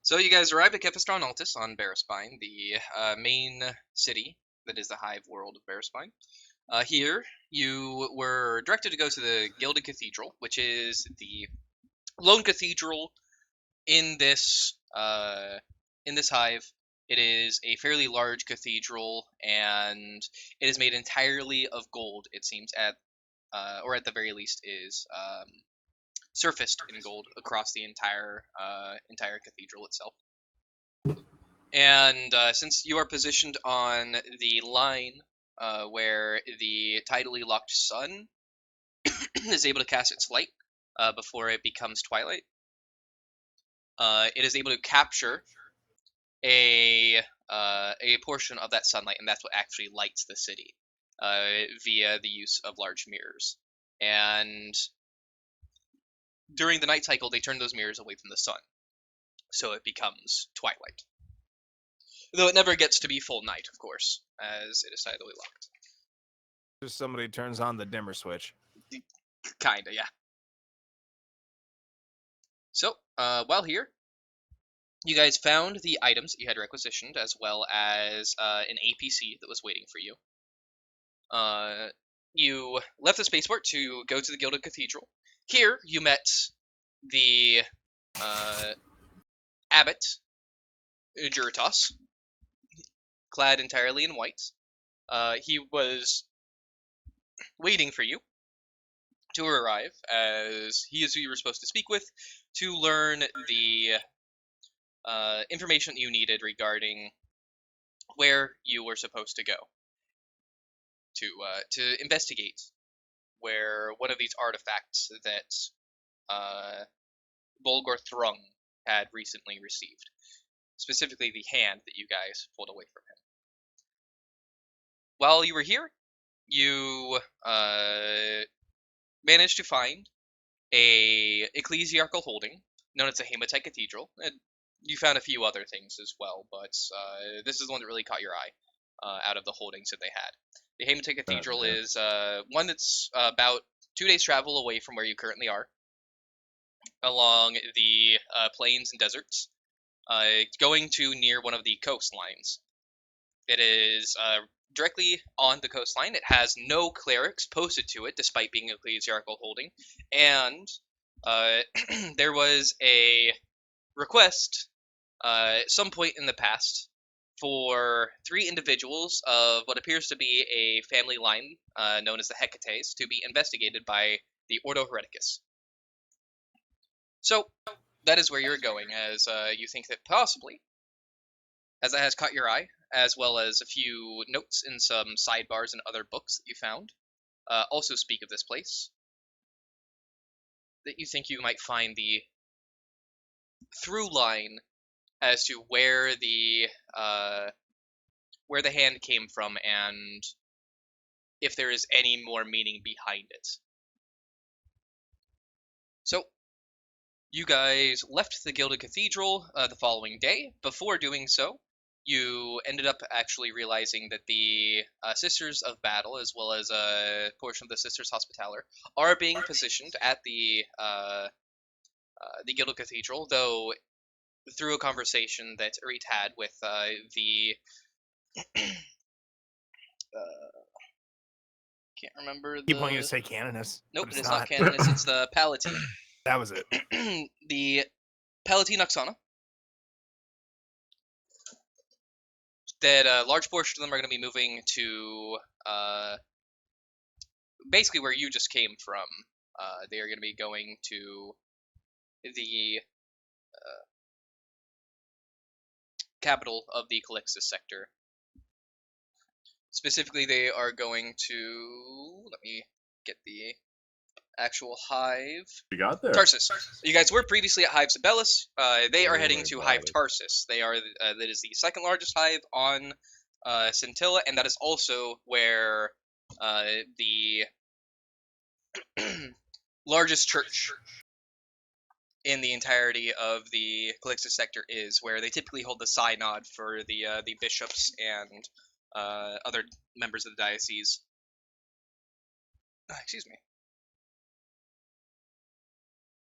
So you guys arrived at Kefistron Altus on Baraspine, the main city that is the hive world of Baraspine. Here, you were directed to go to the Gilded Cathedral, which is the lone cathedral in this hive. It is a fairly large cathedral, and it is made entirely of gold. It seems or at the very least, is surfaced in gold across the entire cathedral itself. And since you are positioned on the line where the tidally locked sun is able to cast its light before it becomes twilight, it is able to capture a portion of that sunlight, and that's what actually lights the city via the use of large mirrors. And during the night cycle, they turn those mirrors away from the sun, so it becomes twilight. Though it never gets to be full night, of course, as it is tidally locked. Just somebody turns on the dimmer switch. Kinda, yeah. So, while here, you guys found the items that you had requisitioned, as well as an APC that was waiting for you. You left the spaceport to go to the Gilded Cathedral. Here, you met the abbot, Juritas, clad entirely in white. He was waiting for you to arrive, as he is who you were supposed to speak with, to learn the information that you needed regarding where you were supposed to go to investigate where one of these artifacts that Bolgor Thrung had recently received, specifically the hand that you guys pulled away from him. While you were here, you managed to find a ecclesiarchal holding known as the Haematite Cathedral. And you found a few other things as well, but this is the one that really caught your eye out of the holdings that they had. The Haematite Cathedral is one that's about 2 days' travel away from where you currently are, along the plains and deserts, going to near one of the coastlines. It is directly on the coastline. It has no clerics posted to it, despite being an ecclesiarchal holding, and there was a request at some point in the past for 3 individuals of what appears to be a family line known as the Hecates to be investigated by the Ordo Hereticus. So, that is where you're going, as you think that possibly, as that has caught your eye, as well as a few notes in some sidebars and other books that you found, also speak of this place, that you think you might find the through line as to where the hand came from and if there is any more meaning behind it. So, you guys left the Gilded Cathedral the following day. Before doing so, you ended up actually realizing that the Sisters of Battle, as well as a portion of the Sisters Hospitaller, are being positioned at the Gilded Cathedral, though through a conversation that Reet had with the can't remember the... Keep wanting to say Canonus. Nope, it's not Canonus, it's the Palatine. That was it. The Palatine Oxana. That a large portion of them are going to be moving to basically where you just came from. They are going to be going to the capital of the Calixtus sector. Specifically, they are going to... Let me get the actual hive. You got there. Tarsus. You guys were previously at Hive Sabellus. They are heading to Hive Tarsus. They are that is the second largest hive on Scintilla, and that is also where the largest church in the entirety of the Calixtus sector is, where they typically hold the synod for the bishops and other members of the diocese. Excuse me.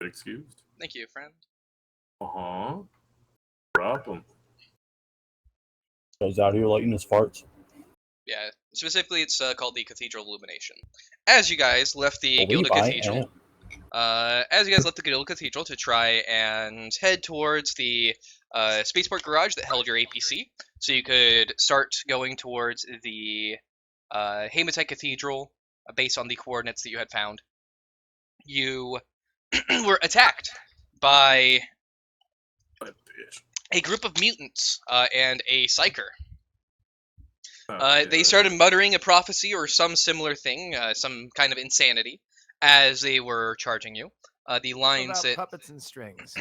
Excused. Thank you, friend. Uh-huh. Problem. Guys out here lighting his farts. Yeah, specifically it's called the Cathedral Illumination. As you guys left the Believe Gilded I Cathedral, am. as you guys left the Gilded Cathedral to try and head towards the spaceport garage that held your APC, so you could start going towards the Haematite Cathedral based on the coordinates that you had found, you were attacked by a group of mutants and a psyker. They started muttering a prophecy or some similar thing, some kind of insanity, as they were charging you. The lines About that puppets and strings.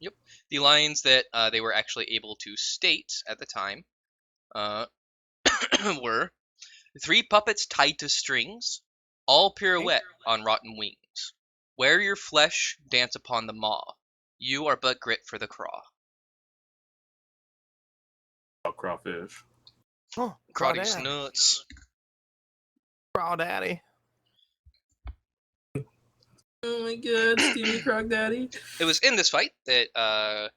Yep, the lines that they were actually able to state at the time were 3 puppets tied to strings, all pirouette on rotten wings. Wear your flesh, dance upon the maw. You are but grit for the craw. Crawfish. Oh, Crawdy's crawdad. nuts. Crawdaddy. Oh my god, Steamy Frog Daddy. It was in this fight that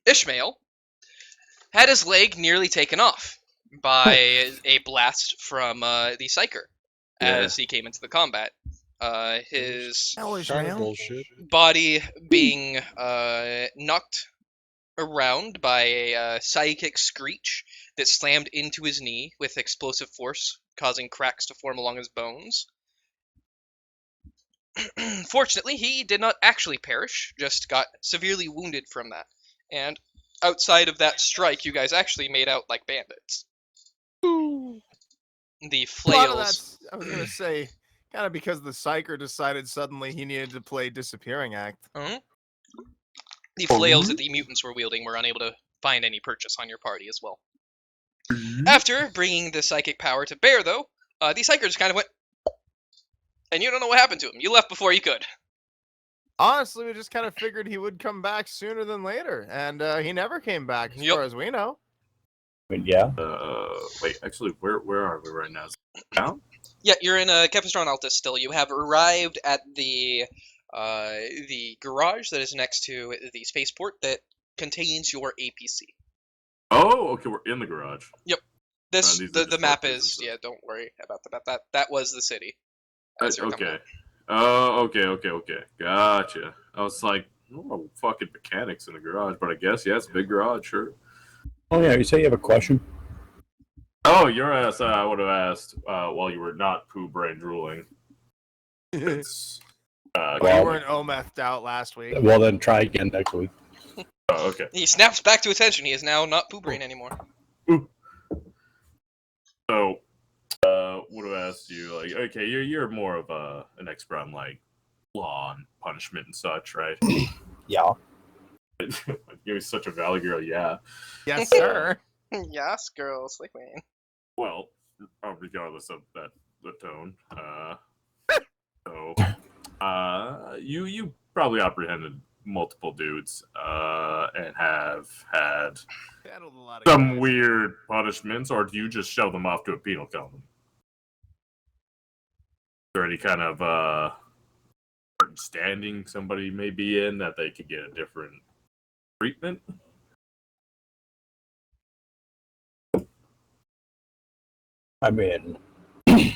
Ishmael had his leg nearly taken off by a blast from the Psyker as he came into the combat. His Hellish Kind of man. bullshit. body being knocked around by a psychic screech that slammed into his knee with explosive force, causing cracks to form along his bones. Fortunately, he did not actually perish, just got severely wounded from that. And outside of that strike, you guys actually made out like bandits. The A lot of flails. that's, I was gonna say, kind of because the psyker decided suddenly he needed to play disappearing act. The flails that the mutants were wielding were unable to find any purchase on your party as well. After bringing the psychic power to bear, though, the psyker just kind of went, and you don't know what happened to him. You left before you could. Honestly, we just kind of figured he would come back sooner than later, and he never came back, as Yep. far as we know. I mean, yeah. Wait, actually, where are we right now? Is it down? Yeah, you're in Capistron Altus still. You have arrived at the garage that is next to the spaceport that contains your APC. Oh, okay, we're in the garage. Yep. This these are the just map workers and is stuff. don't worry about that. That was the city. as you're coming Okay. up. Oh, okay. Gotcha. I was like, oh, fucking mechanics in the garage, but I guess, yeah, it's a big garage, sure. Oh, yeah, you say you have a question? Oh, your ass, I would have asked while you were not poo brain drooling. It's, Well, Well- you weren't OMEThed out last week. Well, then try again next week. oh, okay. He snaps back to attention. He is now not Pooh Brain anymore. So, would have asked you, like, okay, you're more of an expert on, like, law and punishment and such, right? Yeah. You're such a valley girl, yeah. Yes, sir. Yes, girls. Like man. Well, regardless of the tone, so, you probably apprehended multiple dudes, and have had Handled a lot of some guys. weird punishments, or do you just shove them off to a penal colony? Is there any kind of certain standing somebody may be in that they could get a different treatment? I mean, I'd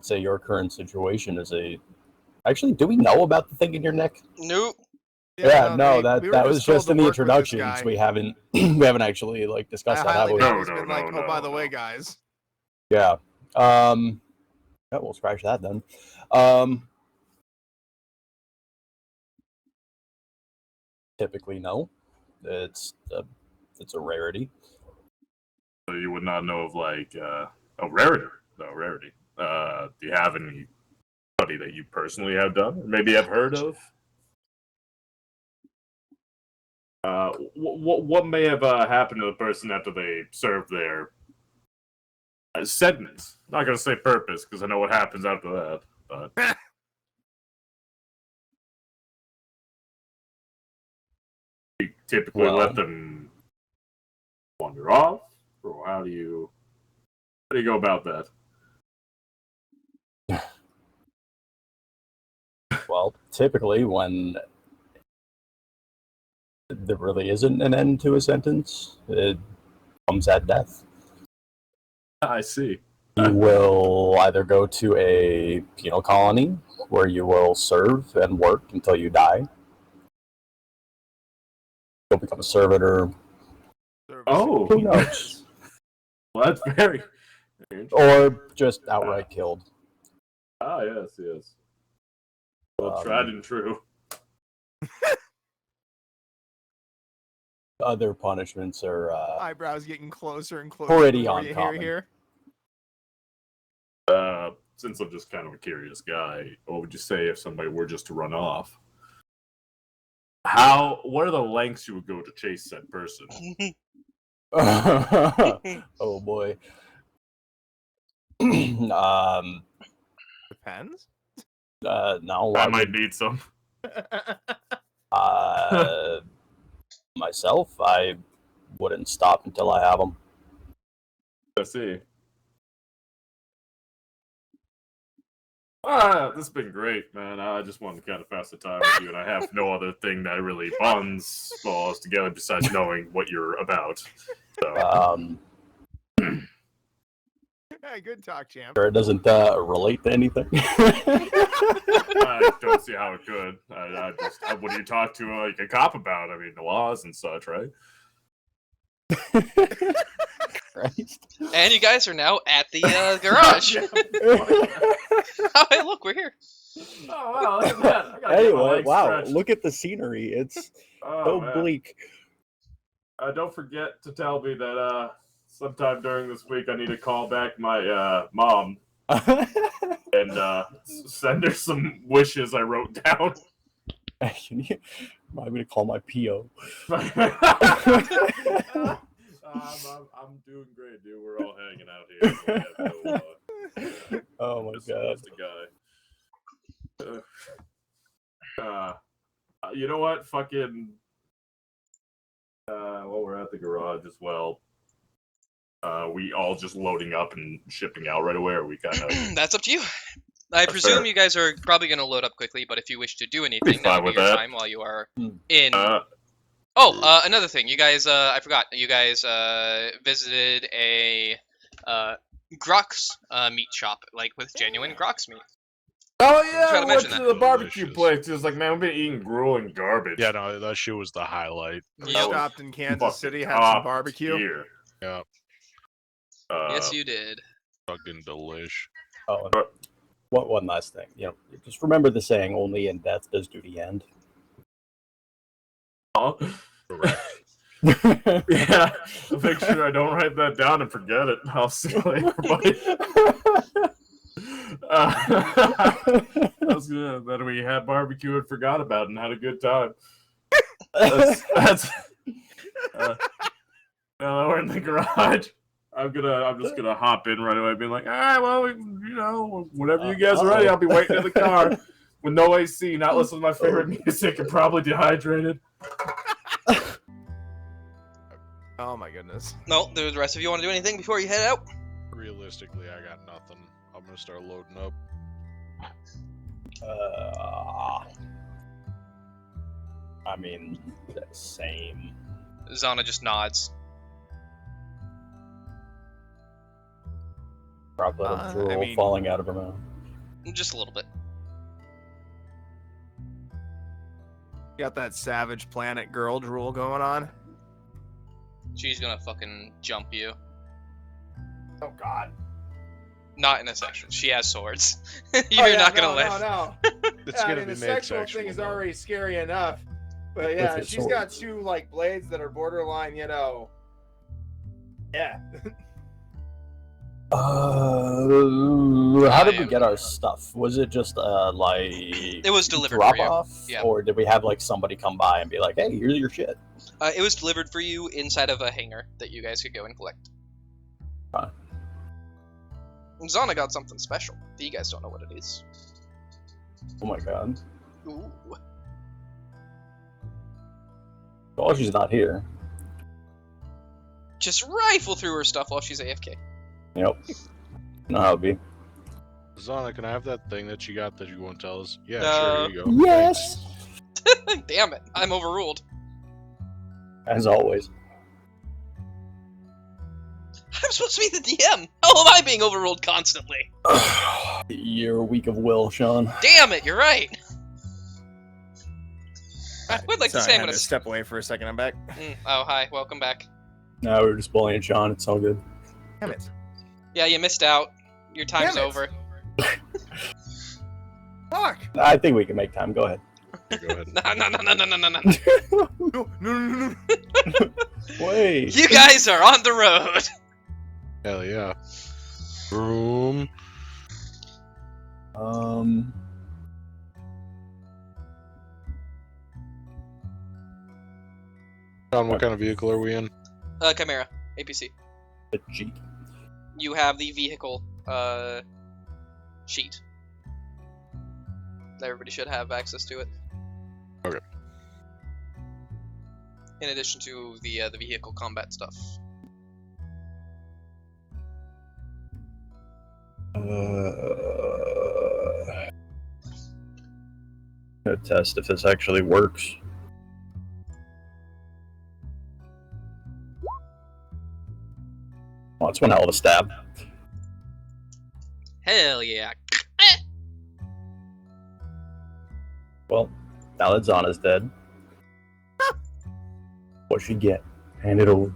say your current situation is a. Actually, do we know about the thing in your neck? Nope. Yeah, no, we were that was told just to in the work with this introductions. guy. We haven't we haven't actually like I discussed that, have highly we? doubt he's been No, like, oh, by the no. way, guys. Yeah. Yeah, we'll scratch that then. Typically, no. It's a rarity. So you would not know of, like, a rarity. No, rarity. Do you have any study that you personally have done, or maybe have heard of? What may have happened to the person after they served their sentence? Not gonna say purpose, because I know what happens after that. But you typically Well- let them wander off, or how do you go about that? Well, typically when There really isn't an end to a sentence. It comes at death. I see. You will either go to a penal colony where you will serve and work until you die. You'll become a servitor. Oh. Who knows? Well, that's very interesting. Or just outright killed. Ah, yes. Well, tried and true. Other punishments are Eyebrows getting closer and closer. pretty the more you uncommon. hear. Since I'm just kind of a curious guy, what would you say if somebody were just to run off? What are the lengths you would go to chase that person? Oh boy. Depends. No, I might need some. Myself, I wouldn't stop until I have them. I see. This has been great, man. I just wanted to kind of pass the time with you, and I have no other thing that really bonds us together besides knowing what you're about. So. Hey, good talk, champ. Sure, it doesn't relate to anything. I don't see how it could. What do you talk to like a cop about? I mean, the laws and such, right? Christ. And you guys are now at the garage. Oh, hey, look, we're here. Oh wow! Look at that. I gotta get my Anyway, legs wow, stretched. look at the scenery. It's so Man. bleak. Don't forget to tell me that sometime during this week I need to call back my mom and send her some wishes I wrote down. I'm going to call my PO. I'm doing great, dude. We're all hanging out here. So we have no, Oh my just god. a guy. You know what? Fucking. While we're at the garage as well, we all just loading up and shipping out right away, or we kind of. That's up to you. I presume fair. you guys are probably going to load up quickly, but if you wish to do anything, that fine would be with your that. time while you are in. Another thing. You guys, I forgot. You guys visited a Grox meat shop, like with genuine Grox meat. Oh Try yeah, to I went mention to that. the barbecue Delicious. place. It was like, man, we've been eating grueling garbage. Yeah, no, that shit was the highlight. We Yep. stopped in Kansas Fucking City, had some top barbecue. tier. Yeah, Yes, you did. fucking delish. Oh, one last thing. You know, just remember the saying, only in death does duty end. Correct. Yeah, I'll make sure I don't write that down and forget it. I'll see you later, buddy. That's good that we had barbecue and forgot about it and had a good time. That's now that we're in the garage, I'm just gonna hop in right away, being like, all right, well, whenever you guys are ready, I'll be waiting in the car with no AC, not listening to my favorite music, and probably dehydrated. Oh my goodness. No, the rest of you want to do anything before you head out? Realistically, I got nothing. I'm gonna start loading up. I mean, same. Zana just nods. Droplet of drool I mean- falling out of her mouth. Just a little bit. Got that Savage Planet girl drool going on. She's gonna fucking jump you. Oh god. Not in a sexual. She has swords. You're not gonna live. No. It's Yeah, gonna I mean, be the made sexual sexual. thing is though. already scary enough. But yeah, With she's got swords. two like blades that are borderline, Yeah. How did we get our stuff? Was it just like It was delivered drop for you. off, Yeah. or did we have like somebody come by and be like, "Hey, here's your shit"? It was delivered for you inside of a hangar that you guys could go and collect. Huh. Zana got something special. You guys don't know what it is. Oh my god! Ooh. Well, she's not here. Just rifle through her stuff while she's AFK. Yep. Know how it be. Zana, can I have that thing that you got that you won't tell us? Yeah, No. sure. Here you go. Yes. Damn it, I'm overruled. As always. I'm supposed to be the DM. How am I being overruled constantly? You're weak of will, Sean. Damn it, you're right. I would like to Sorry, say I I'm had gonna. to step away for a second. I'm back. Oh, hi. Welcome back. No, we were just bullying Sean. It's all good. Damn it. Yeah, you missed out. Your time's Damn it. over. Fuck! I think we can make time. Go ahead. Go ahead. No. No. Wait. You guys are on the road. Hell yeah. Room. John, what kind of vehicle are we in? Chimera, APC. The Jeep. You have the vehicle, sheet. Everybody should have access to it. Okay. In addition to the vehicle combat stuff. Gonna test if this actually works. Oh, it's one hell of a stab. Hell yeah. Well, now that Zana's dead, what she get? Hand it over.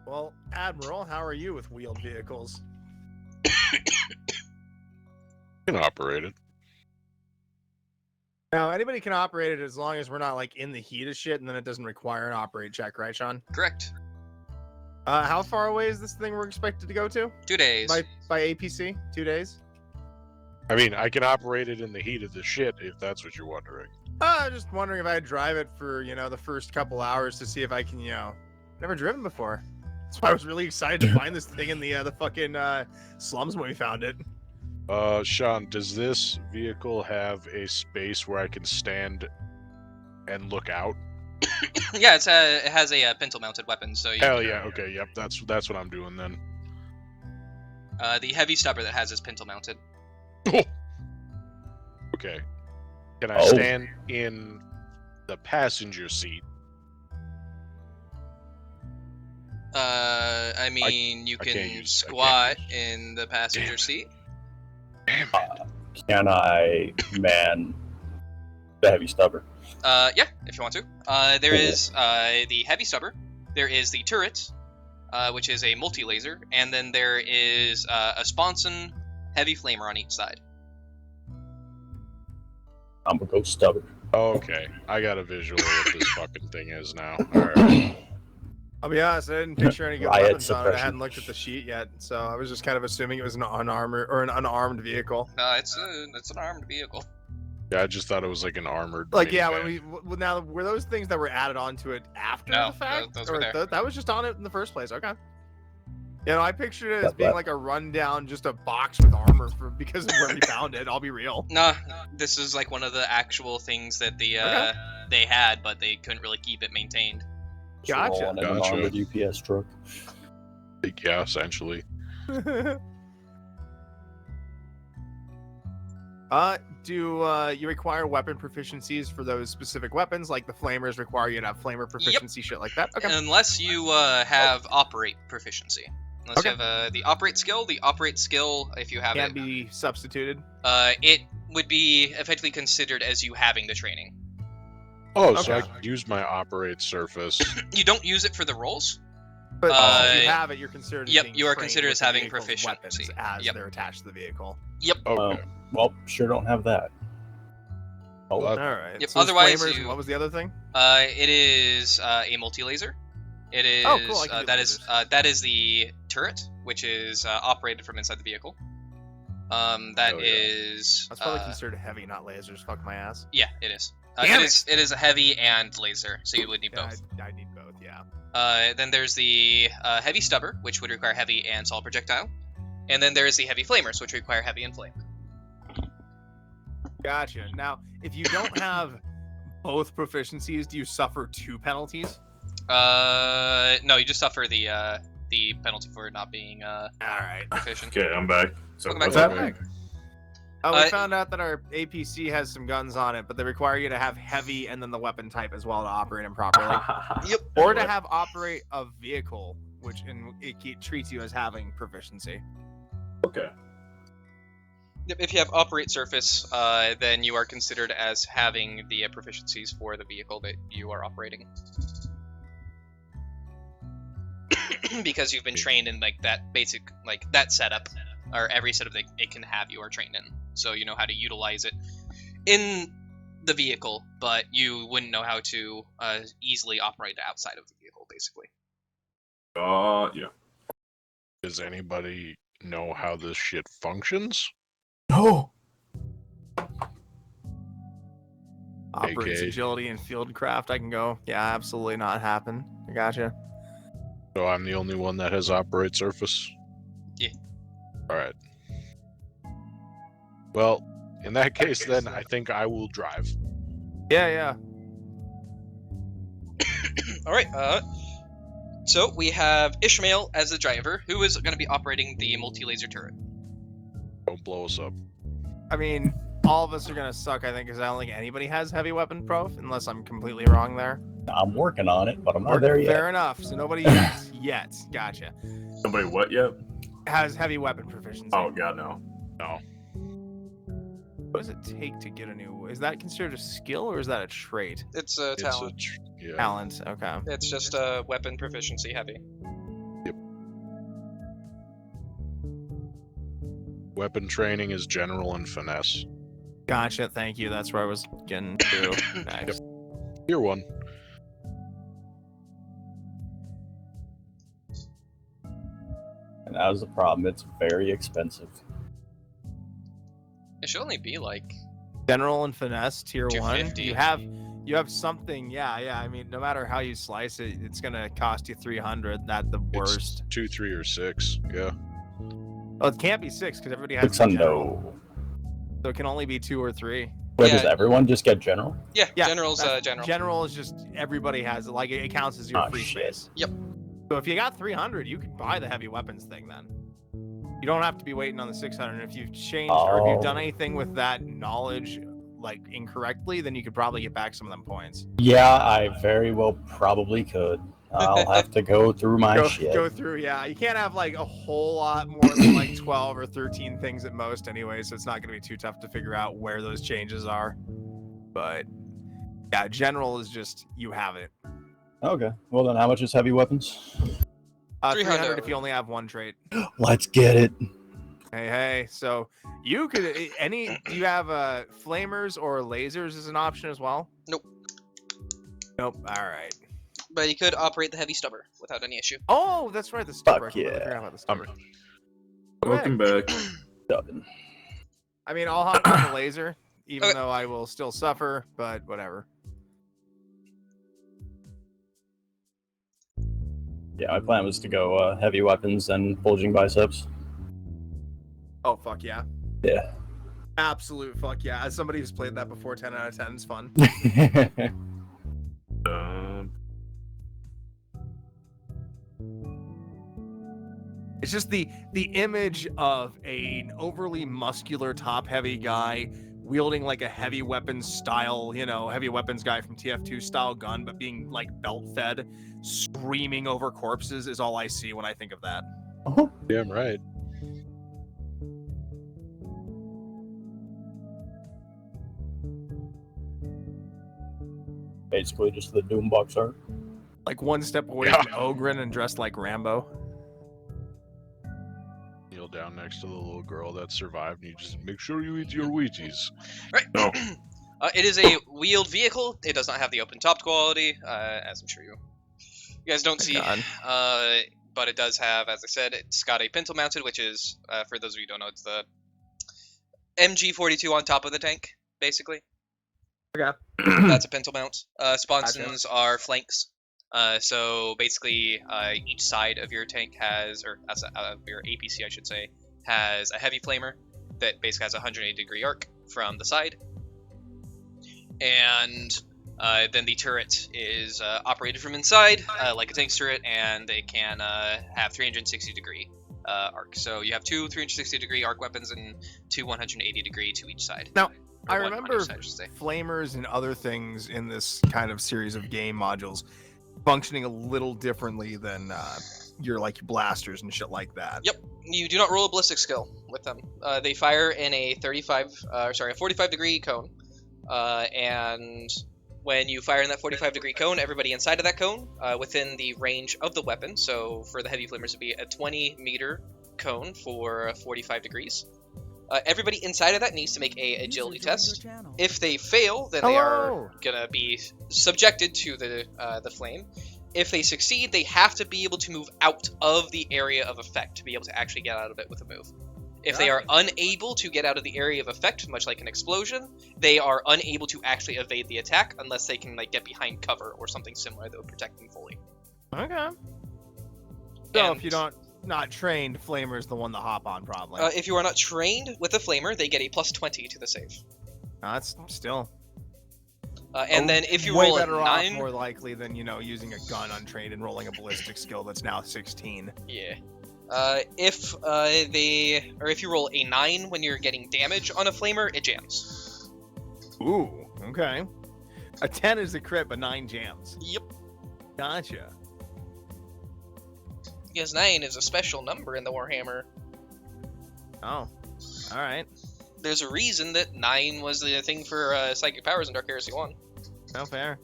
Well, Admiral, how are you with wheeled vehicles? Can operate it. Now, anybody can operate it as long as we're not like in the heat of shit, and then it doesn't require an operate check, right, Sean? Correct. How far away is this thing we're expected to go to? 2 days. By APC? 2 days? I mean, I can operate it in the heat of the shit if that's what you're wondering. Just wondering if I'd drive it for, the first couple hours to see if I can, never driven before. That's why I was really excited to find this thing in the fucking slums when we found it. Sean, does this vehicle have a space where I can stand and look out? Yeah, it has a pintle-mounted weapon, so you Hell yeah, okay, yep, that's what I'm doing then. the heavy stubber that has is pintle-mounted. Okay. Can I stand in the passenger seat? I mean, you can squat in the passenger seat. Damn it. Can I man the heavy stubber? Yeah, if you want to. There is the heavy stubber. There is the turret, which is a multi-laser, and then there is a sponson heavy flamer on each side. I'm gonna go stubber. Okay, I got a visual of what this fucking thing is now. Alright. I'll be honest, I didn't picture any good Riot weapons on it. I suppression. hadn't looked at the sheet yet, so I was just kind of assuming it was an unarmored or an unarmed vehicle. No, it's an armed vehicle. Yeah, I just thought it was like an armored. Like, yeah, minivan. now were those things that were added onto it after No, the fact, those or were there. that was just on it in the first place? Okay. I pictured it as being like a rundown, just a box with armor because of where we found it. I'll be real. Nah, this is like one of the actual things that they had, but they couldn't really keep it maintained. Gotcha. Rolling in an Gotcha. armored UPS truck. Yeah, essentially. Do you require weapon proficiencies for those specific weapons? Like the flamers require you to have flamer proficiency, shit like that? Okay. Unless you have operate proficiency. Unless Okay. you have the operate skill, if you have Can it, be substituted. it would be effectively considered as you having the training. Oh, so I Okay. could use my operate surface. You don't use it for the rolls. But if you Uh, have it, you're considered. as yep, being you are trained considered with as the having vehicle's proficiency. weapons as Yep. they're attached to the vehicle. Okay. Well, sure don't have that. Oh, Well, All right. Yep, So those otherwise flamers, you- what was the other thing? It is a multi-laser. It is Oh, cool, I can do that is the turret, which is operated from inside the vehicle. That Oh, yeah. is That's probably considered heavy, not lasers. Fuck my ass. yeah, it is. Damn It is a heavy and laser, so you would need Yeah, both. I need both. Yeah. Then there's the heavy stubber, which would require heavy and solid projectile, and then there is the heavy flamers, which require heavy and flame. Gotcha. Now, if you don't have both proficiencies, do you suffer 2 penalties? No, you just suffer the the penalty for not being All right. proficient. Okay, I'm back. So Welcome what's back. happening? Oh, we Uh, found out that our APC has some guns on it, but they require you to have heavy and then the weapon type as well to operate them properly. Yep. Or to have operate a vehicle, which treats you as having proficiency. Okay. Yep, if you have operate surface, then you are considered as having the proficiencies for the vehicle that you are operating. Because you've been trained in like that basic, like that setup, or every setup that it can have you are trained in. So you know how to utilize it in the vehicle, but you wouldn't know how to easily operate outside of the vehicle, basically. Yeah. Does anybody know how this shit functions? No. Operates AK. agility and fieldcraft. I can go. Yeah, absolutely not happen. I gotcha. So I'm the only one that has operate surface? Yeah. Alright. Well, in that case, then, I think I will drive. Yeah. All right. So we have Ishmael as the driver, who is going to be operating the multi-laser turret. Don't blow us up. I mean, all of us are gonna suck, I think, because I don't think anybody has heavy weapon prof, unless I'm completely wrong there. I'm working on it, but I'm not there yet. Fair enough. So nobody yet. Gotcha. Somebody what yet? Has heavy weapon proficiency. Oh god, no. No. What does it take to get a new? Is that considered a skill or is that a trait? It's a talent. Yeah. Talent. Okay. It's just weapon proficiency heavy. Weapon training is general and finesse. Gotcha. Thank you. That's where I was getting to. Nice. Here one. And that was the problem. It's very expensive. It should only be like General and finesse tier 1. 250. You have something. Yeah. I mean, no matter how you slice it, it's gonna cost you 300 at the worst. It's 2, 3, or 6. Yeah. Oh, it can't be 6 because everybody has It's a general. no. So it can only be 2 or 3. Wait, Yeah. does everyone just get general? yeah. Yeah, General's general. General is just everybody has it. Like it counts as your Oh, free shit. space. Yep. So if you got 300, you can buy the heavy weapons thing then. You don't have to be waiting on the 600. If you've changed or if you've done Oh. anything with that knowledge like incorrectly, then you could probably get back some of them points. Yeah, I very well probably could. I'll have to go through my shit. Go through, yeah. You can't have like a whole lot more than like 12 or 13 things at most anyway, so it's not going to be too tough to figure out where those changes are. But yeah, general is just you have it. Okay. Well, then how much is heavy weapons? 300 if you only have one trait. Let's get it. Hey. So you could do you have flamers or lasers as an option as well? Nope. Nope. All right. But you could operate the heavy stubber without any issue. Oh, that's right. The stubber. Fuck I completely yeah. forgot about the stubber. Welcome back. Dubbin. I mean, I'll hop on the laser, even Okay. though I will still suffer, but whatever. Yeah, my plan was to go heavy weapons and bulging biceps. Oh, fuck yeah. Yeah. Absolute fuck yeah. As somebody who's played that before, 10 out of 10 is fun. It's just the image of an overly muscular top heavy guy wielding like a heavy weapons style, heavy weapons guy from TF2 style gun, but being like belt fed, screaming over corpses is all I see when I think of that. Damn right. Basically just the Doombox art. Like one step away Yeah. from Ogren and dressed like Rambo. Kneel down next to the little girl that survived, and you just make sure you eat your Wheaties. Right. No. It is a wheeled vehicle. It does not have the open topped quality, as I'm sure you guys don't see. God. But it does have, as I said, it's got a pintle mounted, which is, for those of you who don't know, it's the MG42 on top of the tank, basically. Okay. That's a pintle mount. Sponsons are flanks. So basically, each side of your tank has, or your APC, I should say, has a heavy flamer that basically has a 180-degree arc from the side. And Then the turret is operated from inside, like a tank's turret, and it can have 360-degree arc. So you have two 360-degree arc weapons and two 180-degree to each side. Now, Or I one on remember each side, I should say. flamers and other things in this kind of series of game modules functioning a little differently than your blasters and shit like that. Yep. You do not roll a ballistic skill with them. They fire in a 45-degree cone, and when you fire in that 45-degree cone, everybody inside of that cone, within the range of the weapon. So for the heavy flamers, it'd be a 20-meter cone for 45 degrees. Everybody inside of that needs to make a agility test. If they fail, then they are gonna be subjected to the flame. If they succeed, they have to be able to move out of the area of effect to be able to actually get out of it with a move. If they are unable to get out of the area of effect, much like an explosion, they are unable to actually evade the attack unless they can get behind cover or something similar that would protect them fully. Okay. So if you're not trained, flamer is the one to hop on, probably. If you are not trained with a flamer, they get a +20 to the save. That's still And then if you way roll a better 9, off, more likely than using a gun untrained and rolling a ballistic skill that's now 16. yeah. If you roll a 9 when you're getting damage on a flamer, it jams. Ooh, okay. A 10 is a crit, but 9 jams. Yep. Gotcha. Because 9 is a special number in the Warhammer. Oh, all right. There's a reason that 9 was the thing for psychic powers in Dark Heresy 1. No fair.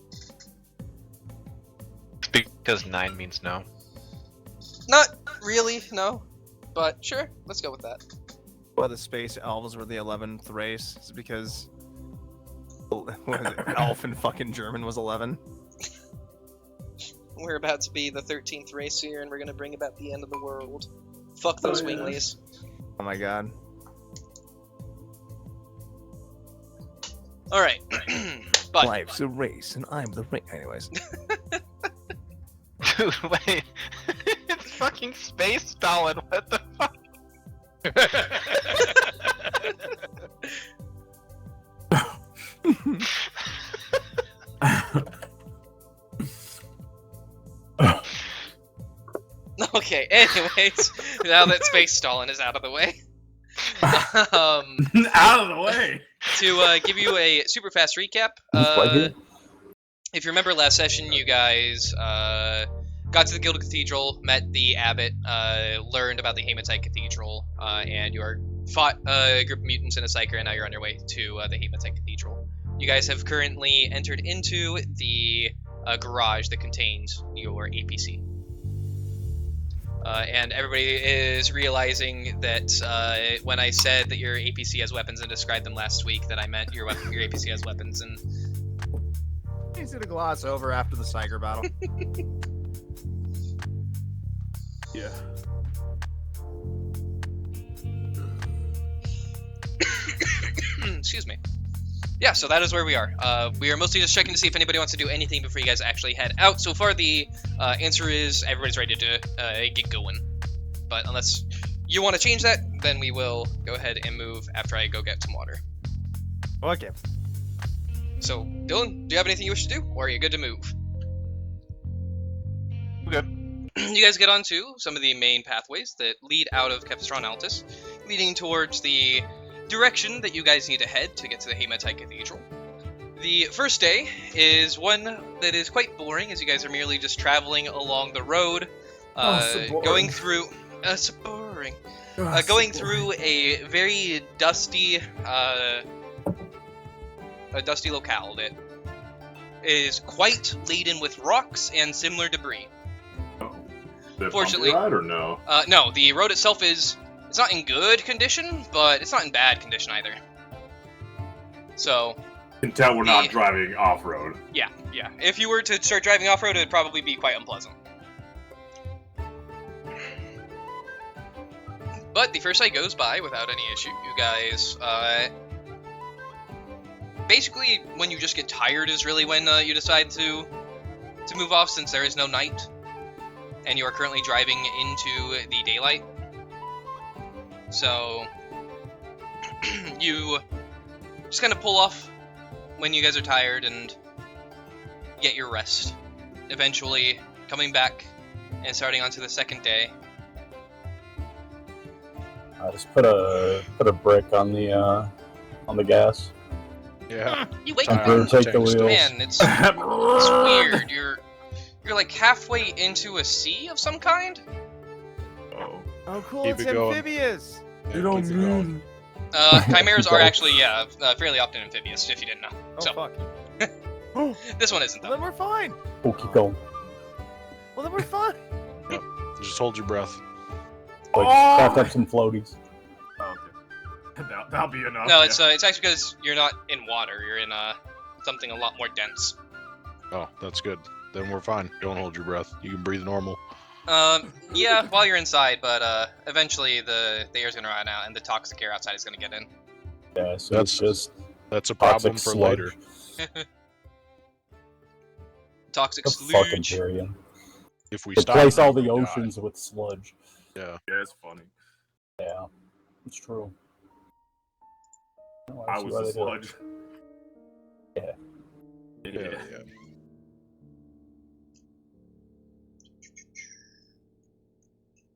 Because 9 means no. Not really, no. But sure, let's go with that. Well, the space elves were the 11th race. Is it because what is it? Elf in fucking German was 11? We're about to be the 13th race here, and we're gonna bring about the end of the world. Fuck those winglies. Oh my god. Alright. But Life's a race, and I'm the race. Anyways. Dude, wait. It's fucking Space Stalin. What the fuck? okay, anyways, now that Space Stalin is out of the way. Out of the way. To give you a super fast recap, Right here. if you remember last session, you guys got to the Gilded Cathedral, met the abbot, learned about the Haematite Cathedral, and you fought a group of mutants in a psyker, and now you're on your way to the Haematite Cathedral. You guys have currently entered into the garage that contains your APC. And everybody is realizing that when I said that your APC has weapons and described them last week, that I meant your APC has weapons. And Easy to gloss over after the Psyker battle. Yeah. excuse me. Yeah, so that is where we are. We are mostly just checking to see if anybody wants to do anything before you guys actually head out. So far, the answer is everybody's ready to get going. But unless you want to change that, then we will go ahead and move after I go get some water. Okay. So, Dylan, do you have anything you wish to do, or are you good to move? Good. You guys get onto some of the main pathways that lead out of Kepistron Altus, leading towards the direction that you guys need to head to get to the Haematite Cathedral. The first day is one that is quite boring, as you guys are merely just traveling along the road, so boring. going through. So boring. Going through a very dusty, locale that is quite laden with rocks and similar debris. Fortunately, Ride or no? No, the road itself it's not in good condition, but it's not in bad condition either. So, You can tell we're not driving off road. yeah. If you were to start driving off-road, it would probably be quite unpleasant. But the first night goes by without any issue. You guys, basically, when you just get tired is really when you decide to move off, since there is no night, and you are currently driving into the daylight. So, you just kind of pull off when you guys are tired and get your rest. Eventually, coming back and starting onto the second day. I just put a brick on the gas. Yeah. You wake Temporary up, take the wheels. man. It's weird. You're like halfway into a sea of some kind. Oh. Oh, cool. Keep It's it going. amphibious. You don't keep it going. mean. Chimeras are Go. actually fairly often amphibious, if you didn't know. Oh, So fuck. this one isn't Well, though. then we're fine. Oh, keep going. Well, then we're fine. Just hold your breath. Like, Oh! craft up some floaties. Oh, okay. That'll be enough. No, yeah. it's actually because you're not in water. You're in something a lot more dense. Oh, that's good. Then we're fine. Don't hold your breath. You can breathe normal. Yeah, while you're inside, but eventually the air's gonna run out and the toxic air outside is gonna get in. Yeah, so That's it's just That's a problem toxic for sludge. later. Toxic The fucking sludge. period. If we stop, Replace all we the die. oceans with sludge. Yeah. Yeah, it's funny. Yeah, it's true. Oh, I see was why the they do it. sludge. Yeah.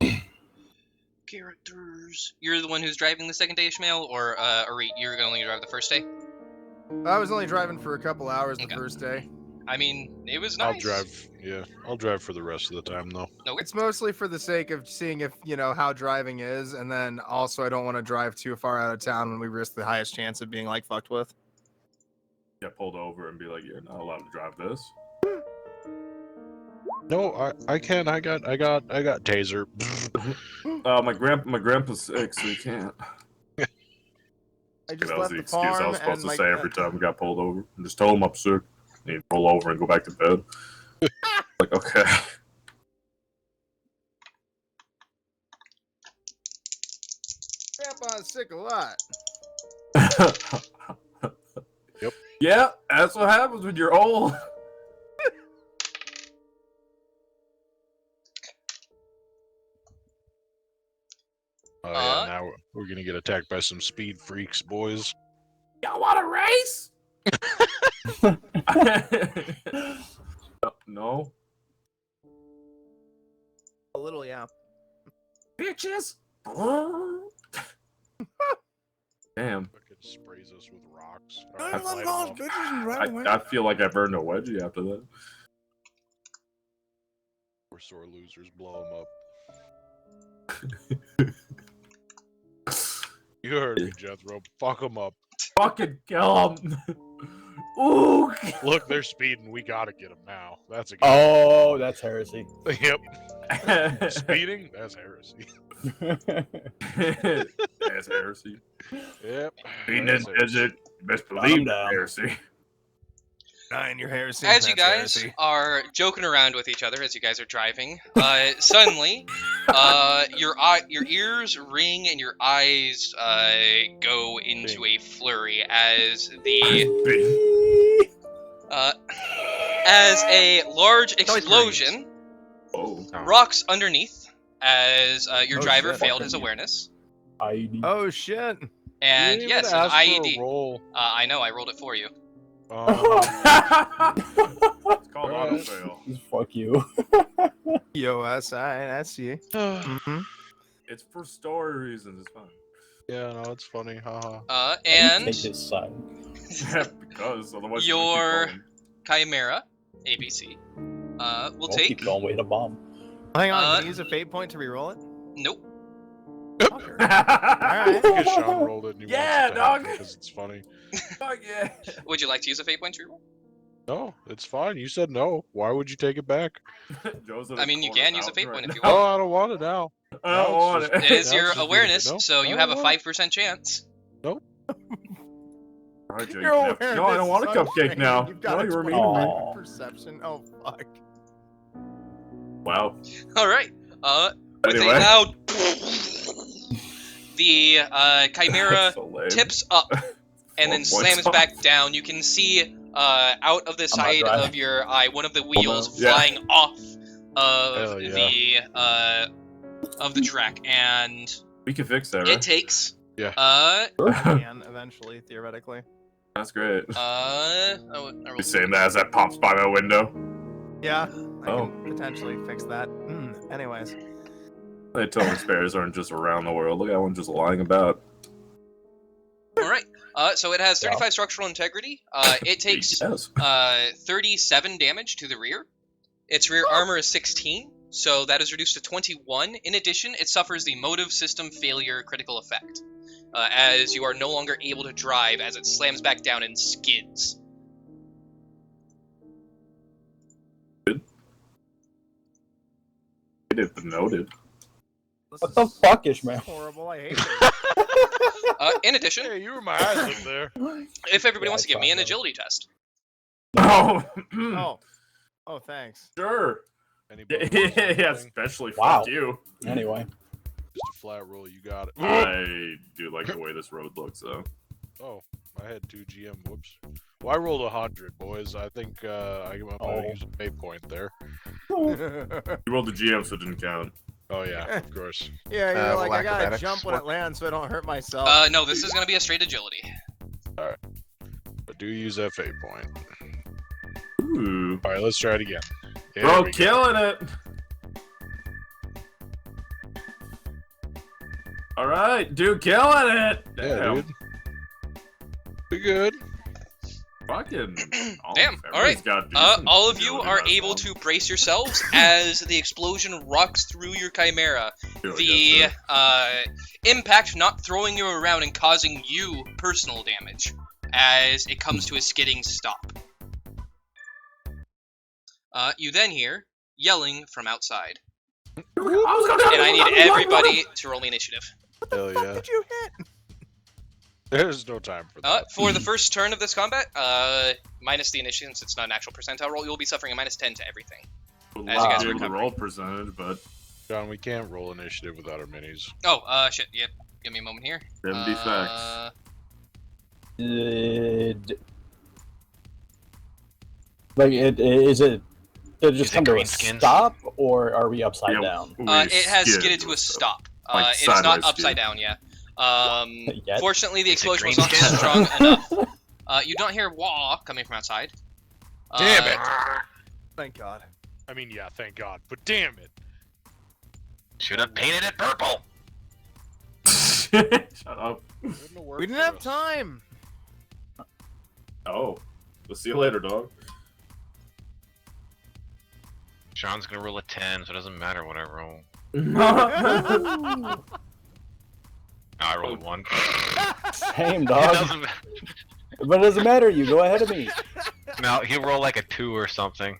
Yeah. Characters. You're the one who's driving the second day, Ishmael, or you're gonna only drive the first day? I was only driving for a couple hours the Okay. first day. I mean, it was nice. I'll drive. Yeah, I'll drive for the rest of the time though. No, It's mostly for the sake of seeing if, how driving is, and then also I don't want to drive too far out of town when we risk the highest chance of being, like, fucked with. Get pulled over and be like, "You're not allowed to drive this." No, I can. I got taser. My grandpa's sick, so he can't. I just That was left the the excuse I farm was supposed and, to say every time we got pulled over. And just tell him I'm sick. And he'd pull over and go back to bed. Like, okay. Grandpa's sick a lot. Yep. Yeah, that's what happens when you're old. Oh yeah, now we're gonna get attacked by some speed freaks, boys. Y'all want to race? No. A little, yeah. Bitches. Damn. Fucking sprays us with rocks. I Alright, love light 'em those up. bitches and right away. I feel like I've earned a wedgie after that. We're sore losers. Blow them up. You heard me, Jethro. Fuck them up. Fucking kill him. Ooh. Look, they're speeding. We gotta get them now. That's a good. Oh, that's heresy. Yep. Speeding? That's heresy. That's heresy. Yep. Being That's in heresy. desert, you best Calm believe down. heresy. Nine, your heresy. As you That's guys heresy. are joking around with each other as you guys are driving, suddenly, your ears ring and your eyes go into a flurry as a large explosion Oh. rocks underneath as your Oh, driver shit. failed his awareness. Oh, shit. And You yes, didn't an ask for a IED. roll. I know, I rolled it for you. It's called auto fail. Fuck you. USISC. Mm-hmm. It's for story reasons. It's fine. Yeah, no, it's funny. Haha. And Take his side. Yeah, because otherwise Your- you keep Chimera, ABC, will We'll take. keep going. Wait a bomb. Hang on, Uh, can you use a fate point to reroll it? Nope. Fucker. going. Alright. Because Sean rolled it and he Yeah, wants it to happen dog. because it's funny. Fuck yeah. Would you like to use a fate point to reroll? No, it's fine. You said no. Why would you take it back? Joe's in I a mean, you corner can use a pouting fate point right if you now. want. Oh, I don't want it now. I don't No, want it's it. It is Now your it's just awareness, no. so you I have a don't want 5% chance. Alright, Joe, you Your can have- awareness No, I don't want a is cupcake unchanged. now. You've got No, a you were 20 mean to me. Aw. perception. Oh, fuck. Wow. All right. With Anyway. a loud, the Chimera So lame. tips up and then 4 points slams off. back down. You can see out of the not side driving. of your eye one of the wheels Yeah. flying off of Hell yeah. the track, and We can fix that, it right? takes Yeah. I can, eventually, theoretically. That's great. Oh, You saying that as that pops by my window? Yeah, I Oh. can potentially fix that. Anyways. They tell me spares aren't just around the world. Look at one just lying about. All right. So it has 35 structural integrity. It takes Yes. 37 damage to the rear. Its rear armor is 16, so that is reduced to 21. In addition, it suffers the motive system failure critical effect, as you are no longer able to drive as it slams back down and skids. Noted. What the fuck, Ishmael? Horrible. I hate it. In addition, Hey, you were my eyes up there. if everybody Yeah, wants to I give me an tried agility test. Oh. Oh, thanks. Sure. Anybody Yeah, especially Wow. fuck you. Anyway. Just a flat roll, you got it. I do like the way this road looks, though. Oh, I had 2 GM. Whoops. Well, I rolled 100, boys. I think I might use a pay point there. You rolled the GM, so it didn't count. Oh yeah, of course. Yeah, you're like, well, I gotta acrobatics. jump when it lands so I don't hurt myself. No, this is going to be a straight agility. But do use FA point. Ooh. All right, let's try it again. There Bro, we go. killing it. All right, dude, killing it. Yeah, Damn. dude. Pretty good. Fucking. Damn, all right. All of you are able to brace yourselves as the explosion rocks through your chimera. The impact not throwing you around and causing you personal damage as it comes to a skidding stop. You then hear yelling from outside. And I need everybody to roll me initiative. Hell yeah. Did you hit? There's no time for that. For the first turn of this combat, minus the initiative since it's not an actual percentile roll, you'll be suffering a minus 10 to everything. As you guys the recover. roll percentage, but John, we can't roll initiative without our minis. Oh, shit, yep. Give me a moment here. 70 facts. Like, is it? Did it just Is it come to a green skins? stop, or are we upside Yeah, down? It has skidded to a stop. Like It's not sideways upside down yet. Yet? Fortunately, the Is it explosion was green not skin? strong enough. You don't hear wah coming from outside. Damn it! Thank God. I mean, yeah, thank God. But damn it! Should have painted it purple. Shut up. Wouldn't have worked We didn't for have us. time. Oh. We'll see you later, dog. Sean's gonna roll a 10, so it doesn't matter what I roll. I rolled 1. Same, It dog. doesn't matter. But it doesn't matter. You go ahead of me. No, he'll roll like a 2 or something.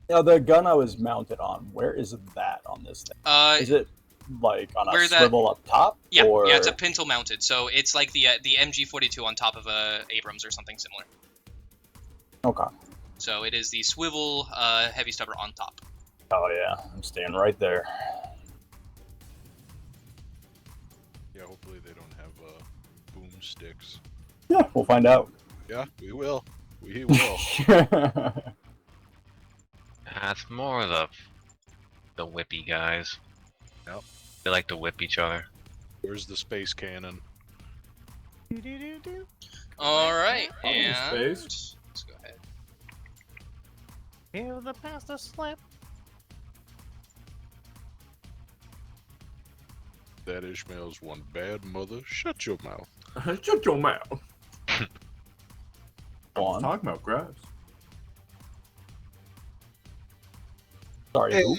Now, the gun I was mounted on, where is that on this thing? Is it like on a where the- swivel up top? Yeah, or... yeah, it's a pintle mounted, so it's like the MG42 on top of a Abrams or something similar. Okay. So it is the swivel heavy stubber on top. Oh yeah, I'm staying right there. Yeah, hopefully they don't have boomsticks. Yeah, we'll find out. Yeah, we will. We will. That's more the whippy guys. Yep. They like to whip each other. Where's the space cannon? All right, in and space. let's go ahead. Feel the pasta slip. That Ishmael's one bad mother. Shut your mouth. Shut your mouth. One. Talking about grabs. Sorry, who?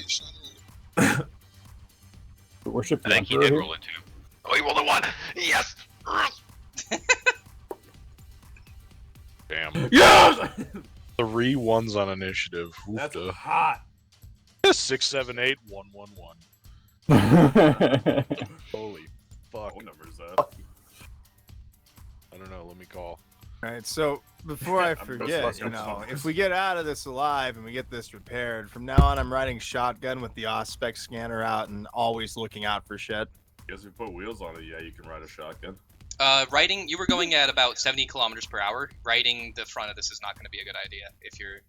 Worship. I think he did roll a 2. Oh, he rolled a 1! Yes! Damn. Yes! 3 1s on initiative. That's Oofda. hot. 6, 7, 8, 1, 1, 1. Holy fuck. What number is that? I don't know. Let me call. Alright, so before I I'm just forget, fucking you know, focused. if we get out of this alive and we get this repaired, from now on I'm riding shotgun with the Auspex scanner out and always looking out for shit. Guess if you put wheels on it, yeah, you can ride a shotgun. Riding, you were going at about 70 kilometers per hour. Riding the front of this is not going to be a good idea if you're.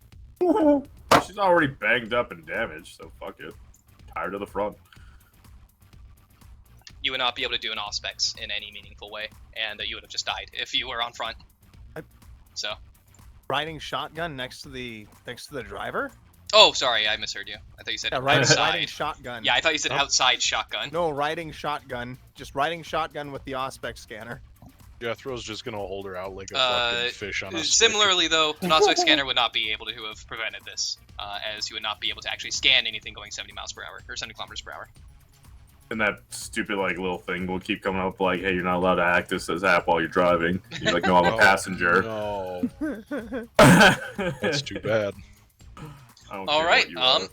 She's already banged up and damaged, so fuck it. Tired of the front. you would not be able to do an Auspex in any meaningful way, and you would have just died if you were on front. So. Riding shotgun next to the driver? Oh, sorry, I misheard you. I thought you said riding outside. shotgun. Yeah, I thought you said outside shotgun. No, riding shotgun. Just riding shotgun with the Auspex scanner. Jethro's just gonna hold her out like a fucking fish on a stick. Similarly, though, an Auspex scanner would not be able to have prevented this, as you would not be able to actually scan anything going 70 miles per hour, or 70 kilometers per hour. And that stupid like little thing will keep coming up like, "Hey, you're not allowed to access this app while you're driving." You're like, "No, I'm a passenger." No, that's too bad. All right,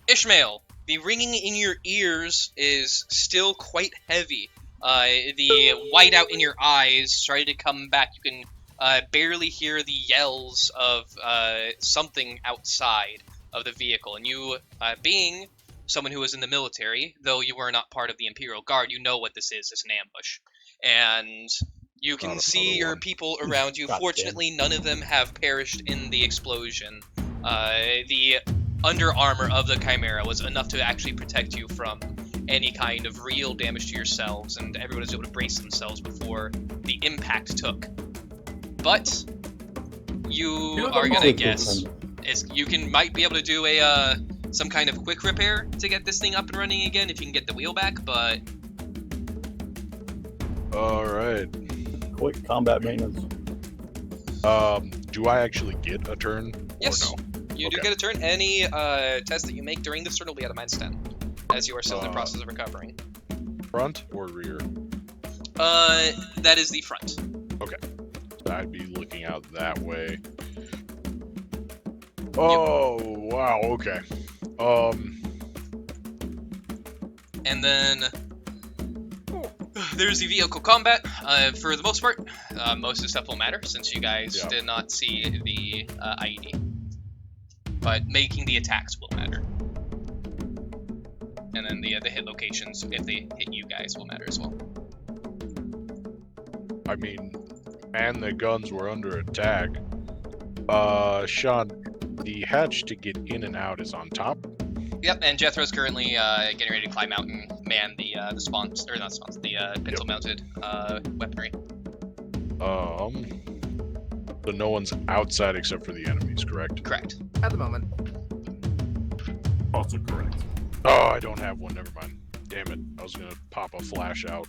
Ishmael, the ringing in your ears is still quite heavy. The whiteout in your eyes started to come back. You can barely hear the yells of something outside of the vehicle. And you, being someone who was in the military, though you were not part of the Imperial Guard, you know what this is. It's an ambush. And you can see your people around you. Fortunately, none of them have perished in the explosion. The under armor of the Chimera was enough to actually protect you from any kind of real damage to yourselves, and everyone was able to brace themselves before the impact took. But you are gonna guess might be able to do a some kind of quick repair to get this thing up and running again if you can get the wheel back, but All right. Quick combat maintenance. Do I actually get a turn? yes, Or no? you do Okay. get a turn. Any test that you make during this turn will be at a -10, as you are still in the process of recovering. Front or rear? That is the front. So I'd be looking out that way. Oh, wow, okay. And then there's the vehicle combat. For the most part, most of the stuff will matter since you guys Yeah. did not see the IED. But making the attacks will matter. And then the hit locations, if they hit you guys, will matter as well. I mean, and the guns were under attack. Sean, the hatch to get in and out is on top. Yep, and Jethro's currently getting ready to climb out and man the spawns, or not spawns, the pencil-mounted weaponry. So no one's outside except for the enemies, correct? Correct. At the moment. Also correct. Oh, I don't have one. Never mind. Damn it! I was gonna pop a flash out.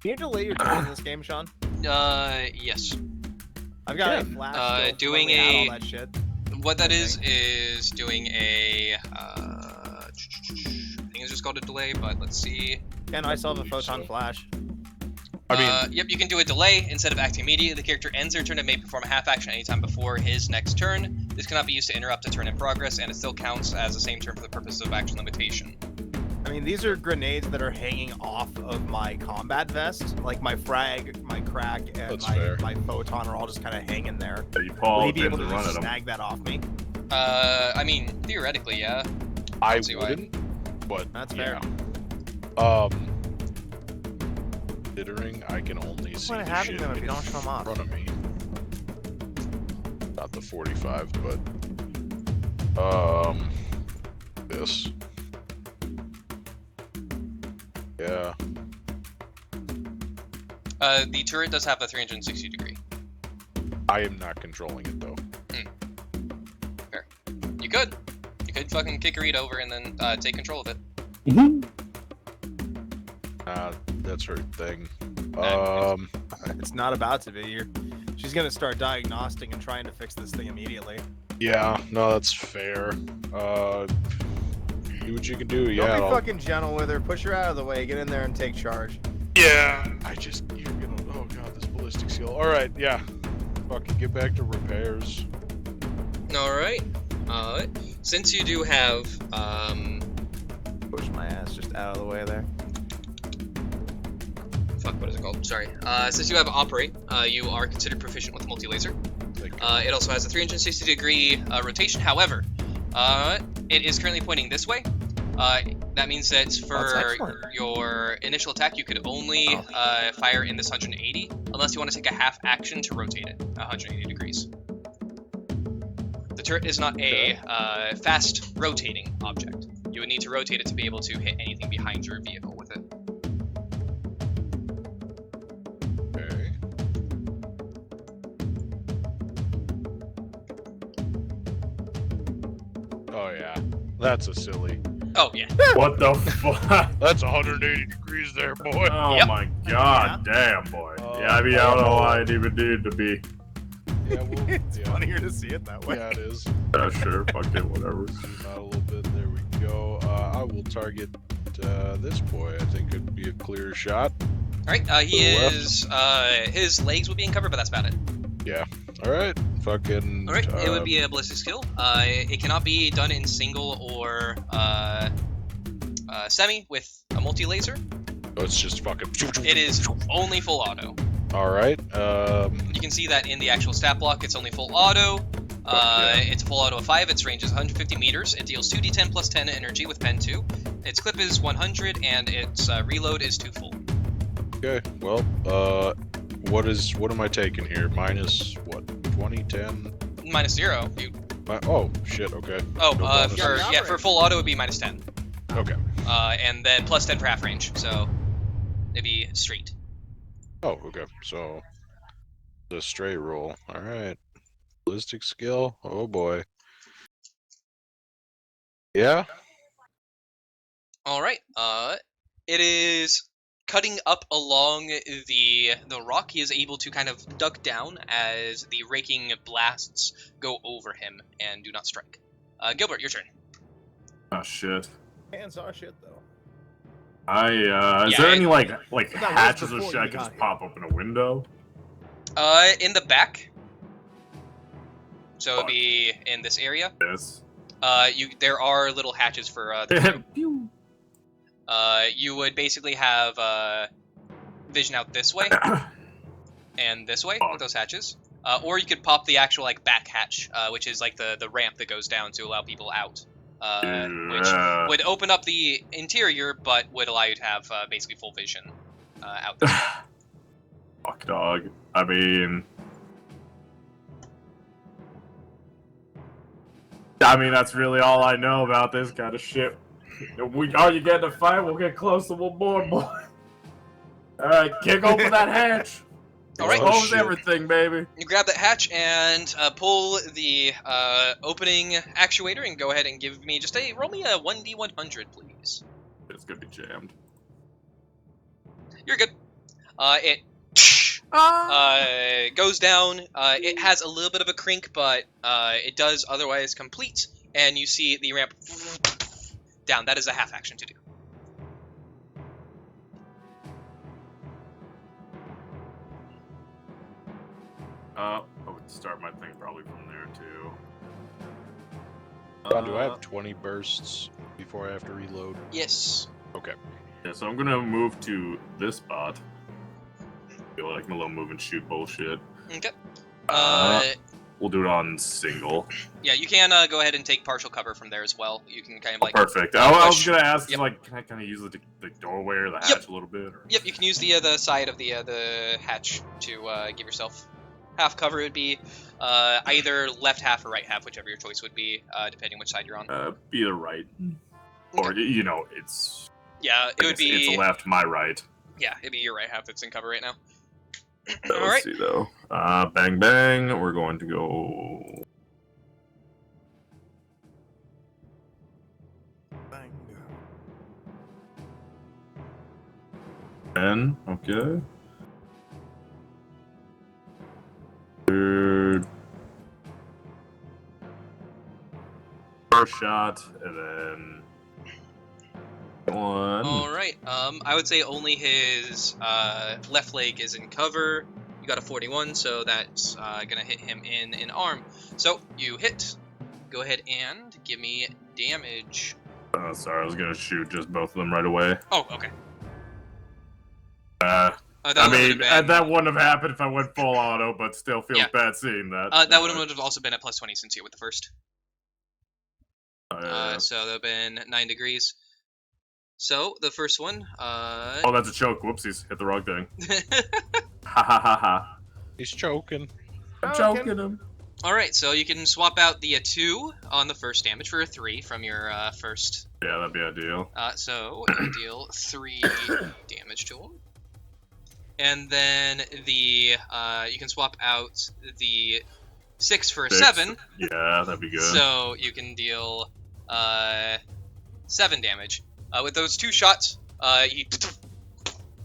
Can you delay your turn in this game, Sean? Yes. I've got a flash. still doing throwing out a- all that shit. What that is doing a. I think it's just called a delay, but let's see. And I still have a believe photon so. flash. I mean, Yep, you can do a delay instead of acting immediately. The character ends their turn and may perform a half action anytime before his next turn. This cannot be used to interrupt a turn in progress, and it still counts as the same turn for the purpose of action limitation. I mean, these are grenades that are hanging off of my combat vest. Like my frag, my crack, and That's fair. my photon are all just kind of hanging there. So you pull all Would the he be able pins to and run just at them. snag that off me? I mean, theoretically, yeah. I see why. wouldn't, but That's yeah. fair. Considering I can only see point of the having shit them if in you don't show 'em off? front of me. Not the 45, but this. Yeah. The turret does have a 360 degree. I am not controlling it though. You could fucking kick Rita over and then take control of it. That's her thing. It's not about to be. She's gonna start diagnosing and trying to fix this thing immediately. Yeah, no, that's fair. Do what you can do. Yeah. Don't be I'll- fucking gentle with her. Push her out of the way. Get in there and take charge. Yeah. You're gonna. Oh god, this ballistic skill. All right. Yeah. Fucking get back to repairs. All right. Since you do have Push my ass just out of the way there. what is it called? Sorry. Since you have operate, you are considered proficient with multi-laser. It also has a 360 degree rotation. However, it is currently pointing this way. That means that for excellent. your initial attack, you could only fire in this 180, unless you want to take a half action to rotate it 180 degrees. The turret is not a fast rotating object. You You would need to rotate it to be able to hit anything behind your vehicle with it. Okay. Oh yeah, that's a silly. Oh, yeah. What the fuck? That's 180 degrees there, boy. Oh Yep. my god, damn, boy. Yeah, I mean, I don't know why it even needed to be. Yeah, well, It's yeah. funnier to see it that way. Yeah, it is. Sure, fuck it, whatever. Zoom out a little bit. There we go. I will target this boy. I think it'd be a clear shot. Alright, he To the left. is, his legs would be in cover, but that's about it. All right, fucking. Alright, it would be a ballistic skill. It cannot be done in single or, semi with a multi-laser. Oh, it's just fucking. It is only full auto. All right. You can see that in the actual stat block, it's only full auto. It's a full auto of 5, its range is 150 meters, it deals 2d10 plus 10 energy with pen 2. Its clip is 100, and its reload is 2 full. Okay. Well, what am I taking here? Minus what? 20, 10? Minus 0. You, Oh shit. Okay. oh, No bonus. for full auto, it would be minus 10. Okay. And then plus 10 for half range, so it'd be straight. Oh, okay. So the straight roll. All right. Ballistic skill. Oh boy. Yeah. Alright, it is cutting up along the rock. He is able to kind of duck down as the raking blasts go over him and do not strike. Gilbert, your turn. Oh shit. Hands are shit though. Is Yeah, there any like That was hatches or before shit I you can got just here. pop open a window? In the back. So it'd be in this area. Yes. There are little hatches for the crew. You would basically have vision out this way and this way with those hatches. Or you could pop the actual like back hatch, which is like the ramp that goes down to allow people out. Which Yeah. would open up the interior, but would allow you to have basically full vision out this way. Fuck, dog. I mean, that's really all I know about this kind of shit. You getting a fight? We'll get close to one more, boy. All right, kick open that hatch. All right. Close shit. everything, baby. You grab that hatch and pull the opening actuator and go ahead and give me roll me a 1d100, please. It's gonna be jammed. You're good. It goes down. It has a little bit of a crink, but it does otherwise complete. And you see the ramp down. That is a half action to do. I would start my thing probably from there too. Do I have 20 bursts before I have to reload? Yes. Okay. Yeah, so I'm gonna move to this spot. Feel like my little move and shoot bullshit. Okay. We'll do it on single. Yeah, you can go ahead and take partial cover from there as well. You can kind of like. Perfect. I was push. gonna ask, Yep. like, can I kind of use the doorway or the hatch Yep. a little bit? Or... Yep, you can use the side of the hatch to give yourself half cover. It would be either left half or right half, whichever your choice would be, depending which side you're on. Be the right, or it's. Yeah, it would be. It's left, my right. Yeah, it'd be your right half that's in cover right now. Let's Alright. see though. Bang bang. We're going to go. Bang. 10. Okay. Third. First shot, and then one. Alright, I would say only his left leg is in cover. You got a 41, so that's gonna hit him in an arm. So, you hit. Go ahead and give me damage. Sorry, I was gonna shoot just both of them right away. Oh, okay. I That mean, would've been- that wouldn't have happened if I went full auto, but still feels Yeah. bad seeing that. that would have also been at plus 20 since you with the first. Oh, So that would have been 9 degrees. So, the first one, oh, that's a choke. Whoopsies. Hit the wrong thing. Ha ha ha ha. He's choking. I'm choking him. All right, so you can swap out the 2 on the first damage for a 3 from your first. Yeah, that'd be ideal. So you deal 3 damage to him, and then the you can swap out the 6 for a 7. Yeah, that'd be good. So you can deal 7 damage. With those 2 shots, he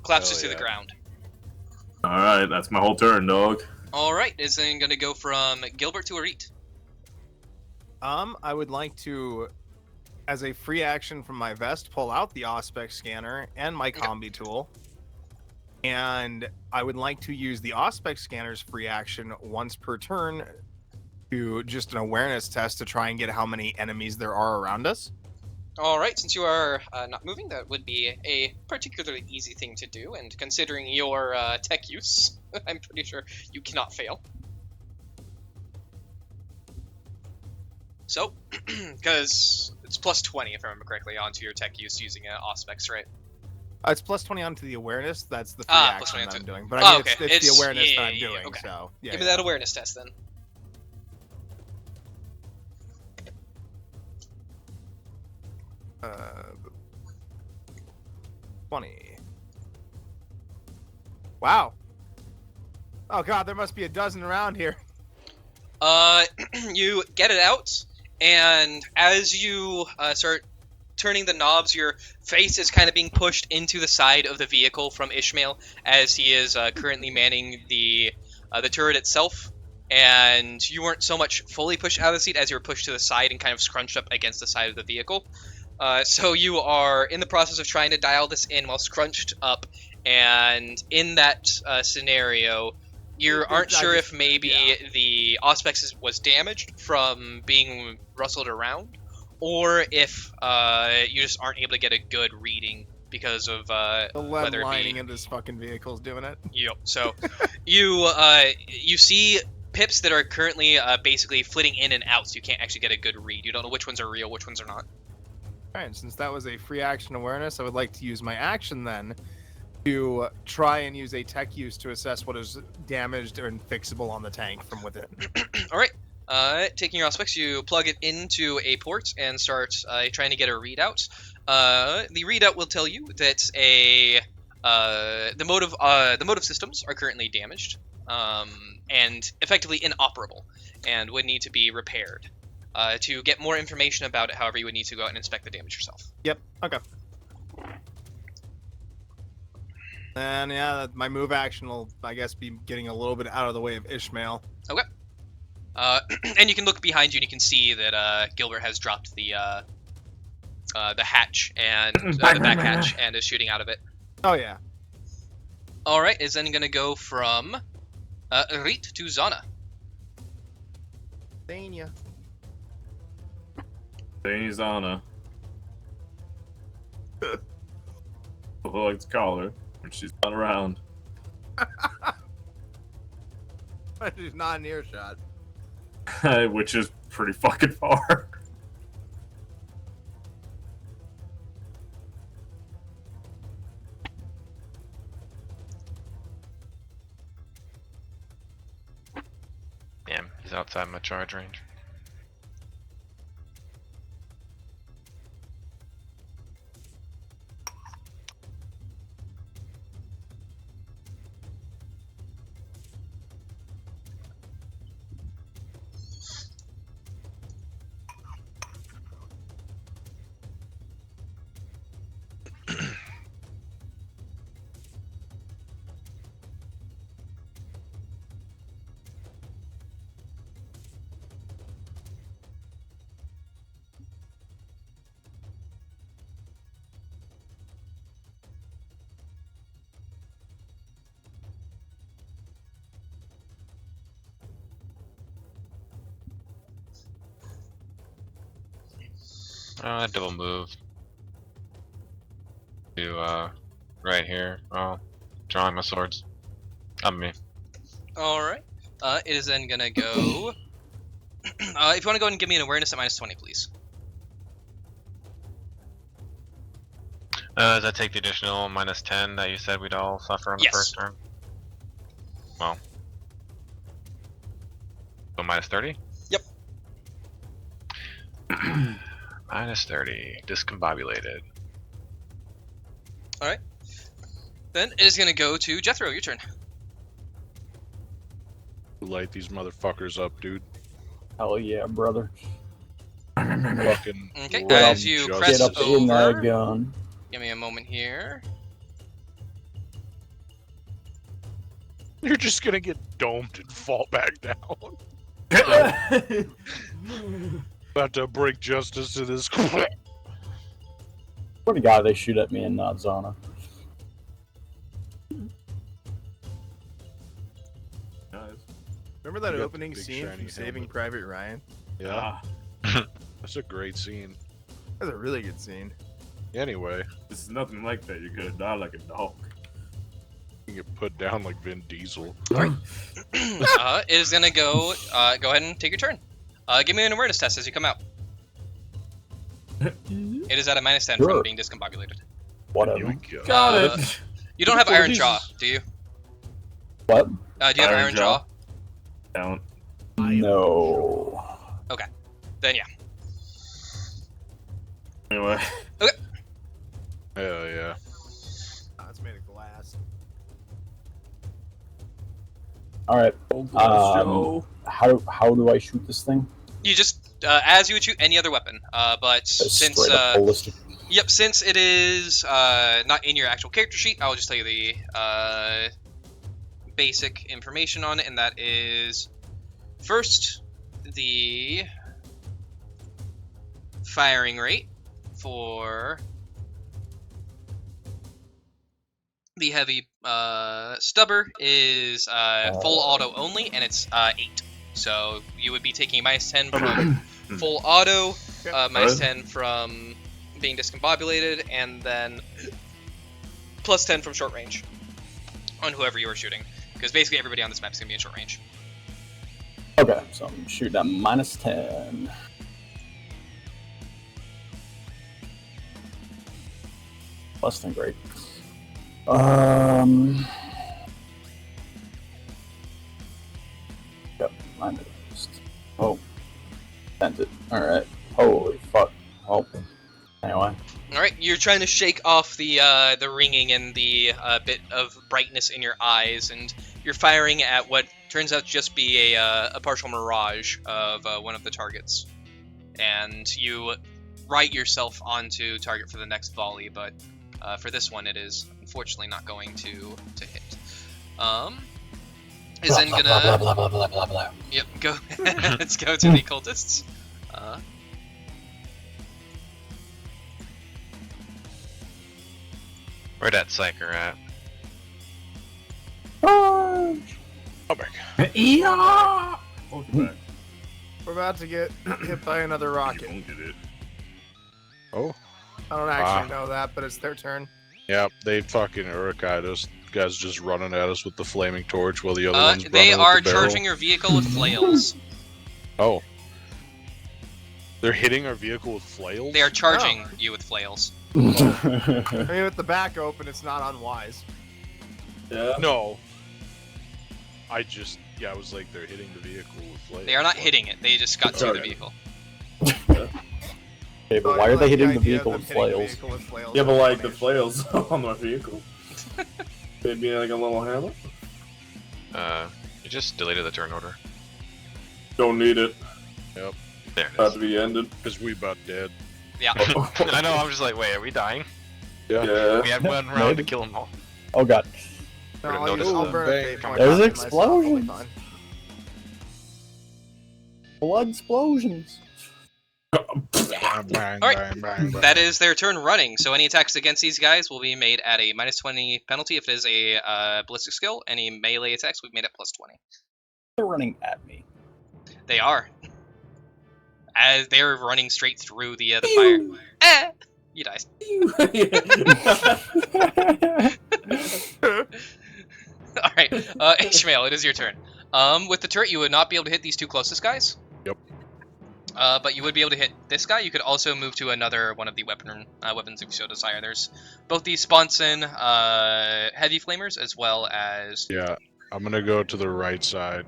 collapses to the ground. All right, that's my whole turn, dog. All right, is then going to go from Gilbert to Arit. I would like to, as a free action from my vest, pull out the Auspex scanner and my combi tool. And I would like to use the Auspex scanner's free action once per turn to just an awareness test to try and get how many enemies there are around us. All right, since you are not moving, that would be a particularly easy thing to do, and considering your tech use, I'm pretty sure you cannot fail. So, because it's plus 20, if I remember correctly, onto your tech use using Auspex, right? It's plus 20 onto the awareness. That's the free plus action 20 that I'm onto- doing. But I mean, okay. it's the awareness yeah, that I'm yeah, doing. okay. So yeah. Give me that awareness test then. Uh, 20. Wow. Oh god, there must be a dozen around here. You get it out, and as you start turning the knobs, your face is kind of being pushed into the side of the vehicle from Ishmael, as he is currently manning the turret itself. And you weren't so much fully pushed out of the seat as you were pushed to the side and kind of scrunched up against the side of the vehicle. So you are in the process of trying to dial this in while scrunched up, and in that scenario, you aren't sure if maybe the Auspex was damaged from being rustled around, or if you just aren't able to get a good reading because of The lead whether it lining be. in this fucking vehicle's doing it. Yep. So you see pips that are currently basically flitting in and out, so you can't actually get a good read. You don't know which ones are real, which ones are not. Alright, since that was a free action awareness, I would like to use my action then to try and use a tech use to assess what is damaged and fixable on the tank from within. All right. Taking your Auspex, you plug it into a port and start trying to get a readout. The readout will tell you that the motive systems are currently damaged and effectively inoperable, and would need to be repaired. To get more information about it, however, you would need to go out and inspect the damage yourself. Yep, okay. And yeah, my move action will, I guess, be getting a little bit out of the way of Ishmael. Okay. And you can look behind you and you can see that Gilbert has dropped the hatch and the back hatch and is shooting out of it. Oh yeah. All right, is then gonna go from Rit to Zana. Dania. Danny's Anna. I like to call her when she's not around. She's not in earshot. Which is pretty fucking far. Damn, he's outside my charge range. Double move to right here. Oh, drawing my swords. On me. All right. It is then gonna go. If you want to go ahead and give me an awareness at -20, please. Does that take the additional -10 that you said we'd all suffer on the Yes. first turn? Well. So minus 30? Yep. Minus 30. Discombobulated. Then it is going to go to Jethro. Your turn. Light these motherfuckers up, dude. Hell yeah, brother. Fucking Okay, Get as up- you just press Get up in that over. gun. Give me a moment here. You're just gonna get domed and fall back down. About to bring justice to this. What a guy they shoot at me in Zona. Remember that You got the opening big scene shiny from Saving helmet. Private Ryan? Yeah, that's a great scene. That's a really good scene. Anyway, This is nothing like that. You're gonna die like a dog. you get put down like Vin Diesel. It is going to go. Go ahead and take your turn. Give me an awareness test as you come out. It is at a minus 10 Sure. from being discombobulated. Here Whatever. we go. Got Uh, it. You don't have What are Iron these? Jaw, do you? What? Do you have Iron Iron Jaw? Down. No. Then yeah. Anyway. Hell yeah. Oh, it's made of glass. All right. Joe. How do I shoot this thing? You just, as you would shoot any other weapon, but since Straight up ballistic. Yep, since it is not in your actual character sheet, I'll just tell you the basic information on it, and that is first the firing rate for the heavy stubber is full auto only, and it's 8. So you would be taking minus 10 from full auto, minus 10 from being discombobulated, and then plus 10 from short range on whoever you are shooting. Because basically everybody on this map is going to be in short range. Okay, so I'm shooting at minus 10. Less than great. Yep, minus. Oh, sent it. Alright. Holy fuck. Oh. Anyway. Alright, you're trying to shake off the ringing and the bit of brightness in your eyes, and you're firing at what turns out to just be a partial mirage of one of the targets. And you right yourself onto target for the next volley, but for this one it is unfortunately not going to hit. Is then gonna... Blah, blah, blah, blah, blah, blah. Yep, go. Let's go to the cultists. Where that psyker at? Charge! Oh back. Yeah. Welcome back. We're about to get hit by another You rocket. won't get it. Oh. I don't actually know that, but it's their turn. Yeah, they fucking Urukite us. Guys just running at us with the flaming torch while the other one's They running are with the barrel. charging your vehicle with flails. Oh. They're hitting our vehicle with flails? They are charging you with flails. I mean, with the back open, it's not unwise. Yeah. No. I was like, they're hitting the vehicle with flails. They are not hitting it. They just got through the Sorry. vehicle. Okay, but Oh, why I are they like hitting the idea of vehicle them with hitting the flails? vehicle with flails. Yeah, but That's like the funny. flails on my vehicle. They'd be like a little hammer. You just deleted the turn order. Don't need it. There it About is. to be ended. Because we about dead. Yeah. I know, I'm just like, wait, are we dying? Yeah. We had one round to Maybe. kill them all. Oh god. No, Would've I'll use noticed I'll them. burn a Bang. fate point There's on myself, I'll be explosions. fine. Blood explosions. Bang, bang, Alright. bang, bang, bang. That is their turn running. So any attacks against these guys will be made at a minus 20 penalty if it is a ballistic skill. Any melee attacks we've made at plus 20. They're running at me. They are. As they're running straight through the fire. You died. Alright, Ishmael, it is your turn. With the turret, you would not be able to hit these two closest guys. Yep. But you would be able to hit this guy. You could also move to another one of the weapons if you so desire. There's both the Sponson heavy flamers as well as... Yeah, I'm gonna go to the right side.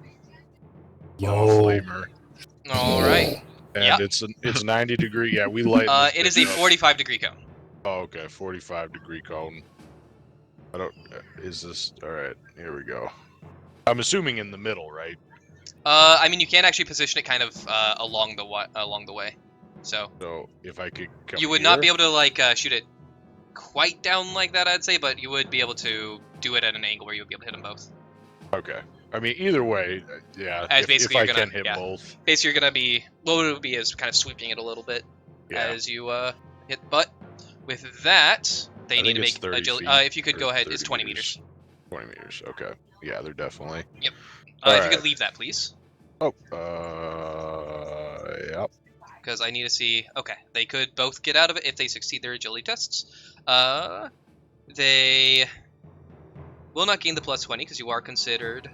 flamer. All right. And Yep. it's 90 degree. Yeah, we light. It is a 45-degree cone. Oh, okay, 45 degree cone. I don't. Is this all right? Here we go. I'm assuming in the middle, right? I mean, you can actually position it kind of along the way. So So if I could come you would here, not be able to like shoot it quite down like that, I'd say, but you would be able to do it at an angle where you would be able to hit them both. Okay. I mean, either way, yeah. As If basically I you're gonna- can hit yeah. both, Basically, you're gonna be what it would be is kind of sweeping it a little bit yeah. as you hit. But with that, they I need to think it's make 30 agility. feet If you could or go ahead, 30 it's 20 meters. 20 meters. Okay. Yeah, they're definitely. If you Alright. could leave that, please, Oh. Yep. because I need to see. Okay, they could both get out of it if they succeed their agility tests. They will not gain the plus 20 because you are considered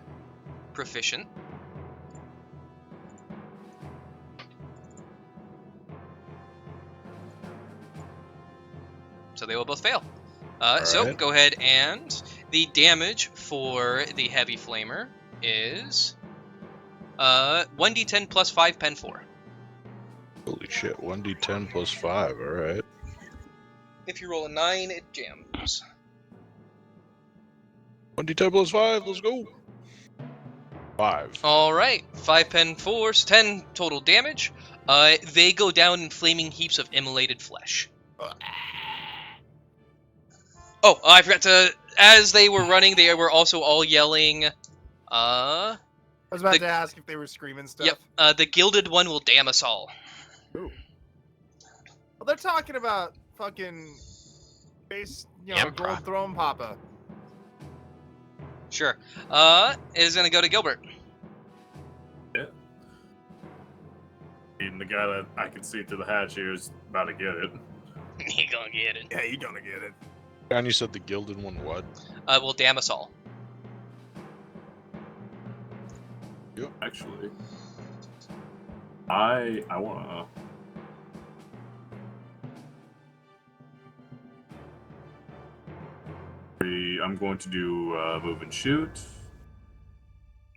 proficient. So they will both fail. So Alright. go ahead, and the damage for the heavy flamer is 1d10 plus 5 pen 4. Holy shit! 1d10 plus 5. All right. If you roll a 9, it jams. 1d10 plus 5. Let's go. 5. All right, 5 pen 4s, 10 total damage. They go down in flaming heaps of immolated flesh. Oh, I forgot to. As they were running, they were also all yelling. I was about The- to ask if they were screaming stuff. Yep. The gilded one will damn us all. Ooh. Well, they're talking about fucking base, Emperor. gold throne papa. Sure. It is gonna go to Gilbert. Even the guy that I can see through the hatch here is about to get it. He gonna get it. Yeah, you gonna get it. And you said the gilded one what? Will damn us all. Actually, I wanna. I'm going to do move and shoot.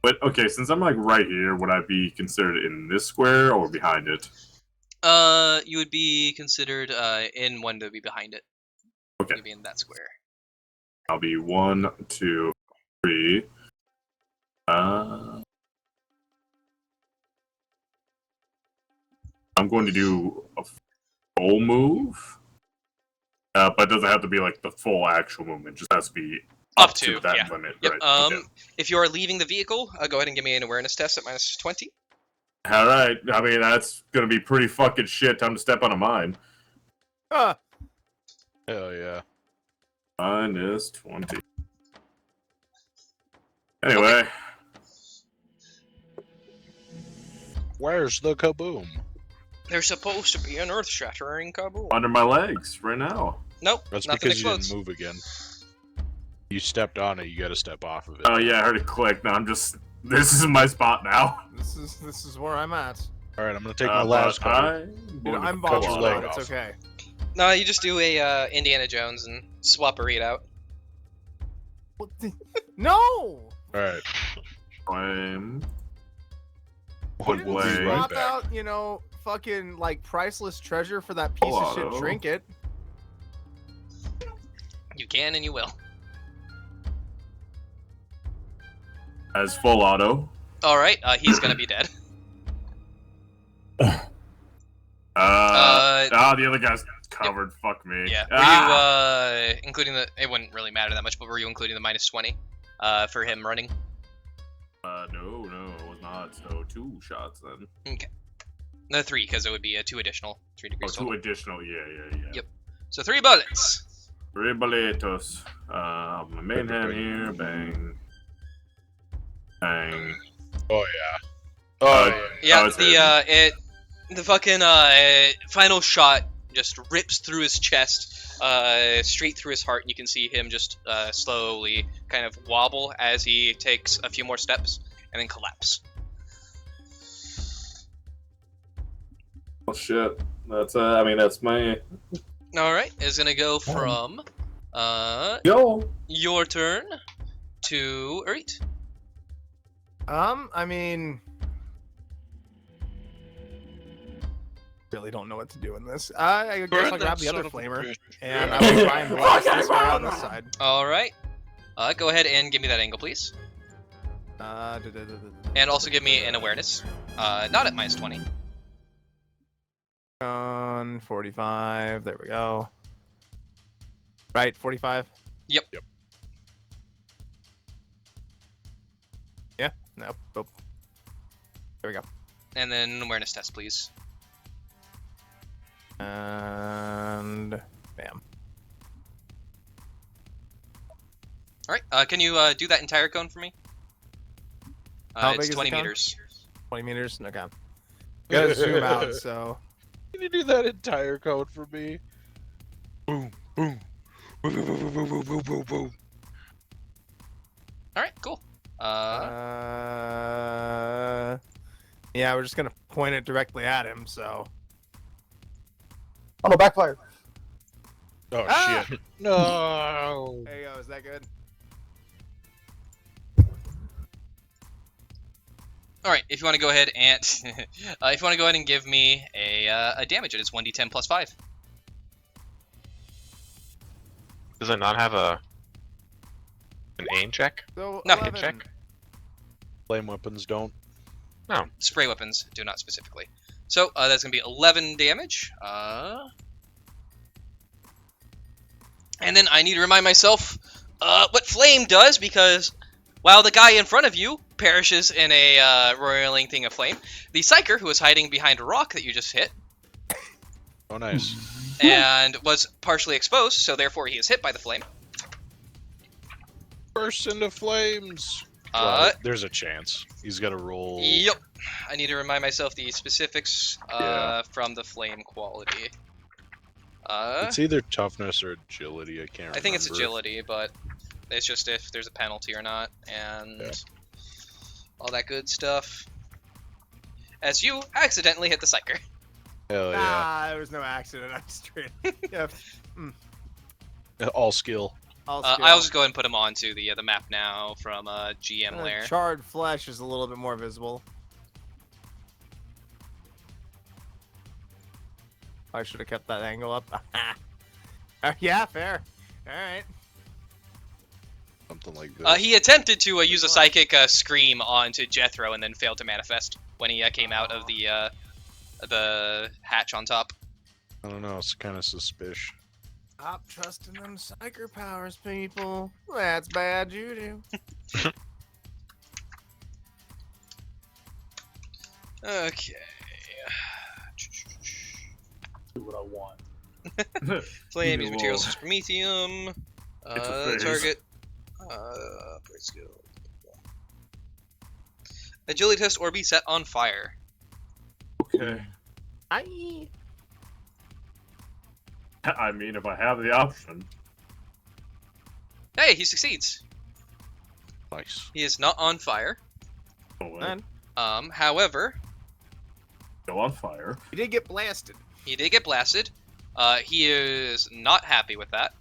But okay, since I'm like right here, would I be considered in this square or behind it? You would be considered in one to be behind it. Okay. You'd be in that square. I'll be 1, 2, 3. I'm going to do a full move, but it doesn't have to be like the full actual movement. Just has to be Up up to, to that yeah. limit. Yep. Right. Okay. If you are leaving the vehicle, go ahead and give me an awareness test at minus 20. All right. I mean, that's gonna be pretty fucking shit. Time to step on a mine. Huh. Hell yeah. Minus 20. Anyway, Where's the kaboom? There's supposed to be an earth-shattering kaboom. under my legs right now. Nope, That's nothing because explodes. you didn't move again. You stepped on it. You got to step off of it. Oh yeah, I heard it click. Now I'm just. This is my spot now. This is where I'm at. All right, I'm gonna take my last but card. I'm cut your bothered leg about it. off. It's okay. No, you just do a Indiana Jones and swap a read out. What the- No! All right. Flame. We'll We'll be be right Swap back. out, fucking like priceless treasure for that piece of shit Hello. trinket. You can and you will. As full auto. All right, he's gonna be dead. The other guy's covered. Fuck me. Yeah. Were you including the? It wouldn't really matter that much, but were you including the minus 20 for him running? No, it was not. So 2 shots then. Okay. No, 3 because it would be 2 additional 3 Oh, degrees 2 total. additional. Yeah. Yep. So 3 bullets. Ribaletos. My main hand here. Bang. Bang. Oh yeah. Yeah. it's hitting. The fucking final shot just rips through his chest, straight through his heart, and you can see him just slowly kind of wobble as he takes a few more steps and then collapse. Oh shit. That's I mean that's my All right, it's gonna go from yo. your turn to Urit. I mean, Really don't know what to do in this. I guess Burn I'll grab that the other son of a flamer, bitch. and I will try and blast this guy on this side. All right. Go ahead and give me that angle, please. And also give me an awareness. Not at -20. On 45. There we go. Right, 45. Yep. Yeah. Nope. Nope. There we go. And then an awareness test, please. And bam. All right. Can you do that entire cone for me? How It's big is the 20 cone? meters. 20 meters. Okay. Gotta zoom out. So Can you do that entire code for me? Boom, boom. Boom, boom, boom, boom, boom, boom, boom, boom. All right. Cool. yeah, we're just gonna point it directly at him. So Oh no, backfire. Oh Ah! shit. No. there you go. Is that good? All right. If you want to go ahead and if you want to go ahead and give me a damage, it is 1d10 plus 5. Does it not have an aim check? So No. 11. Check. Flame weapons don't. Spray weapons do not specifically. So that's gonna be 11 damage. And then I need to remind myself what flame does, because while the guy in front of you perishes in a roiling thing of flame, the psyker who was hiding behind a rock that you just hit Oh nice. and was partially exposed, so therefore he is hit by the flame. Burst into flames. There's a chance. He's got to roll. Yep. I need to remind myself the specifics Yeah. from the flame quality. It's either toughness or agility. I can't remember. I think it's agility, but it's just if there's a penalty or not, and Yeah. all that good stuff. As you accidentally hit the psyker. Hell yeah. Ah, there was no accident. I'm straight. Yeah. All skill. I'll I'll just go ahead and put him onto the map now from GM layer. Charred flesh is a little bit more visible. I should have kept that angle up. Yeah, fair. All right. Something like this. He attempted to use a psychic scream onto Jethro and then failed to manifest when he came out of the hatch on top. I don't know. It's kind of suspicious. Stop trusting them psyker powers, people. That's bad juju. Okay. Do what I want. Flame, use Whoa. materials for promethium. It's a phase. Target. Upgrade skill. Agility test or be set on fire. Okay. I mean, if I have the option. Hey, he succeeds. Nice. He is not on fire. No way. However, Go on fire. You did get blasted. he did get blasted. He is not happy with that.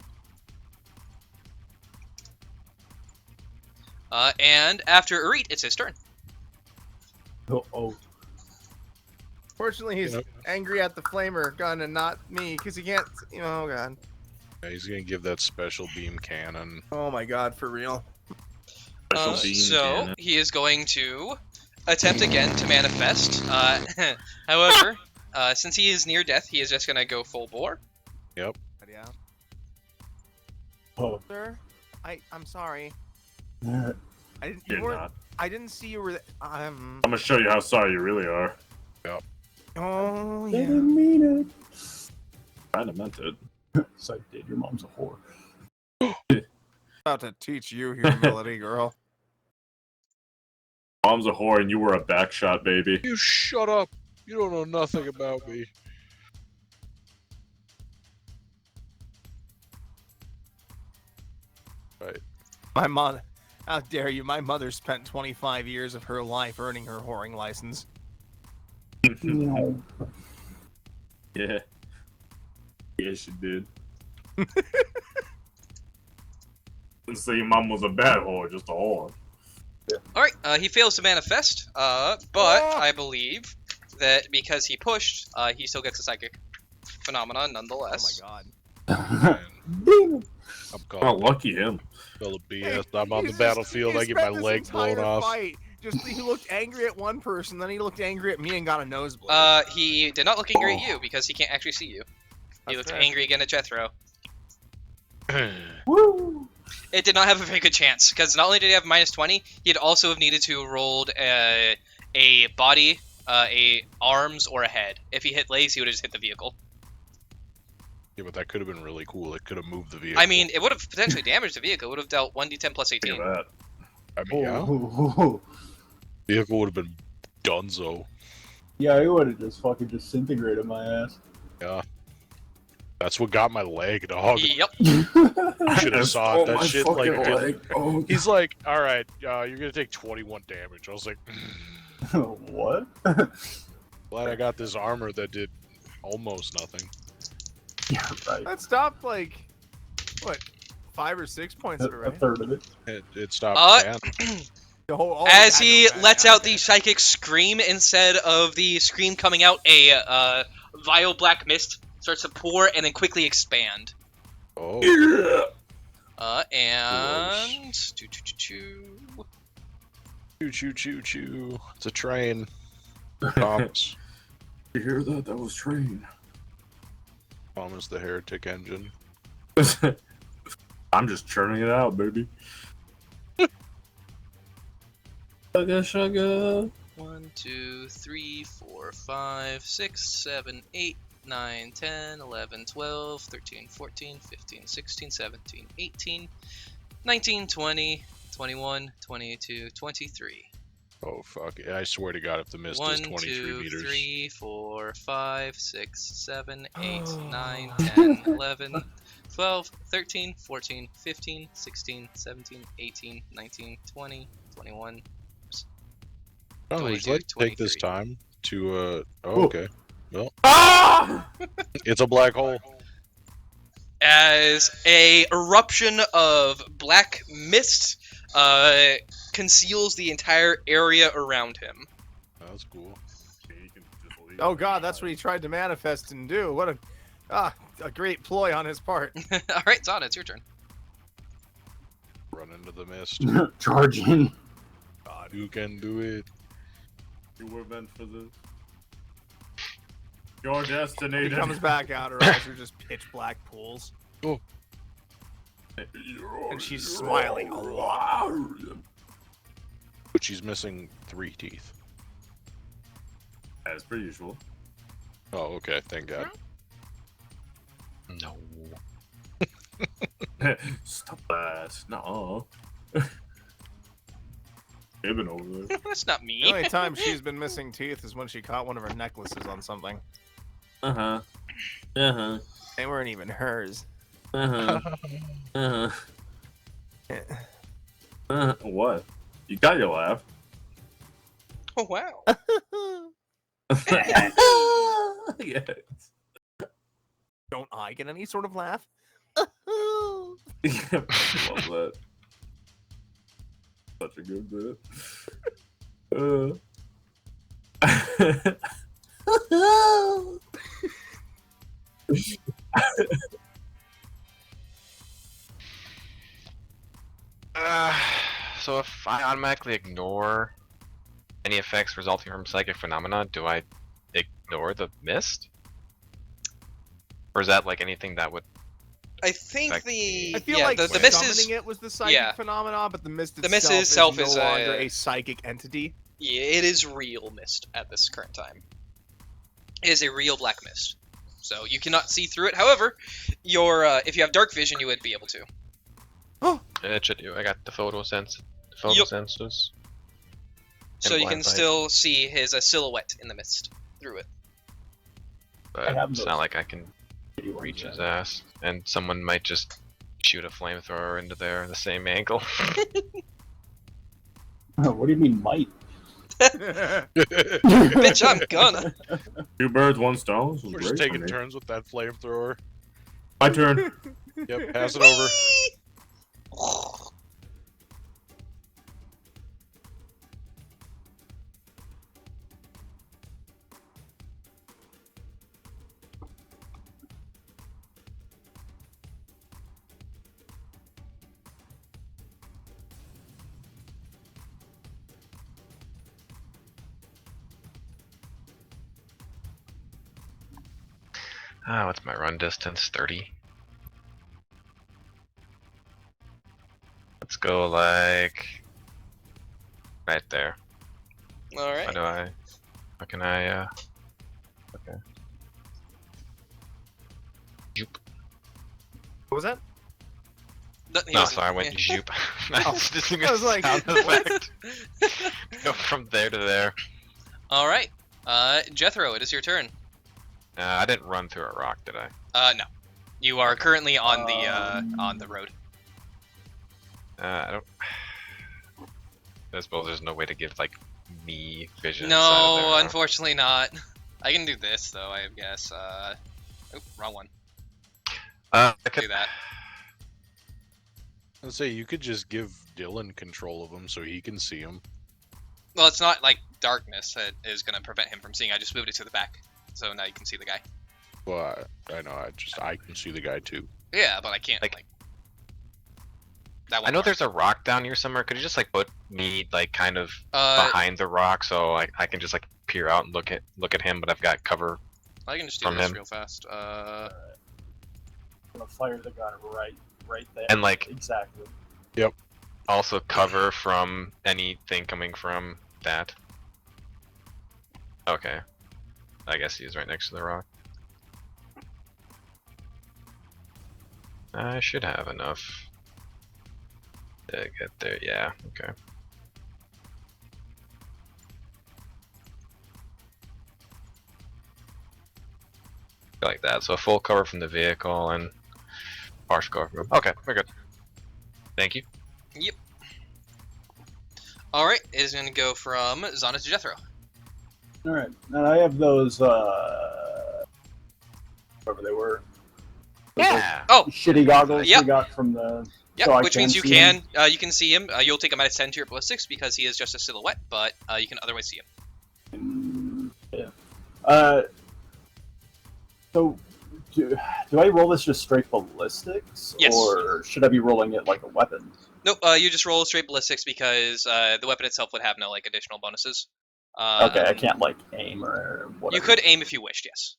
And after Urit, it's his turn. Oh. Fortunately, he's Yep. angry at the flamer gun and not me, because he can't. Oh god. Yeah, he's gonna give that special beam cannon. Oh my god, for real. Special beam So cannon. he is going to attempt again to manifest. However, since he is near death, he is just going to go full bore. Yeah. Oh. Sir, I'm sorry. Yeah. I didn't. You're You weren't. not. I didn't see you were. I'm gonna show you how sorry you really are. Oh They yeah. didn't mean it. Kinda meant it. It's like, dude, your mom's a whore. About to teach you humility, girl. Mom's a whore and you were a backshot, baby. You shut up. You don't know nothing about me. Right. My mother. How dare you? My mother spent 25 years of her life earning her whoring license. No. Yeah. Yes, she did. Didn't say your mom was a bad whore, just a whore. All right, he fails to manifest, but I believe that because he pushed, he still gets a psychic phenomenon Oh nonetheless. my god. I'm Oh, calling lucky him. full of Hey, BS. I'm on the he's battlefield. he I get my spent this leg blown entire off. Fight, he looked angry at one person, then he looked angry at me and got a nosebleed. He did not look angry at you because he can't actually see you. He That's looked fair. angry again at Jethro. Woo! It did not have a very good chance because not only did he have -20, he'd also have needed to have rolled a body, a arms, or a head. If he hit legs, he would have just hit the vehicle. Yeah, but that could have been really cool. It could have moved the vehicle. I mean, it would have potentially damaged the vehicle. It would have dealt 1d10 plus Think 18. of that. I mean, yeah. Oh. Vehicle would have been donezo. Yeah, he would have just fucking disintegrated my ass. Yeah. That's what got my leg, dog. Yep. You should have saw it. That my shit, like, fucking leg. Oh, he's like, all right, you're gonna take 21 damage. I was like, What? glad I got this armor that did almost nothing. Yeah, right. That stopped like, what, 5 or 6 points of it, A right? third of it. It stopped. Dan. As he lets out the psychic scream, instead of the scream coming out, a vile black mist starts to pour and then quickly expand. Oh, And... choo choo choo choo. It's a train. Thomas. you hear that? That was train. Thomas the heretic engine. I'm just churning it out, baby. Sugar, sugar. 1, 2, 3, 4, 5, 6, 7, 8, 9, 10, 11, 12, 13, 14, 15, 16, 17, 18, 19, 20, 21, 22, 23. Oh fuck! I swear to God, if the mist is 1, 23 2, meters. 3, 4, 5, 6, 7, 8, 9, 10, 11, 12, 13, 14, 15, 16, 17, 18, 19, 20, 21. Oh, would 22, you like to take this 23. time to Oh, Ooh. okay. Well, Ah! it's a black hole. As a eruption of black mist conceals the entire area around him. That's cool. You can just leave. Oh god, that's what he tried to manifest and do. What a great ploy on his part. All right, Zana, it's your turn. Run into the mist. Charging. God, who can do it? You were meant for this. Your He destiny. comes back out, or else you're just pitch black pools. And she's smiling a lot. But she's missing 3 teeth. As per usual. Oh, okay. Thank God. No. Stop that. No. They've been over there. That's not The me. only time she's been missing teeth is when she caught one of her necklaces on something. Uh-huh. Uh-huh. They weren't even hers. Uh-huh. Uh-huh. What? You got your laugh. Oh wow. Yes. Don't I get any sort of laugh? Love that. Such a good bit. So if I automatically ignore any effects resulting from psychic phenomena, do I ignore the mist? Or is that like anything that would... I think Fact- the I feel yeah like the mist summoning is it was the psychic yeah. phenomenon, but the mist The itself, mist itself is is no a- longer a psychic entity. yeah, it is real mist at this current time. It is a real black mist, so you cannot see through it. However, your if you have dark vision, you would be able to. It should do. I got the photo sense. Yup. Sensors. So And you can blind sight. still see his silhouette in the mist through it. But have it's those. not like I can reach his ass. And someone might just shoot a flamethrower into there in the same angle. What do you mean, might? Bitch, I'm gonna. 2 birds, 1 stone. This was We're great just for taking me. turns with that flamethrower. My turn. Yep, pass it over. What's my run distance? 30. Let's go like right there. All How right. do I? How can I? Okay. Joop. What was that? He No, wasn't- sorry, I went yeah. joop. Oh, Just I was like, sound what? effect. Go from there to there. All right. Jethro, it is your turn. I didn't run through a rock, did I? No. You are currently on the road. I don't. I suppose there's no way to give like me vision. inside of No, there, huh? unfortunately not. I can do this though, I guess. Oop, wrong one. I Do could that. I'd say you could just give Dylan control of him so he can see him. Well, it's not like darkness that is going to prevent him from seeing. I just moved it to the back, so now you can see the guy. Well, I know. I can see the guy too. Yeah, but I can't Like- like. That I one. know there's a rock down here somewhere. Could you just like put me like kind of Uh, behind the rock so I can just like peer out and look at him, but I've got cover. I can just do from this him. real fast. I'm gonna fire the gun right there. And, like- exactly. Also cover from anything coming from that. Okay. I guess he's right next to the rock. I should have enough to get there. Yeah, okay. Like that. So full cover from the vehicle and partial cover from. Okay, we're good. Thank you. All right, it is going to go from Zana to Jethro. All right, and I have those whatever they were. Those, like, Yeah. Oh, shitty goggles Yep. we got from the. yeah, so I which means you see can him? you can see him. You'll take a -10 to your ballistics because he is just a silhouette, but you can otherwise see him. Yeah. So, do I roll this just straight ballistics, Yes. or should I be rolling it like a weapon? Nope, you just roll straight ballistics because the weapon itself would have no like additional bonuses. Okay, I can't like aim or whatever. You could aim if you wished, yes.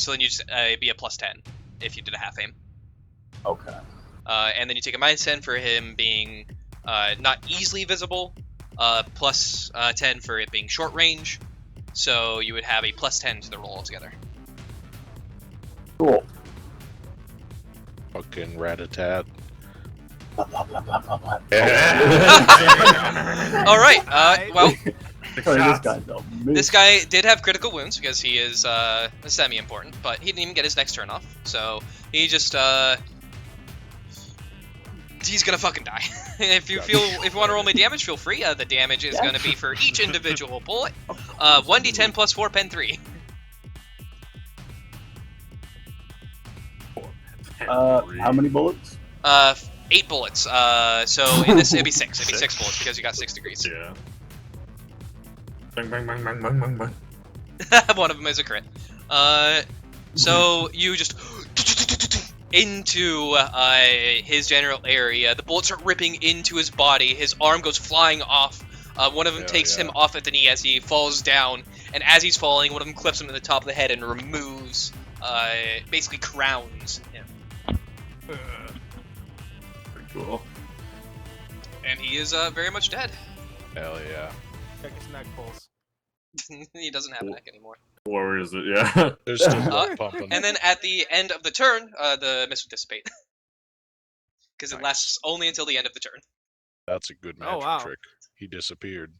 So then you just be a +10 if you did a half aim. Okay. And then you take a -10 for him being not easily visible, +10 for it being short range. So you would have a +10 to the roll altogether. Cool. Fucking rat-a-tat. Blah, blah, blah, blah, blah, blah. All right. Well, Sorry, this guy's a moose. this guy did have critical wounds because he is semi-important, but he didn't even get his next turn off. So he just he's gonna fucking die. If you want to roll me damage, feel free. The damage is gonna be for each individual bullet. 1d10 plus 4 pen 3. How many bullets? 8 bullets. So in this it'd be 6. It'd be 6 bullets because you got 6 degrees. Yeah. Bang, bang, bang, bang, bang, bang, bang. One of them is a crit. So you just into his general area. The bullets are ripping into his body. His arm goes flying off. One of them takes him off at the knee as he falls down, and as he's falling, one of them clips him in the top of the head and removes, basically crowns him. Pretty cool. And he is very much dead. Hell yeah. Check his neck pulse. He doesn't have a neck anymore. Where is it? Yeah. There's still blood pumping. And then at the end of the turn, the mist would dissipate. Because it Nice. lasts only until the end of the turn. That's a good magic wow. trick. He disappeared.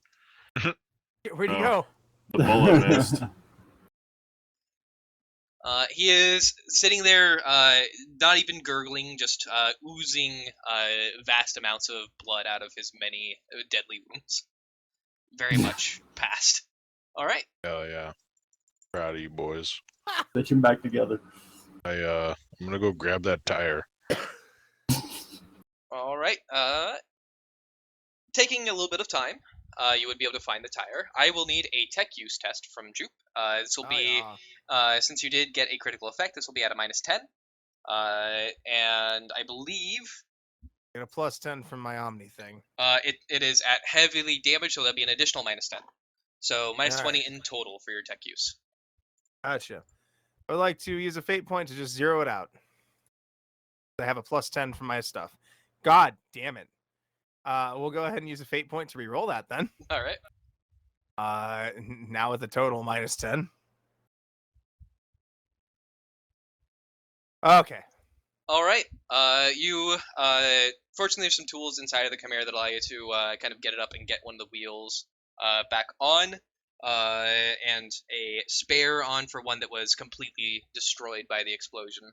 Where'd he Oh. go? The bullet missed. He is sitting there, not even gurgling, just oozing vast amounts of blood out of his many deadly wounds. Very much past. All right. Hell yeah. Proud of you boys. Stitch them back together. I'm gonna go grab that tire. All right. Taking a little bit of time, you would be able to find the tire. I will need a tech use test from Jupe. This will be, since you did get a critical effect, this will be at a -10. And I believe Get a +10 from my Omni thing. it is at heavily damaged, so that'll be an additional -10. So -20 Alright. in total for your tech use. Gotcha. I would like to use a fate point to just zero it out. I have a +10 for my stuff. God damn it. We'll go ahead and use a fate point to re-roll that then. All right. Now with a total -10. Okay. All right. You fortunately there's some tools inside of the Chimera that allow you to kind of get it up and get one of the wheels back on, and a spare on for one that was completely destroyed by the explosion.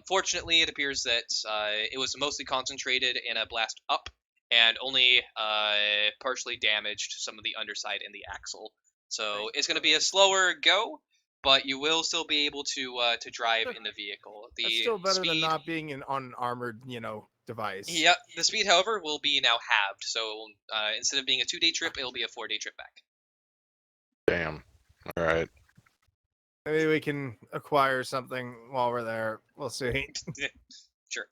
Fortunately, it appears that it was mostly concentrated in a blast up and only partially damaged some of the underside and the axle. So it's going to be a slower go, but you will still be able to drive in the vehicle. The That's still better speed, than not being an unarmored, device. Yep, the speed, however, will be now halved. So instead of being a 2-day trip, it'll be a 4-day trip back. Damn. All right. Maybe we can acquire something while we're there. We'll see. Sure.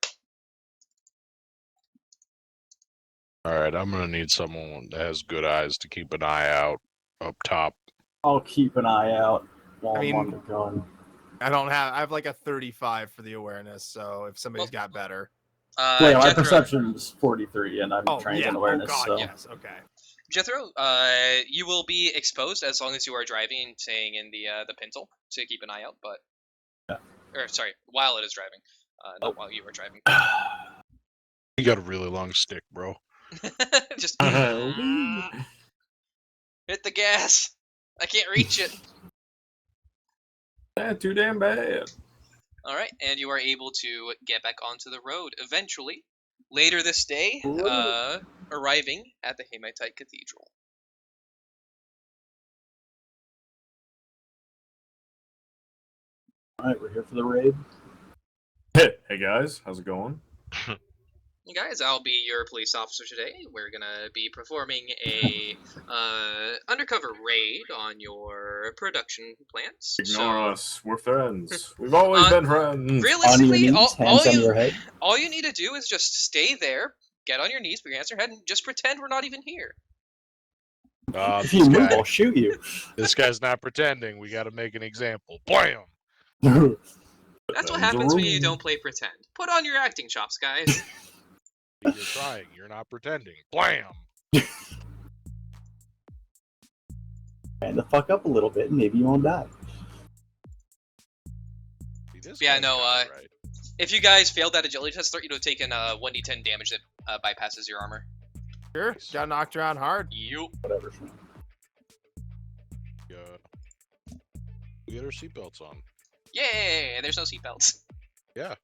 All right. I'm gonna need someone that has good eyes to keep an eye out up top. I'll keep an eye out while I mean- I'm on the gun. I have like a 35 for the awareness, so if somebody's got better. Wait, my Jethro, perception is 43, and I'm trained in awareness. Oh god, so. yes, okay. Jethro, you will be exposed as long as you are driving and staying in the pintle to keep an eye out. But, or sorry, while it is driving, not while you are driving. You got a really long stick, bro. Just hit the gas. I can't reach it. Too damn bad. All right, and you are able to get back onto the road eventually. Later this day, arriving at the Haematite Cathedral. Alright, we're here for the raid. Hey guys, how's it going? You guys, I'll be your police officer today. We're gonna be performing a undercover raid on your production plants. Ignore us. We're friends. We've always been friends. Realistically, on your knees, hands on your head. all you need to do is just stay there, get on your knees, put your hands on your head, and just pretend we're not even here. If you move, I'll shoot you. This guy's not pretending. We got to make an example. Blam! That's what happens when you don't play pretend. Put on your acting chops, guys. You're trying. You're not pretending. Blam! And the fuck up a little bit, and maybe you won't die. See, this Yeah, guy's no, got it right. If you guys failed that agility test, you'd have taken 1d10 damage that bypasses your armor. Sure, got knocked around hard. Yup. Whatever. We get our seatbelts on. Yay! There's no seatbelts. Yeah.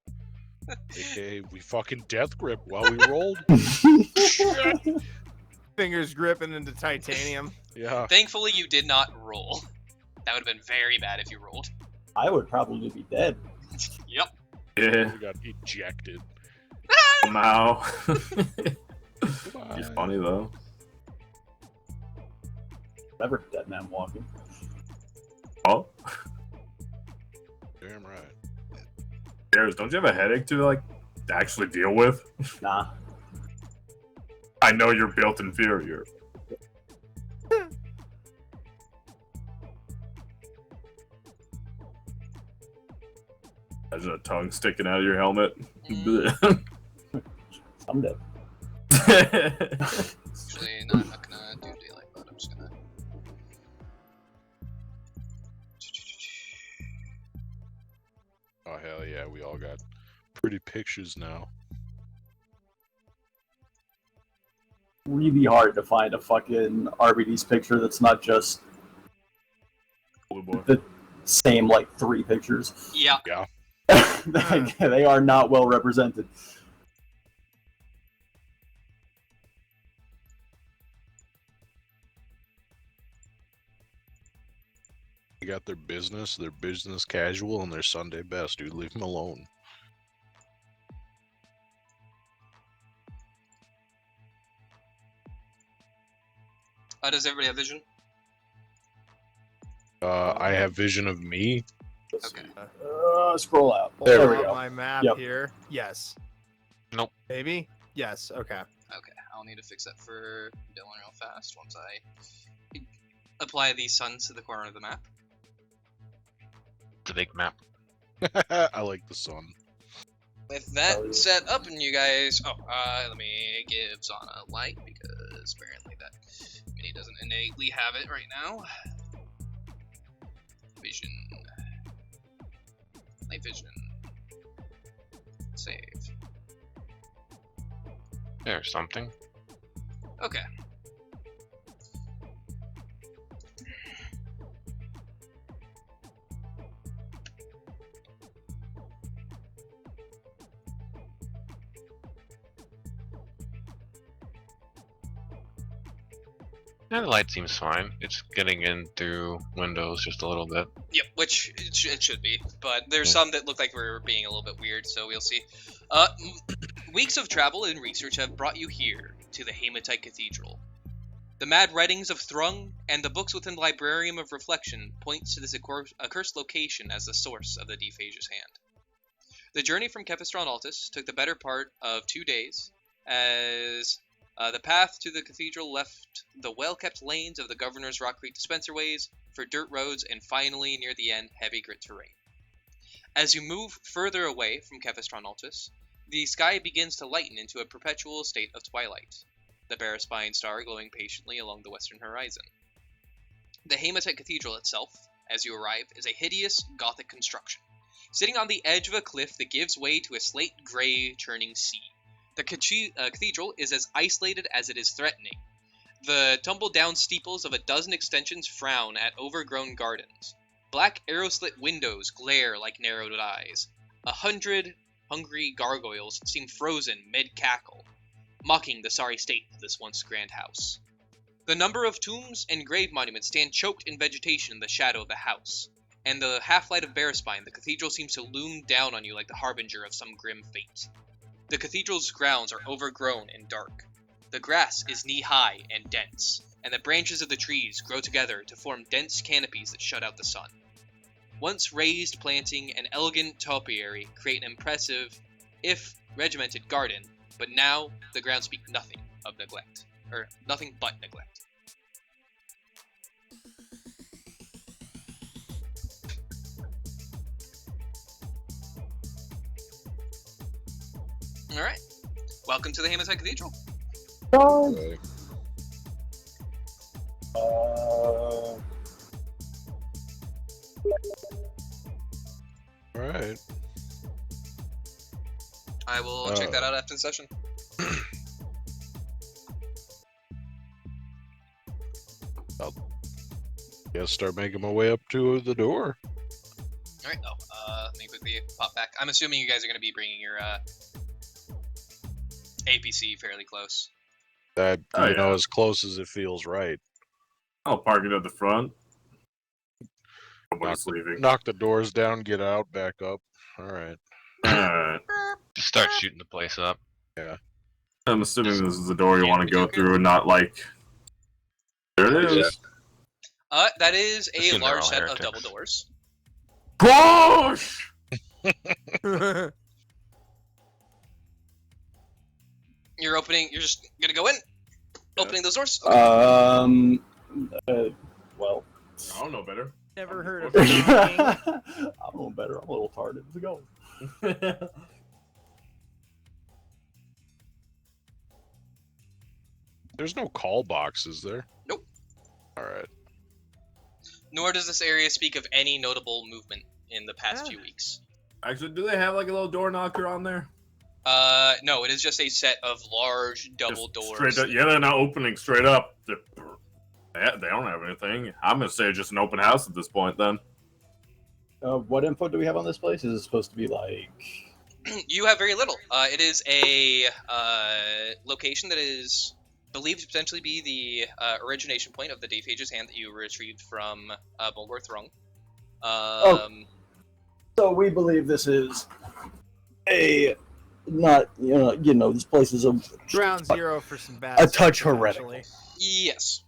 AKA, we fucking death grip while we rolled. Fingers gripping into titanium. Yeah. Thankfully, you did not roll. That would have been very bad if you rolled. I would probably be dead. Yep. Yeah, We got ejected. somehow. Come on. He's funny though. Never dead man walking. Oh, Damn right. Garrus, don't you have a headache to actually deal with? Nah. I know you're built inferior. Imagine a tongue sticking out of your helmet. I'm dead. Actually, no, I'm not gonna do daylight mode. I'm just gonna. Oh, hell yeah. We all got pretty pictures now. Really hard to find a fucking RBD's picture that's not just Blue boy. the same, 3 pictures. Yeah. Yeah. They are not well represented. They got their business casual, and their Sunday best, dude. Leave them alone. Does everybody have vision? I have vision of me. Okay. Scroll out. There Pull we out go. My map Yep. here. Yes. Nope. Maybe? Yes. Okay. Okay, I'll need to fix that for Dylan real fast once I apply the sun to the corner of the map. the big map. I like the sun. With that set up, and you guys, let me give Zana a light because apparently that mini doesn't innately have it right now. Vision, night vision, save. There's something. Okay. Yeah, the light seems fine. It's getting in through windows just a little bit. Yep, which it should be, but there's some that look like we're being a little bit weird, so we'll see. Weeks of travel and research have brought you here to the Haematite Cathedral. The mad writings of Thrung and the books within the Librarium of Reflection points to this accursed location as the source of the Dei-Phage's hand. The journey from Kefistron Altus took the better part of 2 days, as the path to the cathedral left the well-kept lanes of the Governor's Rock Creek dispenserways for dirt roads and finally, near the end, heavy grit terrain. As you move further away from Kefistron Altus, the sky begins to lighten into a perpetual state of twilight, the Baraspine star glowing patiently along the western horizon. The Haematite Cathedral itself, as you arrive, is a hideous Gothic construction, sitting on the edge of a cliff that gives way to a slate-gray, churning sea. The cathedral is as isolated as it is threatening. The tumble-down steeples of a dozen extensions frown at overgrown gardens. Black arrow-slit windows glare like narrowed eyes. 100 hungry gargoyles seem frozen mid-cackle, mocking the sorry state of this once grand house. The number of tombs and grave monuments stand choked in vegetation in the shadow of the house, and the half-light of Baraspine, the cathedral seems to loom down on you like the harbinger of some grim fate. The cathedral's grounds are overgrown and dark. The grass is knee-high and dense, and the branches of the trees grow together to form dense canopies that shut out the sun. Once raised planting and elegant topiary create an impressive, if regimented, garden, but now the grounds speak nothing of neglect, or nothing but neglect. Alright, welcome to the Haematite Cathedral. Okay. Alright. I will check that out after the session. Guess start making my way up to the door. Alright, let me quickly pop back. I'm assuming you guys are going to be bringing your APC fairly close. That Oh, you know, yeah. as close as it feels right. I'll park it at the front. Nobody's leaving. Knock the doors down, get out, back up. Alright. Alright. Just start shooting the place up. I'm assuming this is the door you Yeah, want to we go do through and not like... There it is. That is a Assume they're large all set of heretics. double doors. Push! You're just going to go in? Opening those doors? Okay. Well, I don't know better. Never heard of I don't know better. I'm a little retarded. Let's go. There's no call box, is there? Nope. Alright. Nor does this area speak of any notable movement in the past few weeks. Actually, do they have like a little door knocker on there? No, it is just a set of large double Just doors. Straight up, yeah, they're not opening straight up. They don't have anything. I'm gonna say just an open house at this point then. What info do we have on this place? Is it supposed to be like... You have very little. It is a location that is believed to potentially be the origination point of the Dei-Phage's hand that you retrieved from Bulgur Thrung. So we believe this is a... Not, you know, this place is a... Ground zero for some bad A stuff, touch heretical. potentially. Yes.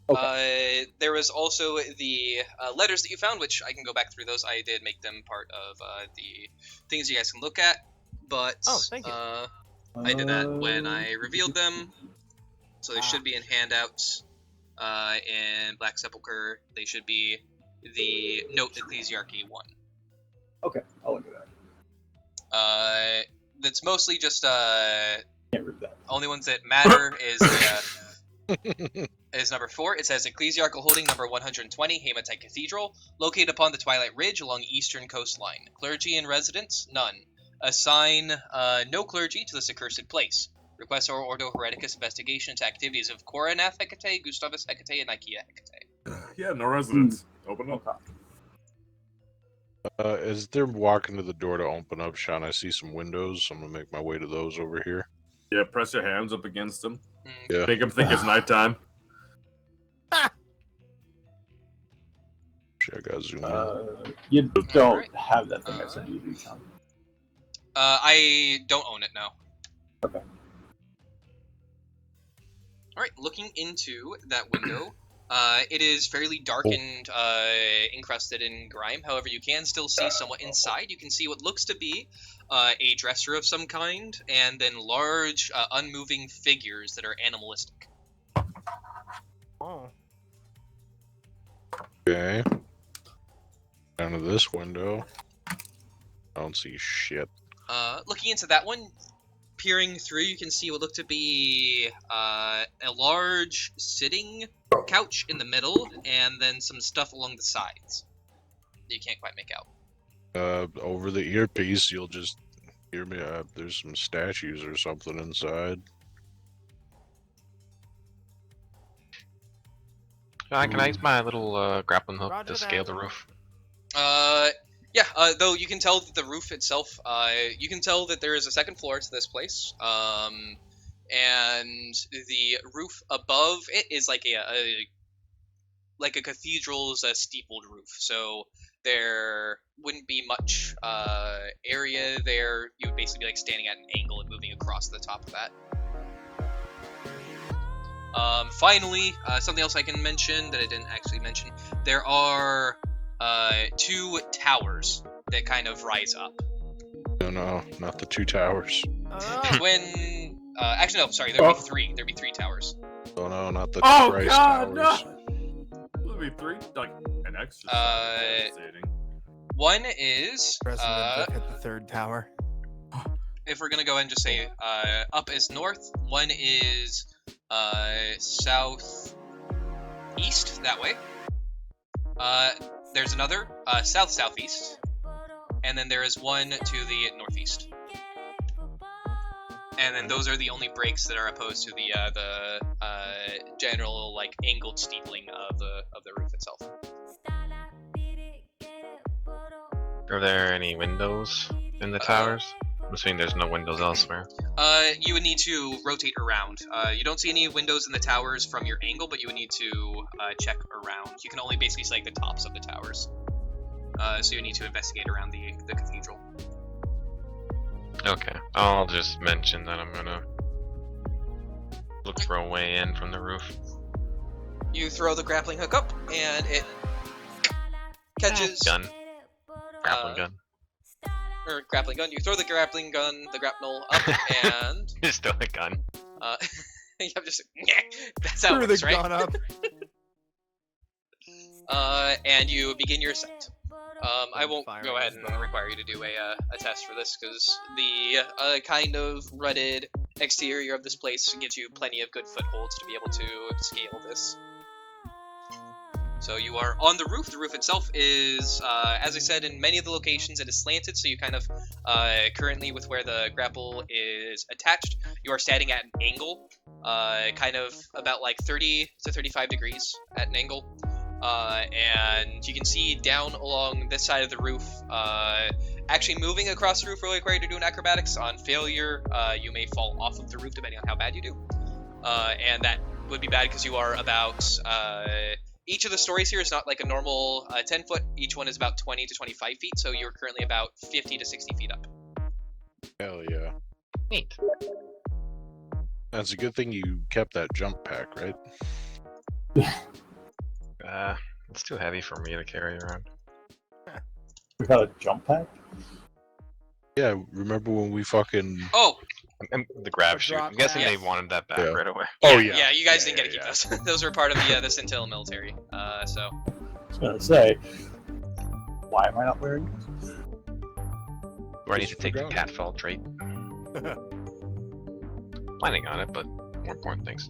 Okay. There was also the letters that you found, which I can go back through those. I did make them part of the things you guys can look at, but Thank you. I did that when I revealed them, so they should be in handouts. In Black Sepulchre, they should be the Note Ecclesiarchy 1. Okay, I'll look at that. That's mostly just Can't read that. only ones that matter is is number 4. It says Ecclesiarchal Holding number 120, Haematite Cathedral, located upon the Twilight Ridge along eastern coastline. Clergy and residents? None. Assign no clergy to this accursed place. Request our Ordo Hereticus investigation into activities of Coronath Hecate, Gustavus Hecate, and Ikea Hecate. Yeah, no residents. Open up. Okay. As they're walking to the door to open up, Sean, I see some windows. I'm gonna make my way to those over here. Yeah, press your hands up against them. Yeah. Make them think it's nighttime. Shit, I gotta zoom in. You don't Alright. have that thing I sent you, do you, Sean? I don't own it, no. Okay. Alright, looking into that window, it is fairly dark and encrusted in grime. However, you can still see somewhat inside. You can see what looks to be a dresser of some kind, and then large, unmoving figures that are animalistic. Oh. Okay. Down to this window. I don't see shit. Looking into that one, peering through, you can see what look to be a large sitting couch in the middle, and then some stuff along the sides that you can't quite make out. Over the earpiece, you'll just hear me. There's some statues or something inside. Can I use my little grappling hook Roger to scale that. the roof? Yeah, though you can tell that the roof itself, you can tell that there is a second floor to this place, and the roof above it is like a cathedral's steepled roof, so there wouldn't be much area there. You would basically be like standing at an angle and moving across the top of that. Finally, something else I can mention that I didn't actually mention, there are 2 towers that kind of rise up. No, not the 2 towers. When actually no, sorry, there'd be 3. There'd be 3 towers. Oh no, not the Oh Christ God, towers. no! There'll be 3, like an extra. One is President hit the 3rd tower. if we're gonna go ahead and just say up is north. One is south east that way. There's another south southeast, and then there is one to the northeast. And then those are the only breaks that are opposed to the general like angled steepling of the roof itself. Are there any windows in the towers? I'm assuming there's no windows elsewhere. You would need to rotate around. You don't see any windows in the towers from your angle, but you would need to check around. You can only basically see like the tops of the towers. So you need to investigate around the cathedral. Okay, I'll just mention that I'm gonna look for a way in from the roof. You throw the grappling hook up, and it catches Gun. Grappling gun. or grappling gun. You throw the grappling gun, the grapnel up, and It's still a gun. I'm just that's how it Threw works, the right? gun up. And you begin your ascent. I won't Fire go ahead his and bow. require you to do a test for this, because the kind of rutted exterior of this place gives you plenty of good footholds to be able to scale this. So you are on the roof. The roof itself is, as I said, in many of the locations it is slanted, so you kind of, currently with where the grapple is attached, you are standing at an angle, kind of about like 30 to 35 degrees at an angle. And you can see down along this side of the roof, actually moving across the roof will require you to do an acrobatics. On failure, you may fall off of the roof depending on how bad you do. And that would be bad because you are about, each of the stories here is not like a normal 10 foot. Each one is about 20 to 25 feet, so you're currently about 50 to 60 feet up. Hell yeah. Neat. That's a good thing you kept that jump pack, right? It's too heavy for me to carry around. We got a jump pack? Yeah, remember when we fucking... Oh! And the grab The chute. drop I'm guessing pack. they wanted that back Yeah. right away. Oh, yeah. Yeah, you guys Yeah, didn't get to yeah, keep those. Those were part of the Scintilla military, so... I was gonna say, why am I not wearing these? Or I need to Just take the forgot. catfall trait. Planning on it, but more important things.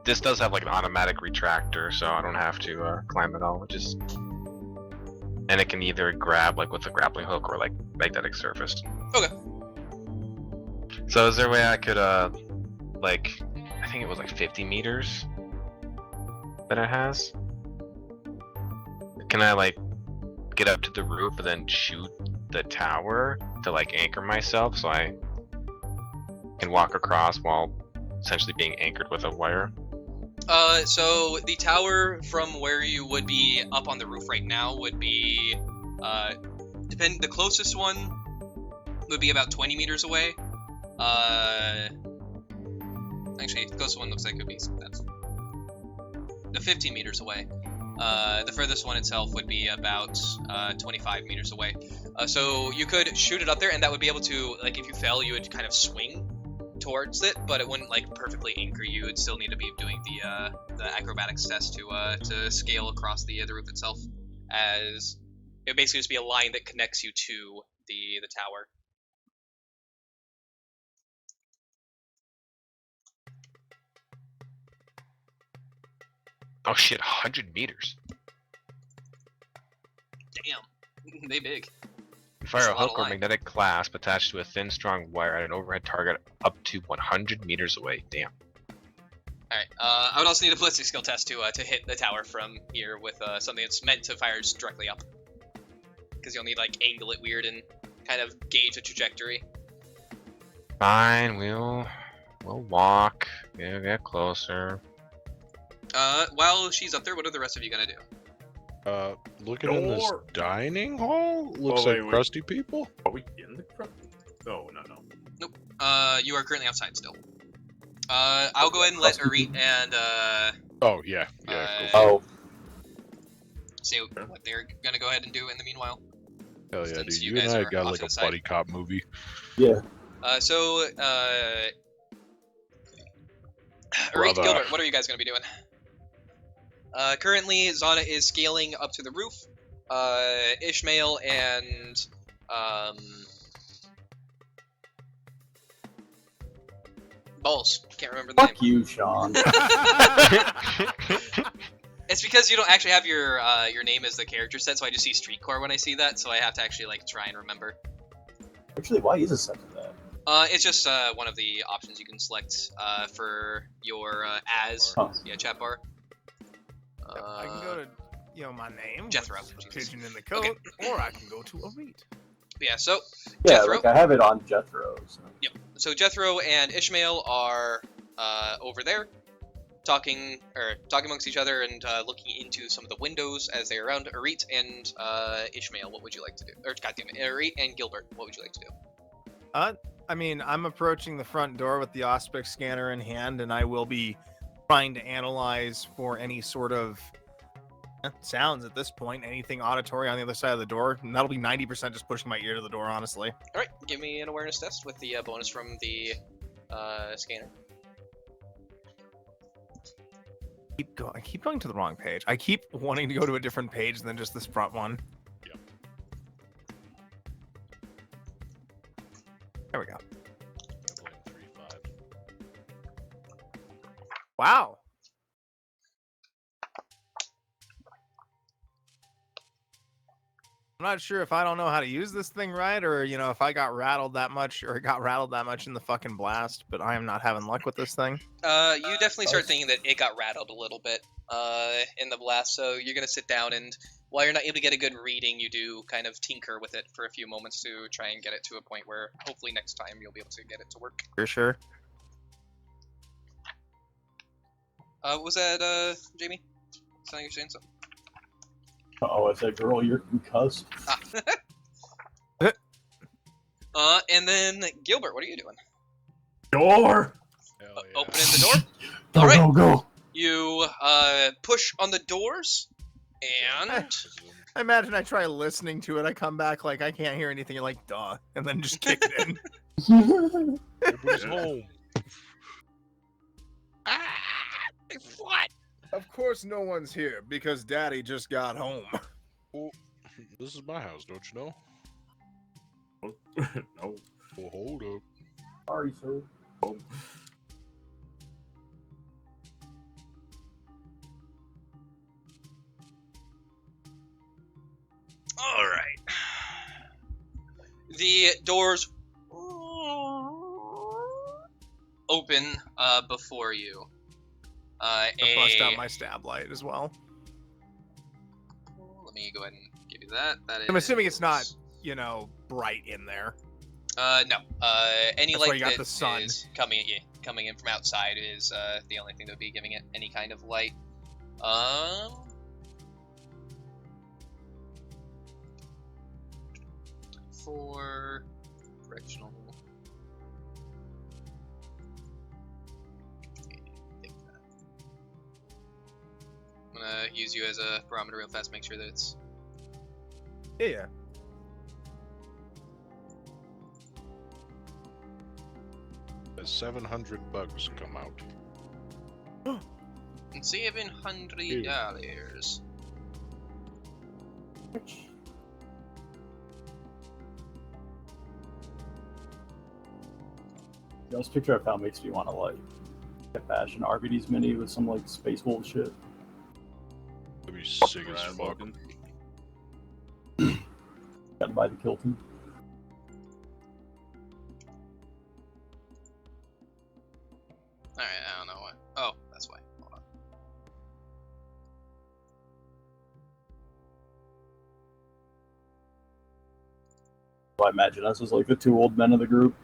This does have like an automatic retractor, so I don't have to climb at all. Which is, and it can either grab like with a grappling hook or like magnetic surface. Okay. So is there a way I could like, I think it was like 50 meters that it has? Can I like get up to the roof and then shoot the tower to like anchor myself so I can walk across while essentially being anchored with a wire? So the tower from where you would be up on the roof right now would be, the closest one would be about 20 meters away. Actually, the closest one looks like it would be, that's 15 meters away. The furthest one itself would be about 25 meters away. So you could shoot it up there, and that would be able to, like, if you fell, you would kind of swing towards it, but it wouldn't like perfectly anchor you. It'd still need to be doing the acrobatics test to scale across the roof itself. As it would basically just be a line that connects you to the tower. Oh shit, 100 meters. Damn, they big. Fire a a lot of hook or line. magnetic clasp attached to a thin, strong wire at an overhead target up to 100 meters away. Damn. All right. I would also need a ballistic skill test to hit the tower from here with something that's meant to fire directly up. Because you'll need like angle it weird and kind of gauge the trajectory. Fine, we'll walk. We'll get closer. While she's up there, what are the rest of you gonna do? Looking in this Door. dining hall, looks Oh, wait, like wait. crusty people. Are we in the crowd? No. You are currently outside still. I'll go ahead and let Arit and Oh yeah, yeah. Uh, Go for Oh, say what they're gonna go ahead and do in the meanwhile. it. Hell yeah, since dude. you You and guys I are got off like to a the side. buddy cop movie. yeah. Arit, Brother. Gilbert, what are you guys gonna be doing? Currently, Zana is scaling up to the roof. Ishmael and Balls. Can't remember the Fuck you, Sean. name. It's because you don't actually have your name as the character set, so I just see Streetcore when I see that, so I have to actually like try and remember. Actually, why is it set to that? It's just one of the options you can select for your Huh. chat bar. I can go to, my name, Jethro. which is Pigeon in the Coat, or I can go to Arit. Yeah, so Yeah, Jethro. like I have it on Jethro. So. So Jethro and Ishmael are over there, talking amongst each other and looking into some of the windows as they're around. Arit and Ishmael, what would you like to do? Or goddammit, Arit and Gilbert, what would you like to do? I mean, I'm approaching the front door with the Auspex scanner in hand, and I will be trying to analyze for any sort of sounds at this point, anything auditory on the other side of the door. And that'll be 90% just pushing my ear to the door, honestly. All right, give me an awareness test with the bonus from the scanner. I keep going to the wrong page. I keep wanting to go to a different page than just this front one. Yep. There we go. I'm playing 3-5. Wow. I'm not sure if I don't know how to use this thing right, or if I got rattled that much, or it got rattled that much in the fucking blast. But I am not having luck with this thing. You definitely start thinking that it got rattled a little bit in the blast, so you're gonna sit down and while you're not able to get a good reading, you do kind of tinker with it for a few moments to try and get it to a point where hopefully next time you'll be able to get it to work. For sure. Was that Jamie? Sounding you're saying something? Oh, I said, girl, you're concussed. And then Gilbert, what are you doing? Door. Hell yeah. Opening the door. Go, All right. go, go. You push on the doors, and I imagine I try listening to it. I come back like I can't hear anything. You're like, duh, and then just kick it in. Everybody's home. What? Of course, no one's here because Daddy just got home. Well, this is my house, don't you know? No. Well, hold up. Sorry, sir. All right. The doors open before you. I bust out my stab light as well. Let me go ahead and give you that. I'm assuming it's not, bright in there. No. Any That's why light you got that the sun. is coming at you, coming in from outside, is the only thing that would be giving it any kind of light. For directional. I'm gonna use you as a barometer real fast, make sure that it's. Yeah. As 700 bugs come out. And $700. This picture I found makes me want to get bash an RBD's mini with some Space Wolf shit. That'd be sick as fuck. Gotta buy the kill team. Alright, I don't know what. Oh, that's why. Hold on. I imagine us as the two old men of the group.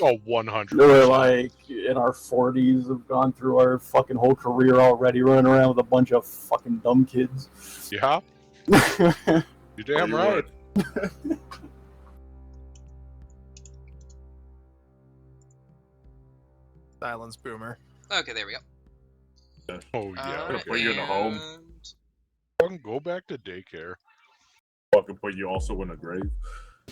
Oh, 100%. We're in our 40s, have gone through our fucking whole career already, running around with a bunch of fucking dumb kids. Yeah? You're damn right. Silence boomer. Okay, there we go. Oh, yeah. Gonna put you in a home. Fucking go back to daycare. Fucking put you also in a grave.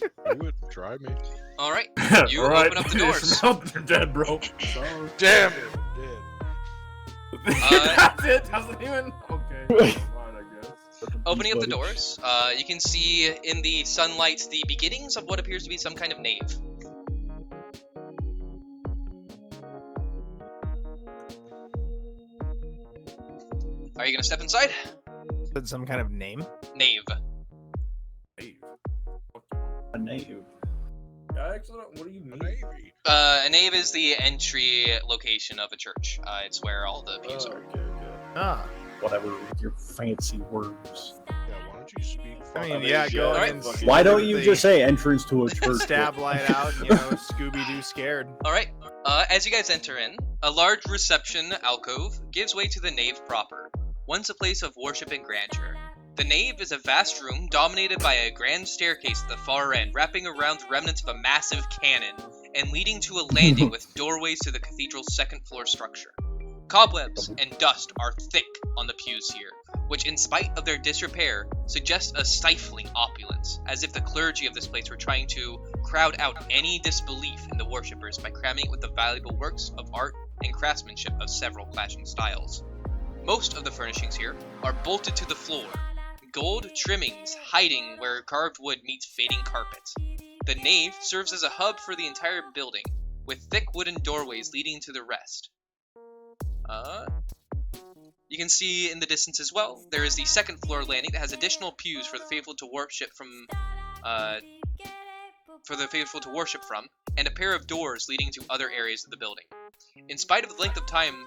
Do it. Try me. Alright, you All right. open up the doors. You're dead, bro. Sorry. Damn it. I'm dead. That's it. Doesn't even. Okay. Fine, I guess. Opening up the doors, you can see in the sunlight the beginnings of what appears to be some kind of nave. Are you gonna step inside? Said some kind of name? Nave. A name. Excellent. What do you mean? Maybe. A nave is the entry location of a church. It's where all the pews are. Okay. Ah. Whatever with your fancy words. Yeah, why don't you speak? I mean, mean, yeah, yeah, go alright. and Why don't you just say entrance to a church? stab light out, Scooby-Doo scared. Alright, as you guys enter in, a large reception alcove gives way to the nave proper, once a place of worship and grandeur. The nave is a vast room dominated by a grand staircase at the far end, wrapping around the remnants of a massive cannon, and leading to a landing with doorways to the cathedral's second-floor structure. Cobwebs and dust are thick on the pews here, which, in spite of their disrepair, suggest a stifling opulence, as if the clergy of this place were trying to crowd out any disbelief in the worshippers by cramming it with the valuable works of art and craftsmanship of several clashing styles. Most of the furnishings here are bolted to the floor, gold trimmings hiding where carved wood meets fading carpet. The nave serves as a hub for the entire building, with thick wooden doorways leading to the rest. You can see in the distance as well, there is the second floor landing that has additional pews for the faithful to worship from, and a pair of doors leading to other areas of the building. In spite of the length of time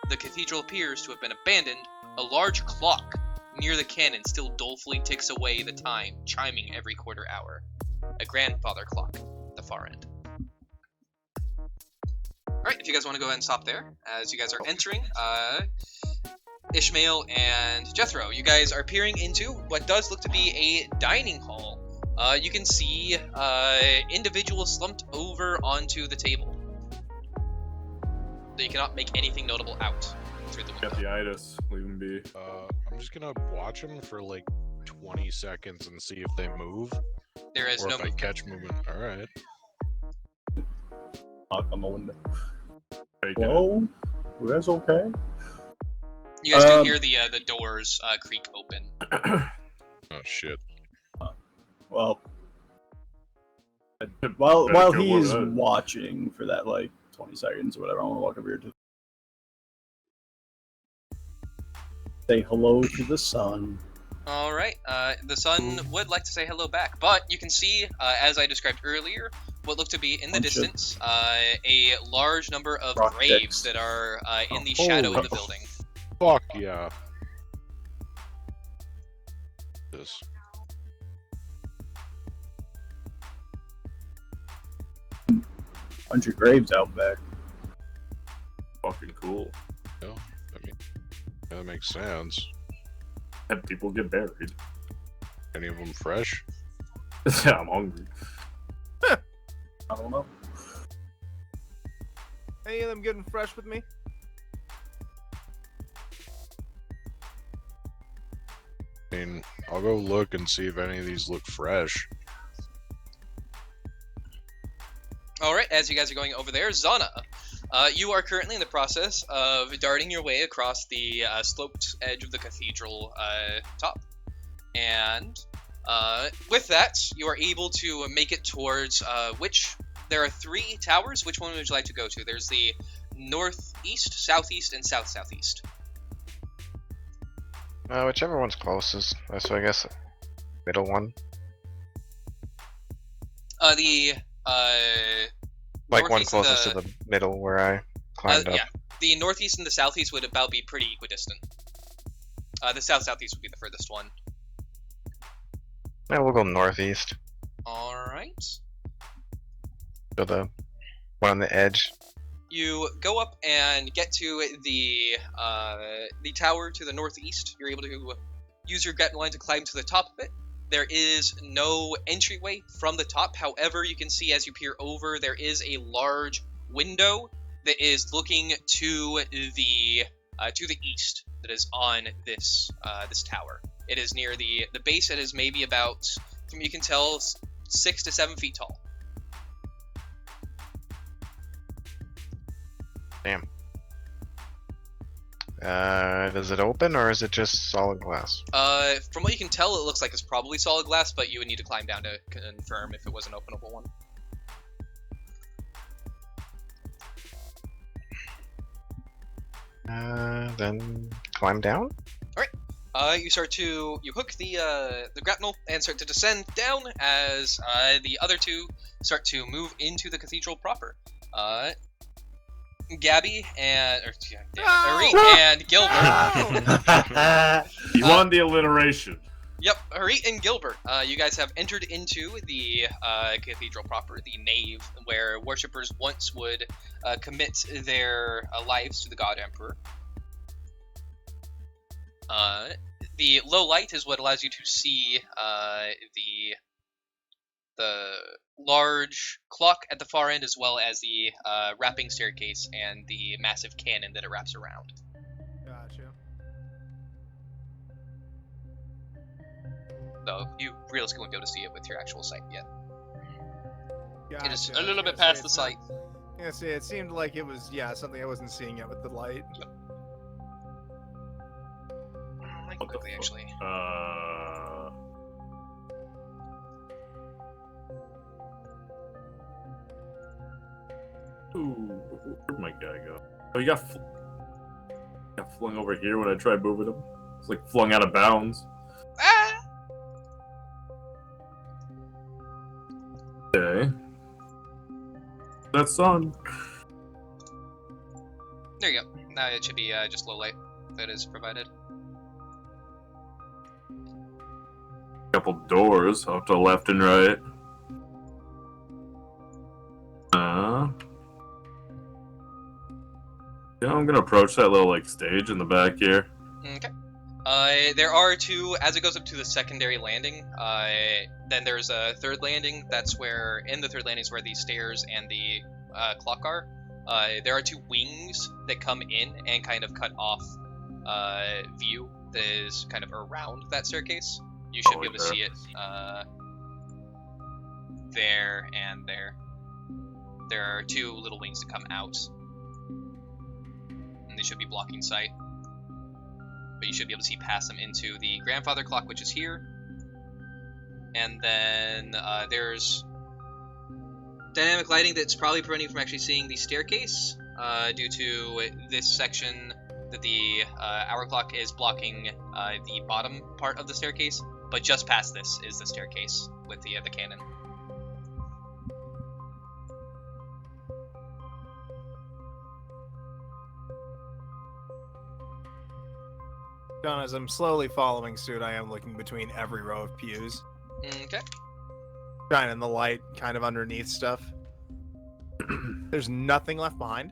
the cathedral appears to have been abandoned, a large clock near the cannon still dolefully ticks away the time, chiming every quarter hour. A grandfather clock at the far end. Alright, if you guys want to go ahead and stop there, as you guys are entering, Ishmael and Jethro, you guys are peering into what does look to be a dining hall. You can see individuals slumped over onto the table. So you cannot make anything notable out through the window. Got the itis. Leave him be. I'm just gonna watch them for 20 seconds and see if they move. There is or no if I movement. catch movement. Alright. Knock on the window. Take it. Hello? You guys okay? You guys do hear the doors creak open. Oh shit. Well, While Better kill he's one of those. watching for that like 20 seconds or whatever, I want to walk over here to say hello to the sun. All right. The sun would like to say hello back, but you can see, as I described earlier, what looked to be in the Bunch of distance a large number of rock graves dicks. that are in the Oh, shadow holy of the building. Fuck yeah. This. Bunch of graves out back. Fucking cool. Yeah, I mean, that makes sense. And people get buried. Any of them fresh? Yeah, I'm hungry. I don't know. Any of them getting fresh with me? I mean, I'll go look and see if any of these look fresh. All right. As you guys are going over there, Zana, you are currently in the process of darting your way across the sloped edge of the cathedral top, and with that, you are able to make it towards which there are 3 towers. Which one would you like to go to? There's the northeast, southeast, and south-southeast. Whichever one's closest. So I guess middle one. The Like one northeast and closest to the middle where I climbed up. yeah, the northeast and the southeast would about be pretty equidistant. The south-southeast would be the furthest one. Yeah, we'll go northeast. All right. So the one on the edge. You go up and get to the tower to the northeast. You're able to use your gut line to climb to the top of it. There is no entryway from the top. However, you can see as you peer over, there is a large window that is looking to the east. That is on this this tower. It is near the base. It is maybe about, from you can tell, 6 to 7 feet tall. Damn. Does it open or is it just solid glass? From what you can tell, it looks like it's probably solid glass, but you would need to climb down to confirm if it was an openable one. Then climb down? You hook the grapnel and start to descend down as the other 2 start to move into the cathedral proper. Gabby and Harit and Gilbert. You won the alliteration. Yep, Harit and Gilbert. You guys have entered into the cathedral proper, the nave, where worshippers once would commit their lives to the God Emperor. The low light is what allows you to see the large clock at the far end, as well as the wrapping staircase and the massive cannon that it wraps around. Gotcha. Though you realistically won't be able to see it with your actual sight yet. Gotcha. It is I a was little gonna bit say past the it's sight. not- Yeah, see, it seemed like it was something I wasn't seeing yet with the light. Like What the quickly, fuck? actually. Ooh, where'd my guy go? Oh, he got flung over here when I tried moving him. It's like flung out of bounds. Ah! Okay. That sun. There you go. Now it should be just low light that is provided. Couple doors off to the left and right. Yeah, I'm gonna approach that little like stage in the back here. Okay. There are 2, as it goes up to the secondary landing, then there's a third landing. That's where, in the third landing is where the stairs and the clock are. There are 2 wings that come in and kind of cut off view that is kind of around that staircase. You should be able to see it there and there. There are 2 little wings that come out. And they should be blocking sight. But you should be able to see past them into the grandfather clock, which is here. And then there's dynamic lighting that's probably preventing you from actually seeing the staircase, due to this section that the hour clock is blocking the bottom part of the staircase, but just past this is the staircase with the cannon. John, as I'm slowly following suit, I am looking between every row of pews, Okay. shining the light kind of underneath stuff. There's nothing left behind.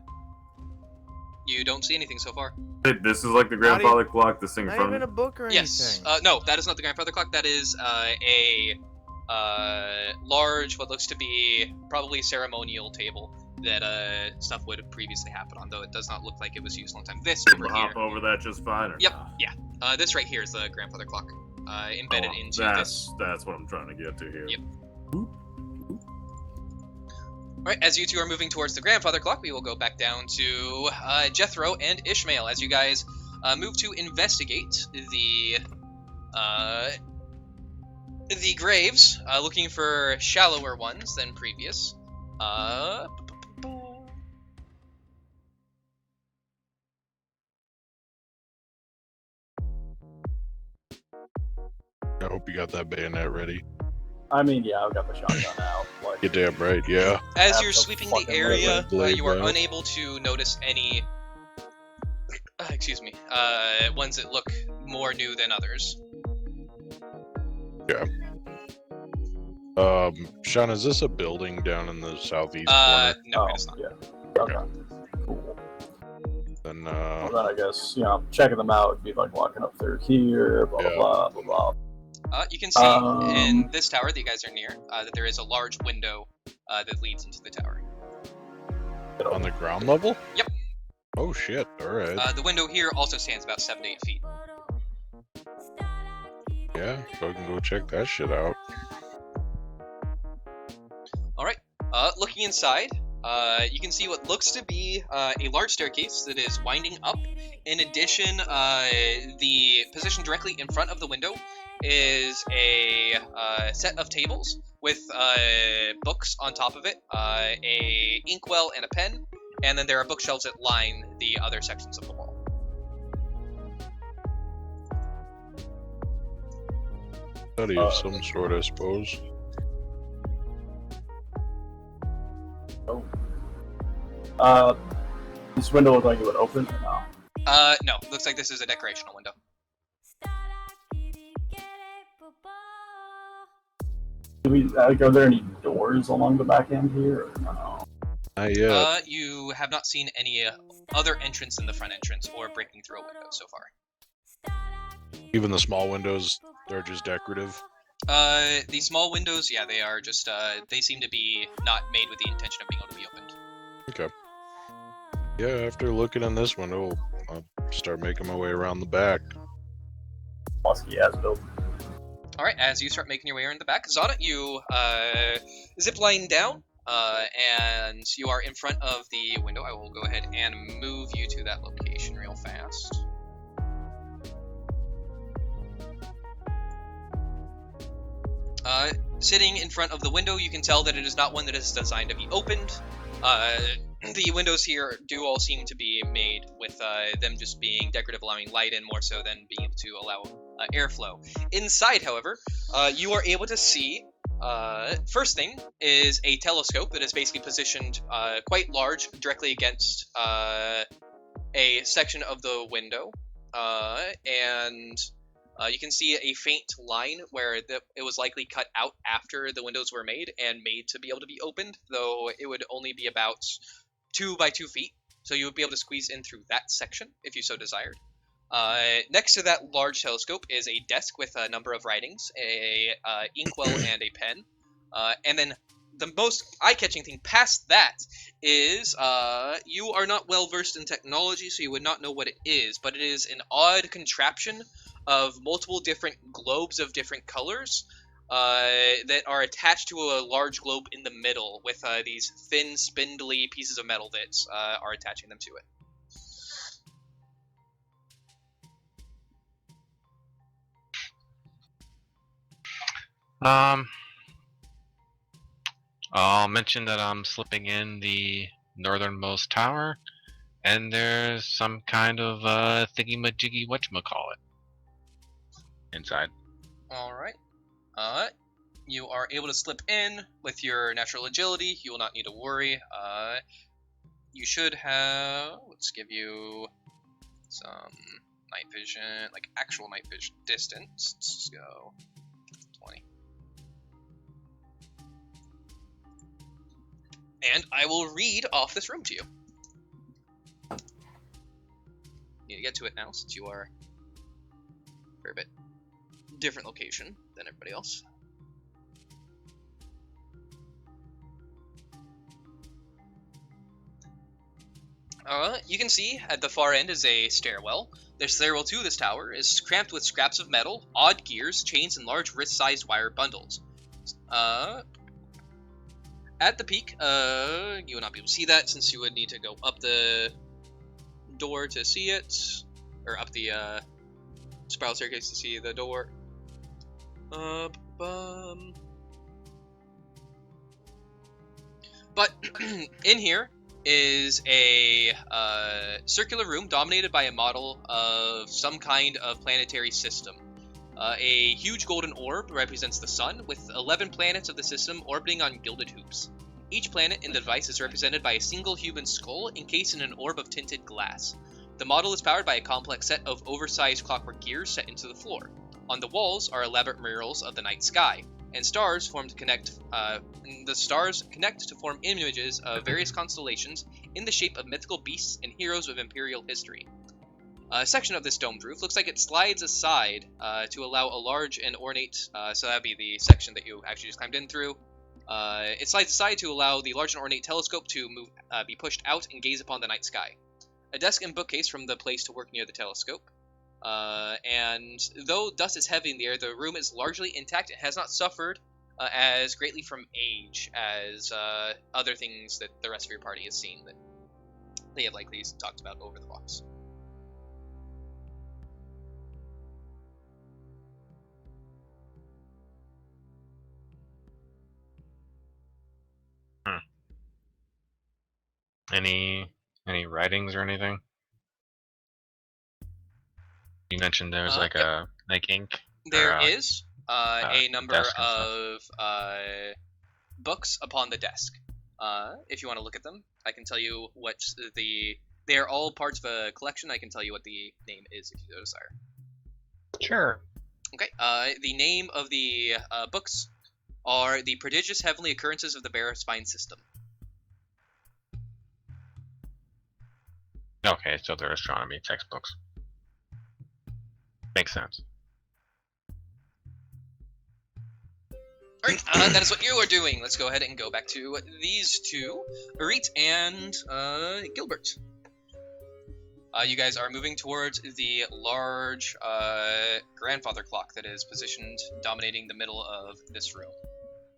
You don't see anything so far. Hey, this is like the grandfather clock. This thing in Not front even a of me. book or Yes. anything. No, that is not the grandfather clock. That is a large, what looks to be probably ceremonial table that stuff would have previously happened on, though it does not look like it was used a long time. This Able over to here. hop over that just fine. Or Yep. not? Yeah. This right here is the grandfather clock, embedded Oh, into this. That's what I'm trying to get to here. Yep. Alright, as you two are moving towards the grandfather clock, we will go back down to Jethro and Ishmael as you guys move to investigate the graves, looking for shallower ones than previous. I hope you got that bayonet ready. I mean, yeah, I've got the shotgun out. Like, You're damn right, yeah. As you're sweeping the area, blade you are out. unable to notice any, ones that look more new than others. Sean, is this a building down in the southeast No, oh, it is not. yeah. Okay. Cool. corner? Then, Well, then I guess, checking them out would be like walking up through here, blah, Yeah. blah, blah, blah, blah. You can see in this tower that you guys are near that there is a large window that leads into the tower. on the ground level? Yep. Oh shit, alright. The window here also stands about 7 to 8 feet. Yeah, so I can go check that shit out. Alright, looking inside, you can see what looks to be a large staircase that is winding up. In addition, the position directly in front of the window is a set of tables with books on top of it, a inkwell and a pen, and then there are bookshelves that line the other sections of the wall. Study of some sort, I suppose. This window looked like it would open or no? No, looks like this is a decorational window. Are there any doors along the back end here or no? Not yet. You have not seen any other entrance in the front entrance or breaking through a window so far. Even the small windows, they're just decorative. The small windows, yeah, they are just, they seem to be not made with the intention of being able to be opened. Okay. Yeah, after looking in this window, I'll start making my way around the back. Musky ass building. Alright, as you start making your way around the back, Zada, you, zipline down, and you are in front of the window. I will go ahead and move you to that location real fast. Sitting in front of the window, you can tell that it is not one that is designed to be opened. The windows here do all seem to be made with them just being decorative, allowing light in more so than being able to allow airflow. Inside, however, you are able to see, first thing is a telescope that is basically positioned quite large directly against a section of the window, and you can see a faint line where it was likely cut out after the windows were made and made to be able to be opened, though it would only be about 2 by 2 feet, so you would be able to squeeze in through that section if you so desired. Next to that large telescope is a desk with a number of writings, a inkwell and a pen, and then the most eye-catching thing past that is you are not well versed in technology, so you would not know what it is, but it is an odd contraption of multiple different globes of different colors that are attached to a large globe in the middle with these thin, spindly pieces of metal that are attaching them to it. I'll mention that I'm slipping in the northernmost tower, and there's some kind of thingy-majiggy whatchamacallit inside. Alright. You are able to slip in with your natural agility. You will not need to worry. You should have... Let's give you some night vision, like actual night vision distance. Let's go 20. And I will read off this room to you. Need to get to it now since you are a fair bit different location than everybody else. You can see at the far end is a stairwell. The stairwell to this tower is cramped with scraps of metal, odd gears, chains, and large wrist-sized wire bundles. At the peak, you will not be able to see that since you would need to go up the door to see it, or up the spiral staircase to see the door. But in here is a circular room dominated by a model of some kind of planetary system. A huge golden orb represents the sun, with 11 planets of the system orbiting on gilded hoops. Each planet in the device is represented by a single human skull encased in an orb of tinted glass. The model is powered by a complex set of oversized clockwork gears set into the floor. On the walls are elaborate murals of the night sky, and stars form to connect. The stars connect to form images of various constellations in the shape of mythical beasts and heroes of imperial history. A section of this domed roof looks like it slides aside to allow a large and ornate. So that'd be the section that you actually just climbed in through. It slides aside to allow the large and ornate telescope to be pushed out and gaze upon the night sky. A desk and bookcase from the place to work near the telescope. And though dust is heavy in the air, the room is largely intact and has not suffered as greatly from age as other things that the rest of your party has seen that they have likely talked about over the box. Any writings or anything? You mentioned there's like Yep. a ink. There or, is a number desk and stuff. of books upon the desk. If you want to look at them, I can tell you what they are all parts of a collection. I can tell you what the name is if you so desire. Sure. Okay. The name of the books are The Prodigious Heavenly Occurrences of the Baraspine System. Okay, so they're astronomy textbooks. Makes sense. Alright, that is what you are doing. Let's go ahead and go back to these two, Arit and Gilbert. You guys are moving towards the large grandfather clock that is positioned dominating the middle of this room.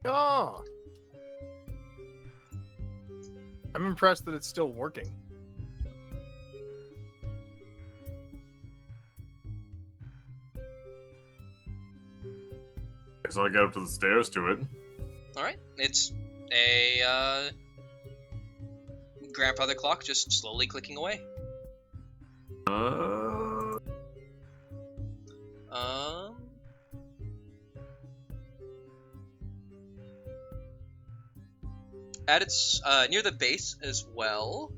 Oh. I'm impressed that it's still working. So I get up to the stairs to it. Alright, it's a grandfather clock just slowly clicking away. At its near the base as well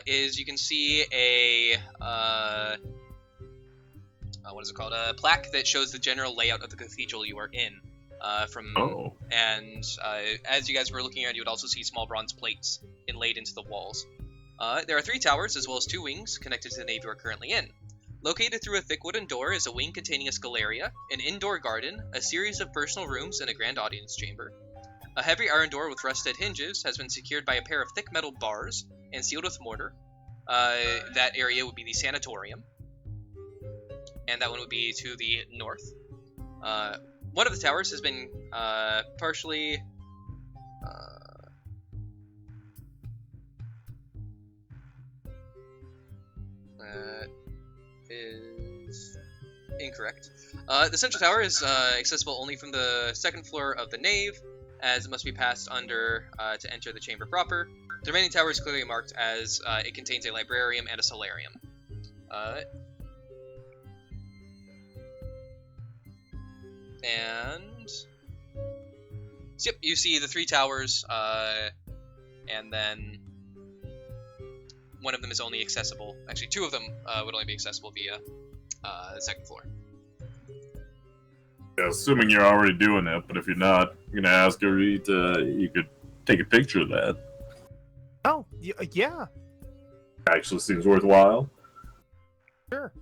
is you can see a what is it called? A plaque that shows the general layout of the cathedral you are in. And as you guys were looking at, you would also see small bronze plates inlaid into the walls. There are 3 towers as well as 2 wings connected to the nave you are currently in. Located through a thick wooden door is a wing containing a scalaria, an indoor garden, a series of personal rooms, and a grand audience chamber. A heavy iron door with rusted hinges has been secured by a pair of thick metal bars and sealed with mortar. That area would be the sanatorium, and that one would be to the north. One of the towers has been partially is incorrect. The central tower is accessible only from the second floor of the nave. as it must be passed under to enter the chamber proper. The remaining tower is clearly marked as it contains a librarium and a solarium. And so, yep, you see the 3 towers, and then one of them is only accessible. Actually, 2 of them would only be accessible via the 2nd floor. Yeah, assuming you're already doing it, but if you're not, I'm gonna ask if you could take a picture of that. Oh, yeah, Actually seems worthwhile. sure.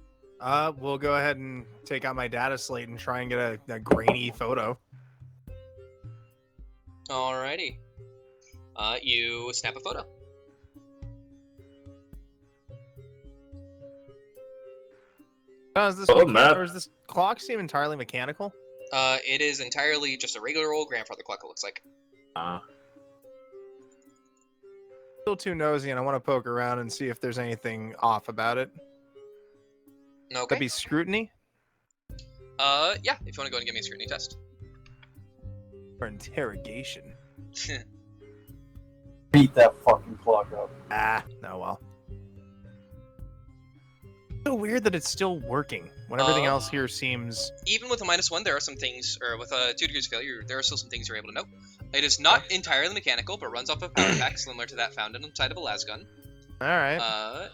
We'll go ahead and take out my data slate and try and get a grainy photo. Alrighty. You snap a photo. Does this Matt. or is this clock seem entirely mechanical? It is entirely just a regular old grandfather clock, it looks like. Still too nosy, and I want to poke around and see if there's anything off about it. Okay. That'd be scrutiny Yeah, if you want to go and give me a scrutiny test. or interrogation. Beat that fucking clock up. Ah, no, well. So weird that it's still working when everything else here seems. Even with a -1, there are some things, or with a 2 degrees of failure, there are still some things you're able to note. It is not entirely mechanical, but runs off a power pack similar to that found inside of a lasgun. All right.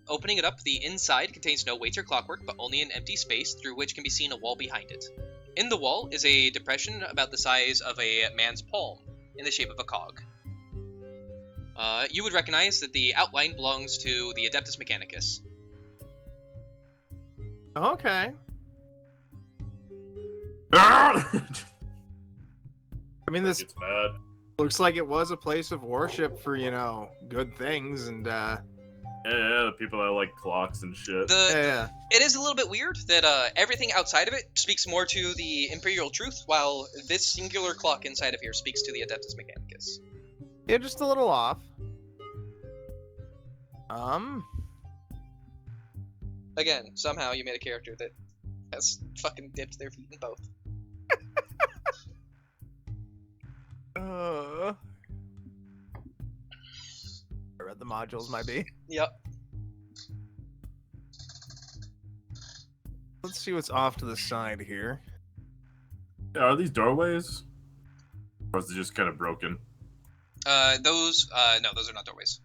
Opening it up, the inside contains no weights or clockwork, but only an empty space through which can be seen a wall behind it. In the wall is a depression about the size of a man's palm, in the shape of a cog. You would recognize that the outline belongs to the Adeptus Mechanicus. Okay. I I mean, this It's bad. looks like it was a place of worship for, good things, and Yeah, the people that like clocks and shit. yeah. It is a little bit weird that everything outside of it speaks more to the Imperial truth, while this singular clock inside of here speaks to the Adeptus Mechanicus. Yeah, just a little off. Again, somehow you made a character that has fucking dipped their feet in both. I read the modules might be. Yep. Let's see what's off to the side here. Are these doorways? Or is it just kind of broken? No, those are not doorways.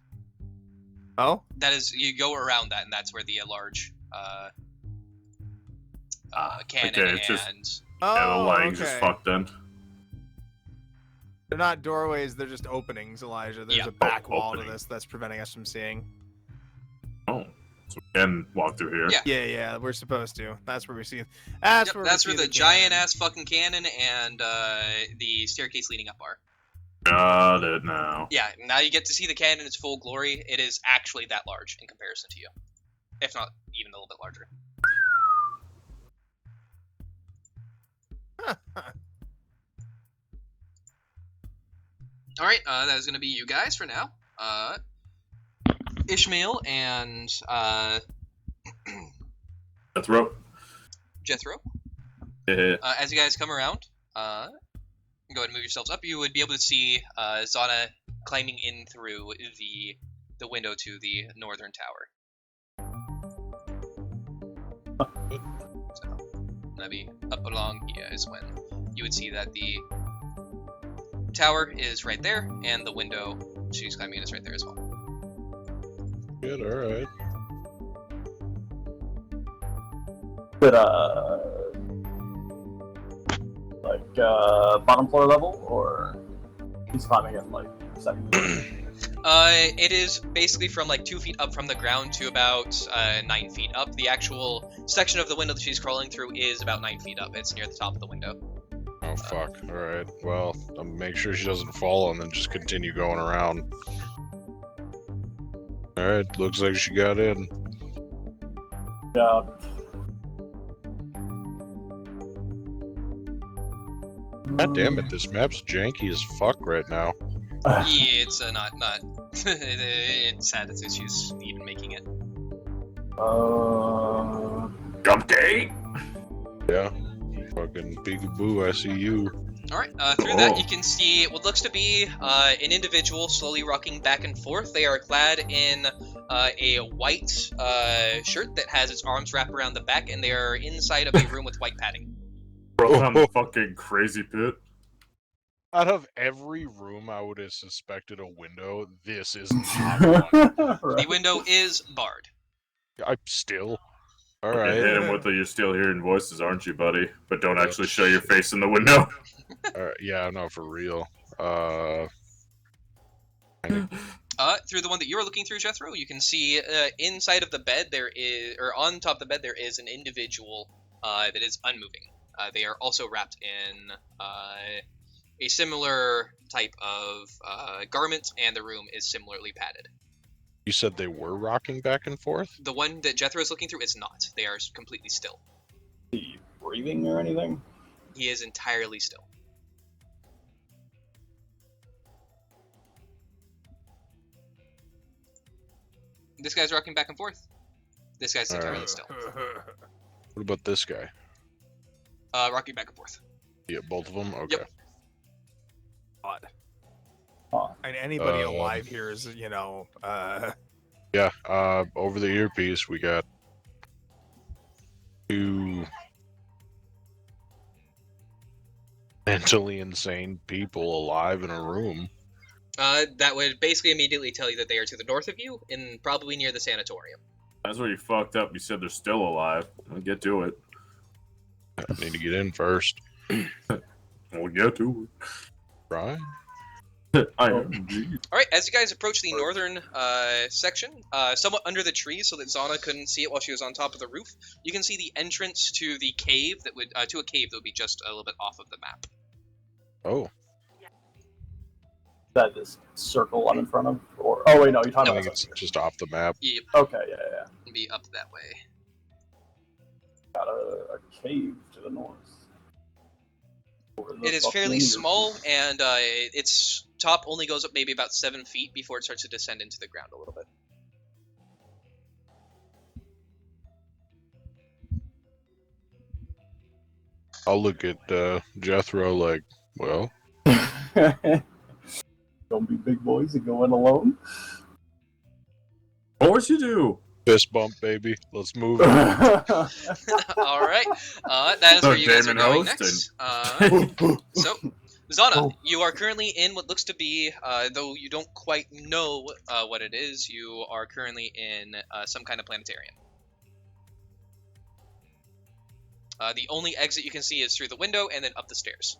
Oh? That is, you go around that, and that's where the large cannon okay, it's just- and... Yeah, the Oh, lighting's just okay. fucked then. They're not doorways, they're just openings, Elijah. There's Yeah. a back Oh, wall to opening. this that's preventing us from seeing. Oh. So we can walk through here. Yeah. Yeah, we're supposed to. That's where we see it. That's we where see the cannon. giant-ass fucking cannon and the staircase leading up are. Got it now. Yeah, now you get to see the cannon in its full glory. It is actually that large in comparison to you. If not even a little bit larger. Alright, that is going to be you guys for now. Ishmael and That's rope. Jethro. Yeah. As you guys come around, go ahead and move yourselves up. You would be able to see Zana climbing in through the window to the northern tower. So, that'd be up along here is when you would see that the tower is right there, and the window she's climbing in is right there as well. Good, alright. But bottom floor level, or he's climbing at like second floor? It is basically from like 2 feet up from the ground to about 9 feet up. The actual section of the window that she's crawling through is about 9 feet up. It's near the top of the window. Oh fuck, alright. Well, I'll make sure she doesn't fall and then just continue going around. Alright, looks like she got in. Yeah. God damn it, this map's janky as fuck right now. Yeah, it's not. It's sad its issues even making it. Cupcake! Yeah. Fucking peekaboo, I see you. Alright, through that you can see what looks to be an individual slowly rocking back and forth. They are clad in a white shirt that has its arms wrapped around the back, and they are inside of a room with white padding. Proton fucking crazy pit. Out of every room I would have suspected a window, this is not one. The window is barred. I'm still. Okay, Alright. hit him with the "you're still hearing voices, aren't you, buddy?" But don't actually show your face in the window. Yeah, no, for real. Through the one that you were looking through, Jethro, you can see inside of the bed there is, or on top of the bed there is an individual that is unmoving. They are also wrapped in a similar type of garment, and the room is similarly padded. You said they were rocking back and forth? The one that Jethro is looking through is not. They are completely still. Is he breathing or anything? He is entirely still. This guy's rocking back and forth. This guy's entirely still. What about this guy? Rocking back and forth. Yeah, both of them? Okay. Yep. Odd. Huh. And anybody alive here is, you know, Yeah, over the earpiece, we got two mentally insane people alive in a room. That would basically immediately tell you that they are to the north of you, and probably near the sanatorium. That's where you fucked up. You said they're still alive. I'll get to it. I need to get in first. We'll get to Right? it. I am indeed. All right, as you guys approach the northern section, somewhat under the trees, so that Zana couldn't see it while she was on top of the roof, you can see the entrance to the cave that would to a cave that would be just a little bit off of the map. Oh, That this circle I'm in front of? Or oh wait, no, you're talking I about think it's just off the map. Yep, Okay, yeah. it'd be up that way. Got a cave to the north. It is fairly small, and its top only goes up maybe about 7 feet before it starts to descend into the ground a little bit. I'll look at Jethro like, well, Don't be big boys and go in alone. Of course you do. fist bump, baby. Let's move it. All right, that is So where you guys are Damon going hosting. next. So, Zana, you are currently in what looks to be, though you don't quite know what it is, you are currently in some kind of planetarium. The only exit you can see is through the window and then up the stairs.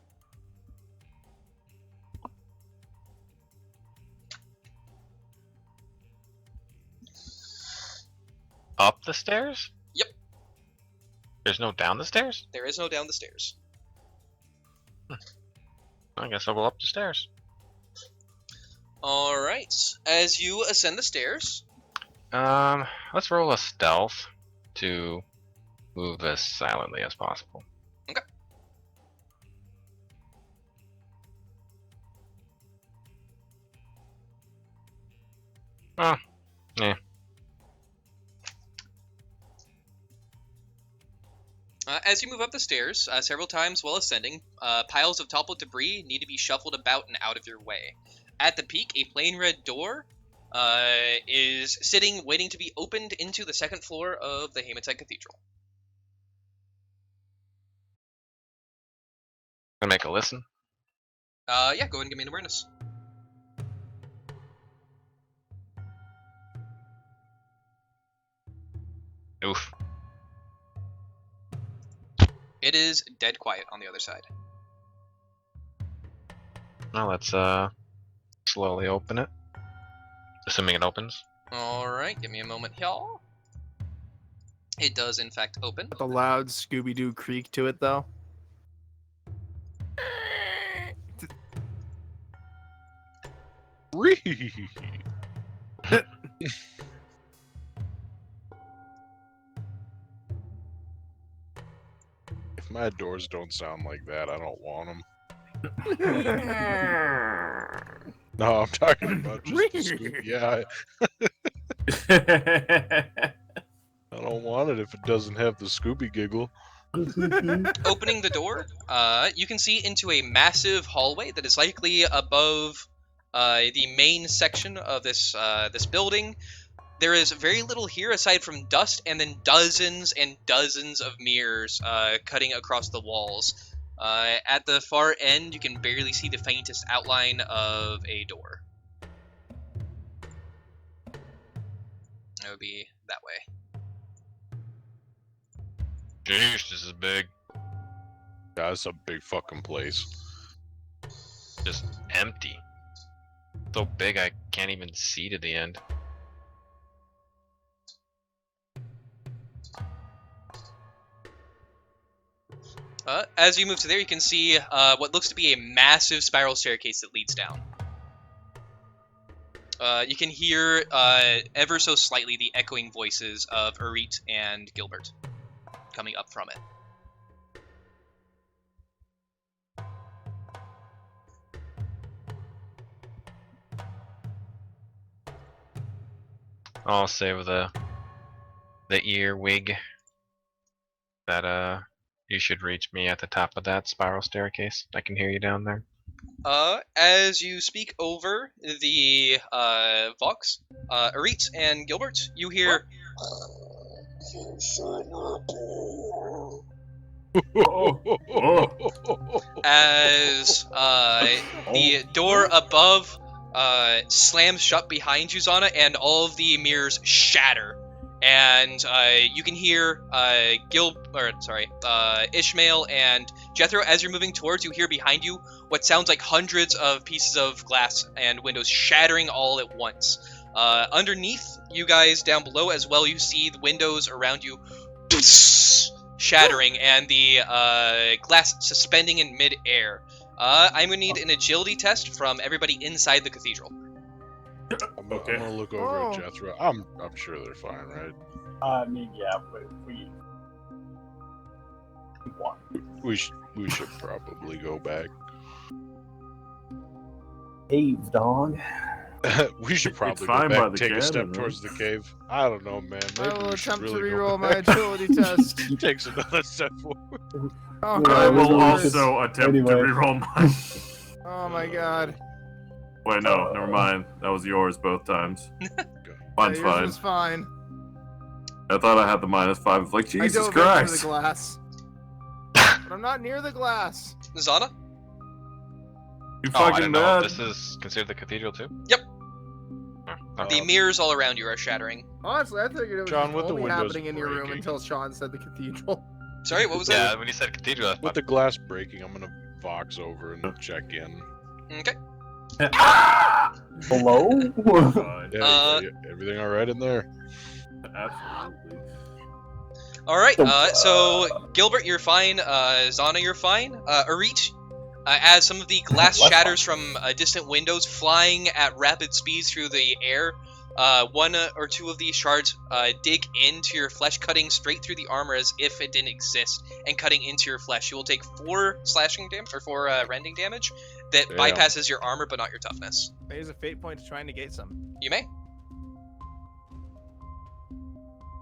Up the stairs? Yep. There's no down the stairs? There is no down the stairs. I guess I'll go up the stairs. Alright, as you ascend the stairs, Let's roll a stealth to move as silently as possible. Okay. Oh, yeah. As you move up the stairs, several times while ascending, piles of toppled debris need to be shuffled about and out of your way. At the peak, a plain red door is sitting, waiting to be opened into the second floor of the Haematite Cathedral. Gonna make a listen. Yeah, go ahead and give me an awareness. Oof. It is dead quiet on the other side. Well, let's slowly open it. Assuming it opens. Alright, give me a moment here. It does, in fact, open. with a loud Scooby-Doo creak to it, though. If my doors don't sound like that, I don't want them. No, I'm talking about just the Scooby. Yeah, I don't want it if it doesn't have the Scooby giggle. Opening the door, you can see into a massive hallway that is likely above the main section of this building. There is very little here aside from dust and then dozens and dozens of mirrors cutting across the walls. At the far end, you can barely see the faintest outline of a door. It would be that way. Jeez, this is big. Yeah, it's a big fucking place. Just empty. So big I can't even see to the end. As you move to there, you can see what looks to be a massive spiral staircase that leads down. You can hear ever so slightly the echoing voices of Arit and Gilbert coming up from it. I'll save the ear wig. That you should reach me at the top of that spiral staircase. I can hear you down there. As you speak over the Vox, Arit and Gilbert, you hear as the door above slams shut behind you, Zana, and all of the mirrors shatter. And you can hear Ishmael and Jethro, as you're moving towards, you hear behind you what sounds like hundreds of pieces of glass and windows shattering all at once. Underneath you guys down below as well, you see the windows around you shattering and the glass suspending in mid-air. I'm gonna need an agility test from everybody inside the cathedral. I'm gonna look over at Jethro. I'm sure they're fine, right? I mean, yeah, but we want. We should probably go back. Cave, dog. We should probably fine go by back, the take a step cannon, towards the cave. I don't know, man. I Maybe will we should attempt to really go reroll my back. agility test. Takes another step forward. Oh, Yeah, I God, will we also attempt anyway. to reroll mine. oh my God. Wait, no, never mind. That was yours both times. Mine's Yours fine. was fine. I thought I had the -5. Like, I Jesus dove into the Christ. glass. But I'm not near the glass. Zana? You Oh, I fucking didn't know. mad? This is considered the cathedral too? Yep. Oh, The mirrors all around you are shattering. Honestly, I figured it was John, just with the only windows happening in your room breaking. until Sean said the cathedral. Sorry, what was yeah, that? when you said cathedral, I With thought the glass breaking, I'm gonna Vox over and check in. Okay. Hello? Fine. Yeah, everything all right in there? Absolutely. Alright, so Gilbert, you're fine. Zana, you're fine. Arit, as some of the glass Less shatters from distant windows flying at rapid speeds through the air, one or two of these shards dig into your flesh, cutting straight through the armor as if it didn't exist, and cutting into your flesh. You will take 4 slashing damage, or 4 rending damage, that Damn. bypasses your armor but not your toughness. I use a fate point to try and negate some. You may.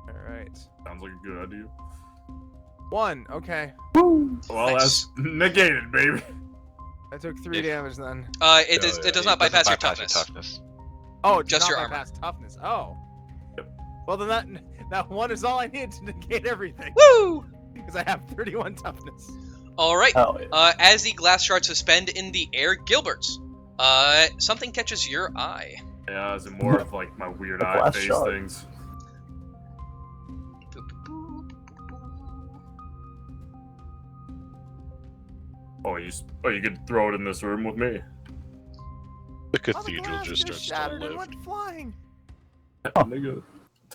Alright. Sounds like a good idea. 1, okay. Well, Nice. that's negated, baby. I took 3 If- damage then. It does yeah, not Doesn't bypass your bypass toughness. Oh, it did Just not your armor. bypass toughness. Oh. Yep. Well, then that 1 is all I need to negate everything. Woo! Because I have 31 toughness. Alright, Hell yeah. as the glass shards suspend in the air, Gilbert, something catches your eye. Yeah, is it more of like my weird A eye glass face shard. things? Oh, you could throw it in this room with me. The Oh, the cathedral glass just starts to shattered and lift. went flying. Nigga.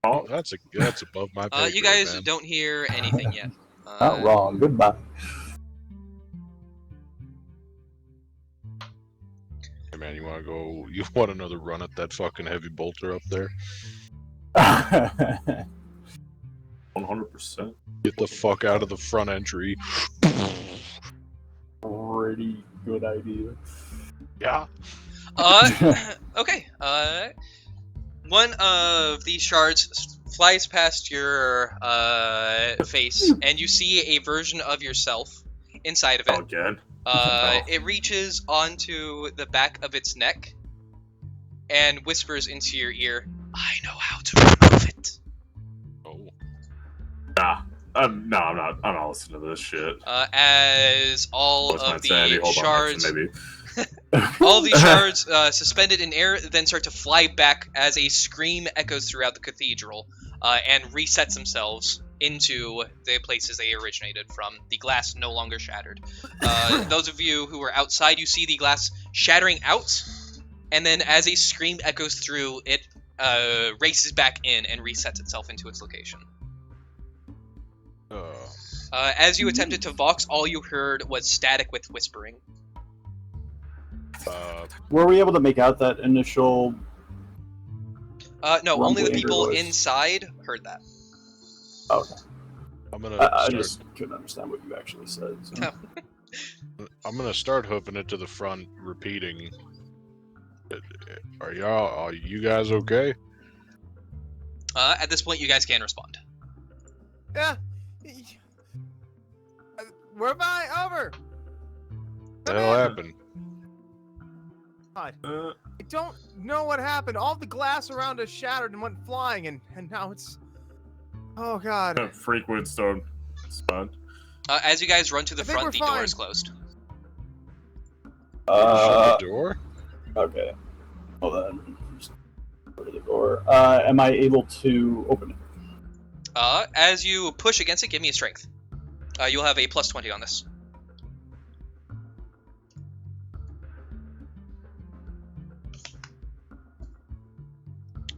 Talk. That's above my pay You grade, guys man. don't hear anything yet. Not wrong. Goodbye. Hey man, you wanna go? You want another run at that fucking heavy bolter up there? 100%. Get the fuck out of the front entry. Pretty good idea. Yeah. Okay. One of these shards flies past your face, and you see a version of yourself inside of it. Again. It reaches onto the back of its neck and whispers into your ear, "I know how to remove it." Oh. I'm not listening to this shit. As all What's my of insanity? the Hold on, shards, actually, maybe. all of these shards suspended in air, then start to fly back as a scream echoes throughout the cathedral, and resets themselves into the places they originated from. The glass no longer shattered. Those of you who are outside, you see the glass shattering out, and then as a scream echoes through, it races back in and resets itself into its location. As you attempted to vox, all you heard was static with whispering. Were we able to make out that initial? No, only the rumbling people voice? inside heard that. Okay. I'm gonna I start. just couldn't understand what you actually said. So. No. I'm gonna start hoofing it to the front, repeating. Are you guys okay? At this point, you guys can respond. Yeah. Where am I? Over. What the hell happened? God. I don't know what happened. All the glass around us shattered and went flying, and now it's. Oh God. Frequent stone. Spun. As you guys run to the I think front, we're the door fine. is closed. Shut the door? Okay. Hold on. Just go to the door. Am I able to open it? As you push against it, give me a strength. You'll have a plus 20 on this.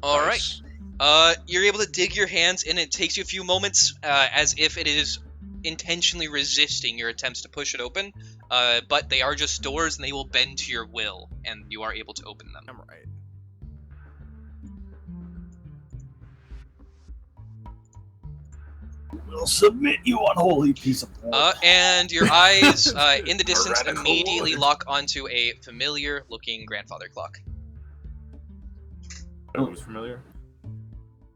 All right. Nice. You're able to dig your hands in. It takes you a few moments, as if it is intentionally resisting your attempts to push it open. But they are just doors, and they will bend to your will, and you are able to open them. I'm right. We'll submit you, unholy piece of wood. And your eyes, in the distance, Heretical immediately wood. lock onto a familiar-looking grandfather clock. That was familiar.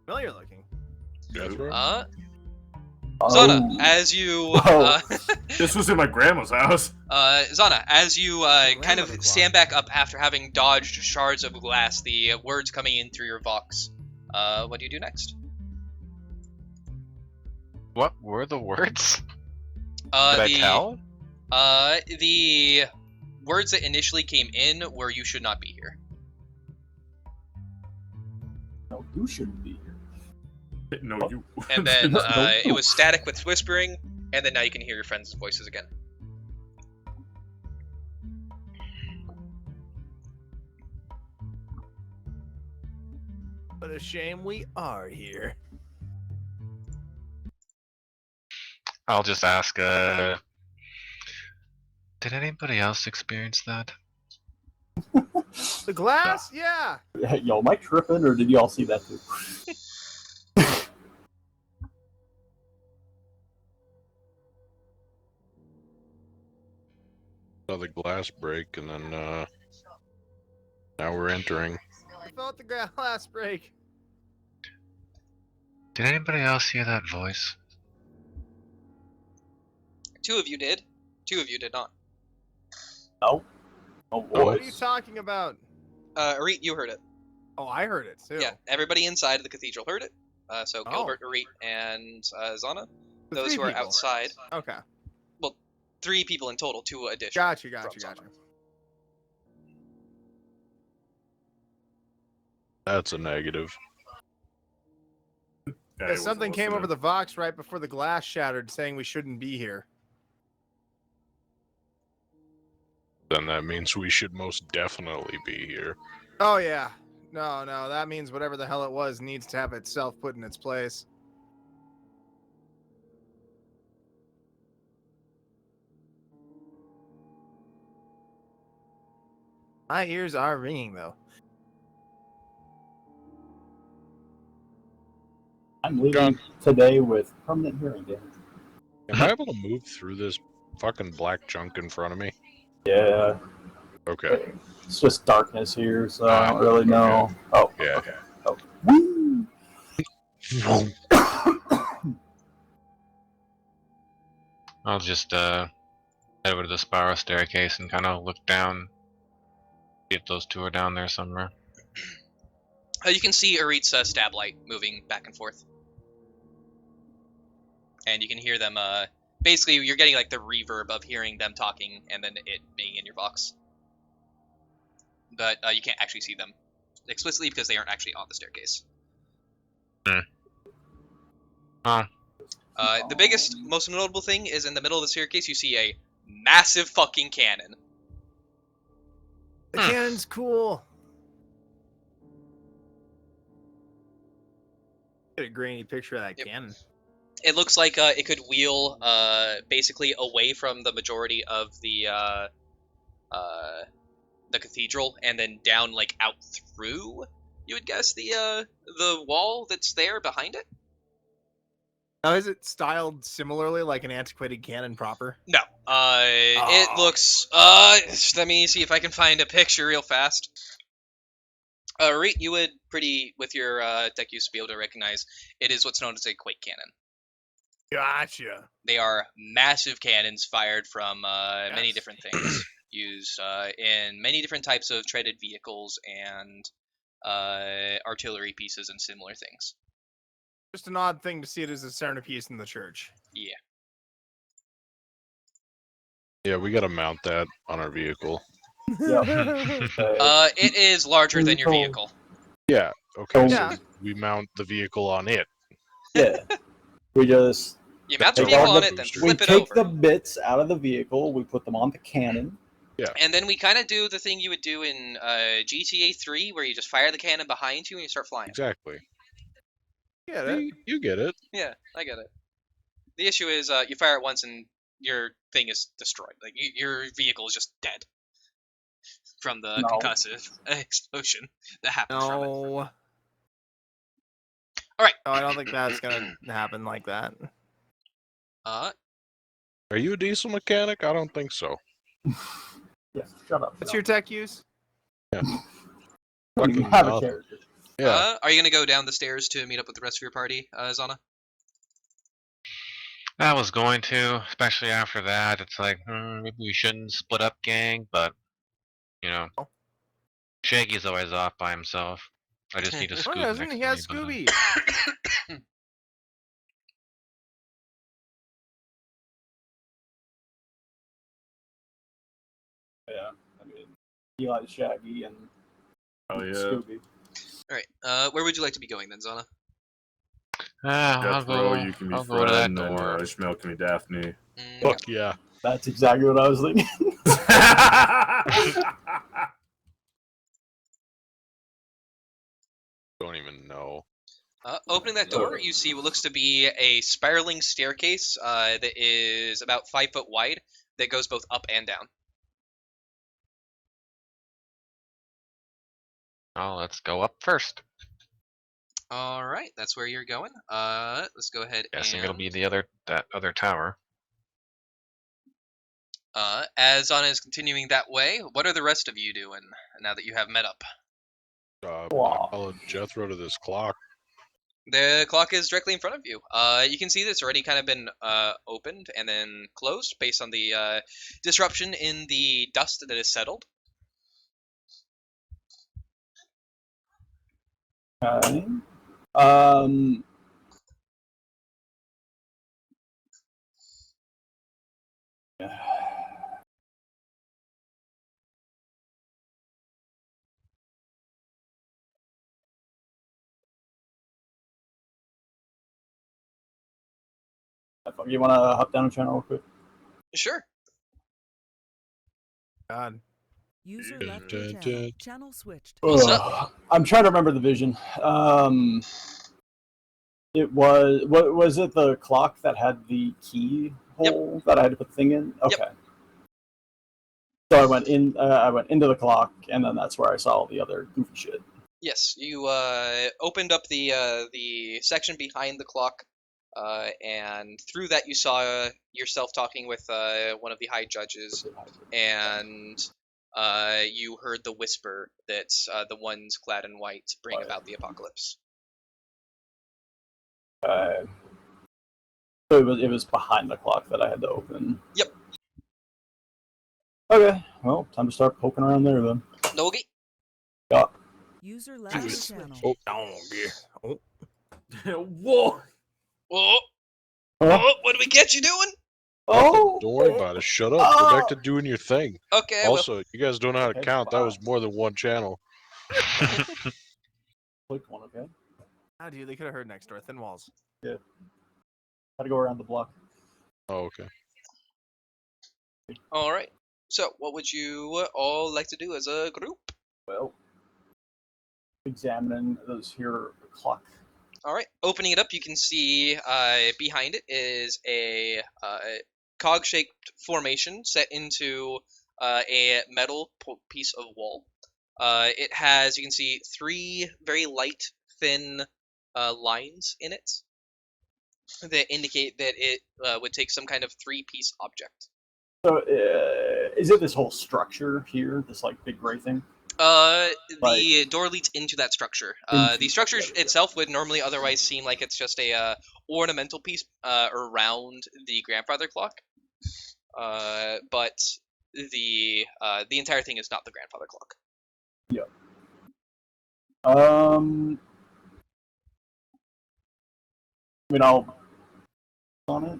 Familiar looking. Jethro? Zana, as you This was in my grandma's house. Zana, as you kind grandmother of clock. stand back up after having dodged shards of glass, the words coming in through your vox. What do you do next? What were the words? Did The I tell? the words that initially came in were "You should not be here." No, you shouldn't be here. No, you. And then No, it was static with whispering, and then now you can hear your friends' voices again. What a shame we are here. I'll just ask, did anybody else experience that? The glass? Yeah. Yo, am I tripping, or did y'all see that too? Saw the glass break, and then now we're entering. I felt the glass break. Did anybody else hear that voice? Two of you did. Two of you did not. No. Oh, What are you voice. talking about? Arit, you heard it. Oh, I heard it too. Yeah, everybody inside of the cathedral heard it. So Oh. Gilbert, Arit, and Zana. The Those three who are people. outside. Okay. 3 people in total, 2 additional. Gotcha. from Zana. That's a negative. Yeah, something came over the Vox right before the glass shattered saying we shouldn't be here. Then that means we should most definitely be here. Oh, yeah. No, that means whatever the hell it was needs to have itself put in its place. My ears are ringing, though. I'm leaving John. today with permanent hearing damage. Am I able to move through this fucking black junk in front of me? Yeah, Okay. it's just darkness here, so I don't really know. okay. Oh, Yeah. okay. Oh, woo! I'll just head over to the spiral staircase and kind of look down. See if those two are down there somewhere. You can see Arit's stab light moving back and forth. And you can hear them, basically you're getting like the reverb of hearing them talking and then it being in your box. But you can't actually see them explicitly because they aren't actually on the staircase. Oh. The biggest, most notable thing is in the middle of the staircase you see a massive fucking cannon. The cannon's cool. Get a grainy picture of that cannon. It looks like it could wheel basically away from the majority of the cathedral and then down like out through. You would guess the wall that's there behind it. Now, is it styled similarly like an antiquated cannon proper? No. It looks. Let me see if I can find a picture real fast. Reet, you would with your tech use be able to recognize it is what's known as a quake cannon. Gotcha. They are massive cannons fired from many different things, used in many different types of treaded vehicles and artillery pieces and similar things. Just an odd thing to see it as a centerpiece in the church. Yeah. Yeah, we gotta mount that on our vehicle. It is larger than your vehicle. Yeah. Okay. Yeah. So we mount the vehicle on it. Yeah. We just You mount the take vehicle all on the- it, then we flip it take over. the bits out of the vehicle, we put them on the cannon. And then we kind of do the thing you would do in GTA 3, where you just fire the cannon behind you and you start flying. Exactly. Yeah, You get it. Yeah, I get it. The issue is you fire it once and your thing is destroyed. Like your vehicle is just dead from the No. concussive explosion that happens from it. no. All right. No, I don't think that's gonna happen like that. Are you a diesel mechanic? I don't think so. Yeah, shut up. What's your tech use? I don't even Fucking have a nothing. character. Yeah. Are you gonna go down the stairs to meet up with the rest of your party, Zana? I was going to, especially after that. It's like, maybe we shouldn't split up, gang, but, you know. Shaggy's always off by himself. I just need to Oh, scoop yeah, next he to has me, but, Scooby. Yeah, I mean, Eli, Shaggy, and Oh yeah. Scooby. All right. Where would you like to be going then, Zana? I'll Death Row, go, you can be I'll Fred, go to that and then door. Ishmael can be Daphne. Fuck yeah. That's exactly what I was thinking. Don't even know. Opening that door, you see what looks to be a spiraling staircase that is about 5 foot wide that goes both up and down. Oh, let's go up first. All right, that's where you're going. Let's go ahead Guessing and it'll be that other tower. as Zana is continuing that way, what are the rest of you doing now that you have met up? Wow. I followed Jethro to this clock. The clock is directly in front of you. You can see that it's already kind of been opened and then closed based on the disruption in the dust that has settled. Okay. You want to hop down a channel real quick? Sure. God. User left your channel. Channel switched. What's up? I'm trying to remember the vision. It was what was it? The clock that had the key hole that I had to put the thing in. Okay. Yep. So I went in. I went into the clock, and then that's where I saw all the other goofy shit. Yes, you opened up the section behind the clock, and through that you saw yourself talking with one of the high judges, and you heard the whisper that the ones clad in white bring about the apocalypse. So it was behind the clock that I had to open. Yep. Okay, well, time to start poking around there then. Nogi. Yeah. User left your Jeez. channel. Oh, Oh, Whoa! Oh, Huh? what do we get you doing? Oh! don't worry about it. Shut up. Go back to doing your thing. Okay, Also, you guys don't know how to Okay, count. That was fine. more than one channel. Click one, okay? how do you? They could have heard next door. Thin walls. Yeah. Had to go around the block. Oh, okay. All right. So, what would you all like to do as a group? Well, examining those here clock. All right. Opening it up, you can see behind it is a cog-shaped formation set into a metal piece of wall. It has, you can see, 3 very light, thin lines in it that indicate that it would take some kind of 3-piece object. So, is it this whole structure here? This, like, big gray thing? The Like- door leads into that structure. Into The structure the other, itself would normally otherwise seem like it's just a ornamental piece around the grandfather clock, but the entire thing is not the grandfather clock. Yeah. I mean, I'll on it.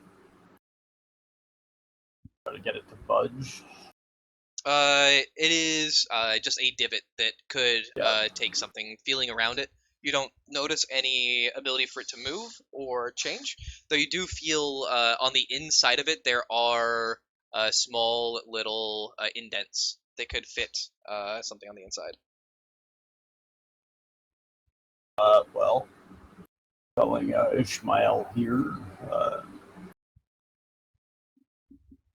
Try to get it to budge. It is just a divot that could Yeah. take something. Feeling around it, you don't notice any ability for it to move or change, though you do feel on the inside of it there are small little indents that could fit something on the inside. Well, telling Ishmael here,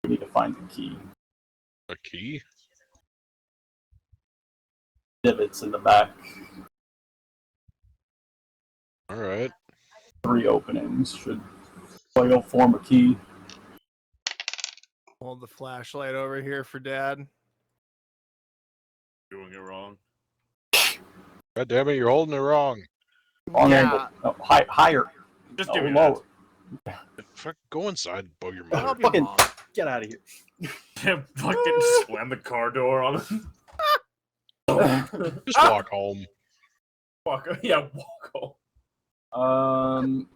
we need to find the key. A key? Divots in the back. Alright. 3 openings should form a key. Hold the flashlight over here for Dad. Doing it wrong. God damn it, you're holding it wrong. On Yeah. angle. No, higher. Just No, give me lower. Fuck, go inside and bug your I'll mother. help you, Fucking Mom. get out of here. that. Fucking slam the car door on him. Just walk home. Fuck. Yeah, walk home.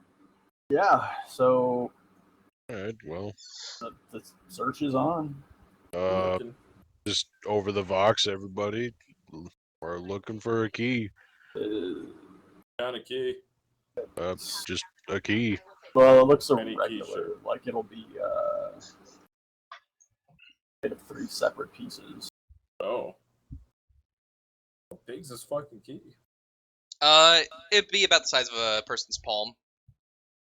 Yeah. So Alright, well. the search is on. Looking. Just over the Vox, everybody. We're looking for a key. Found a key. Just a key. Well, it looks Any key, irregular. sure. Like it'll be made of 3 separate pieces. Oh. How big's this fucking key? It'd be about the size of a person's palm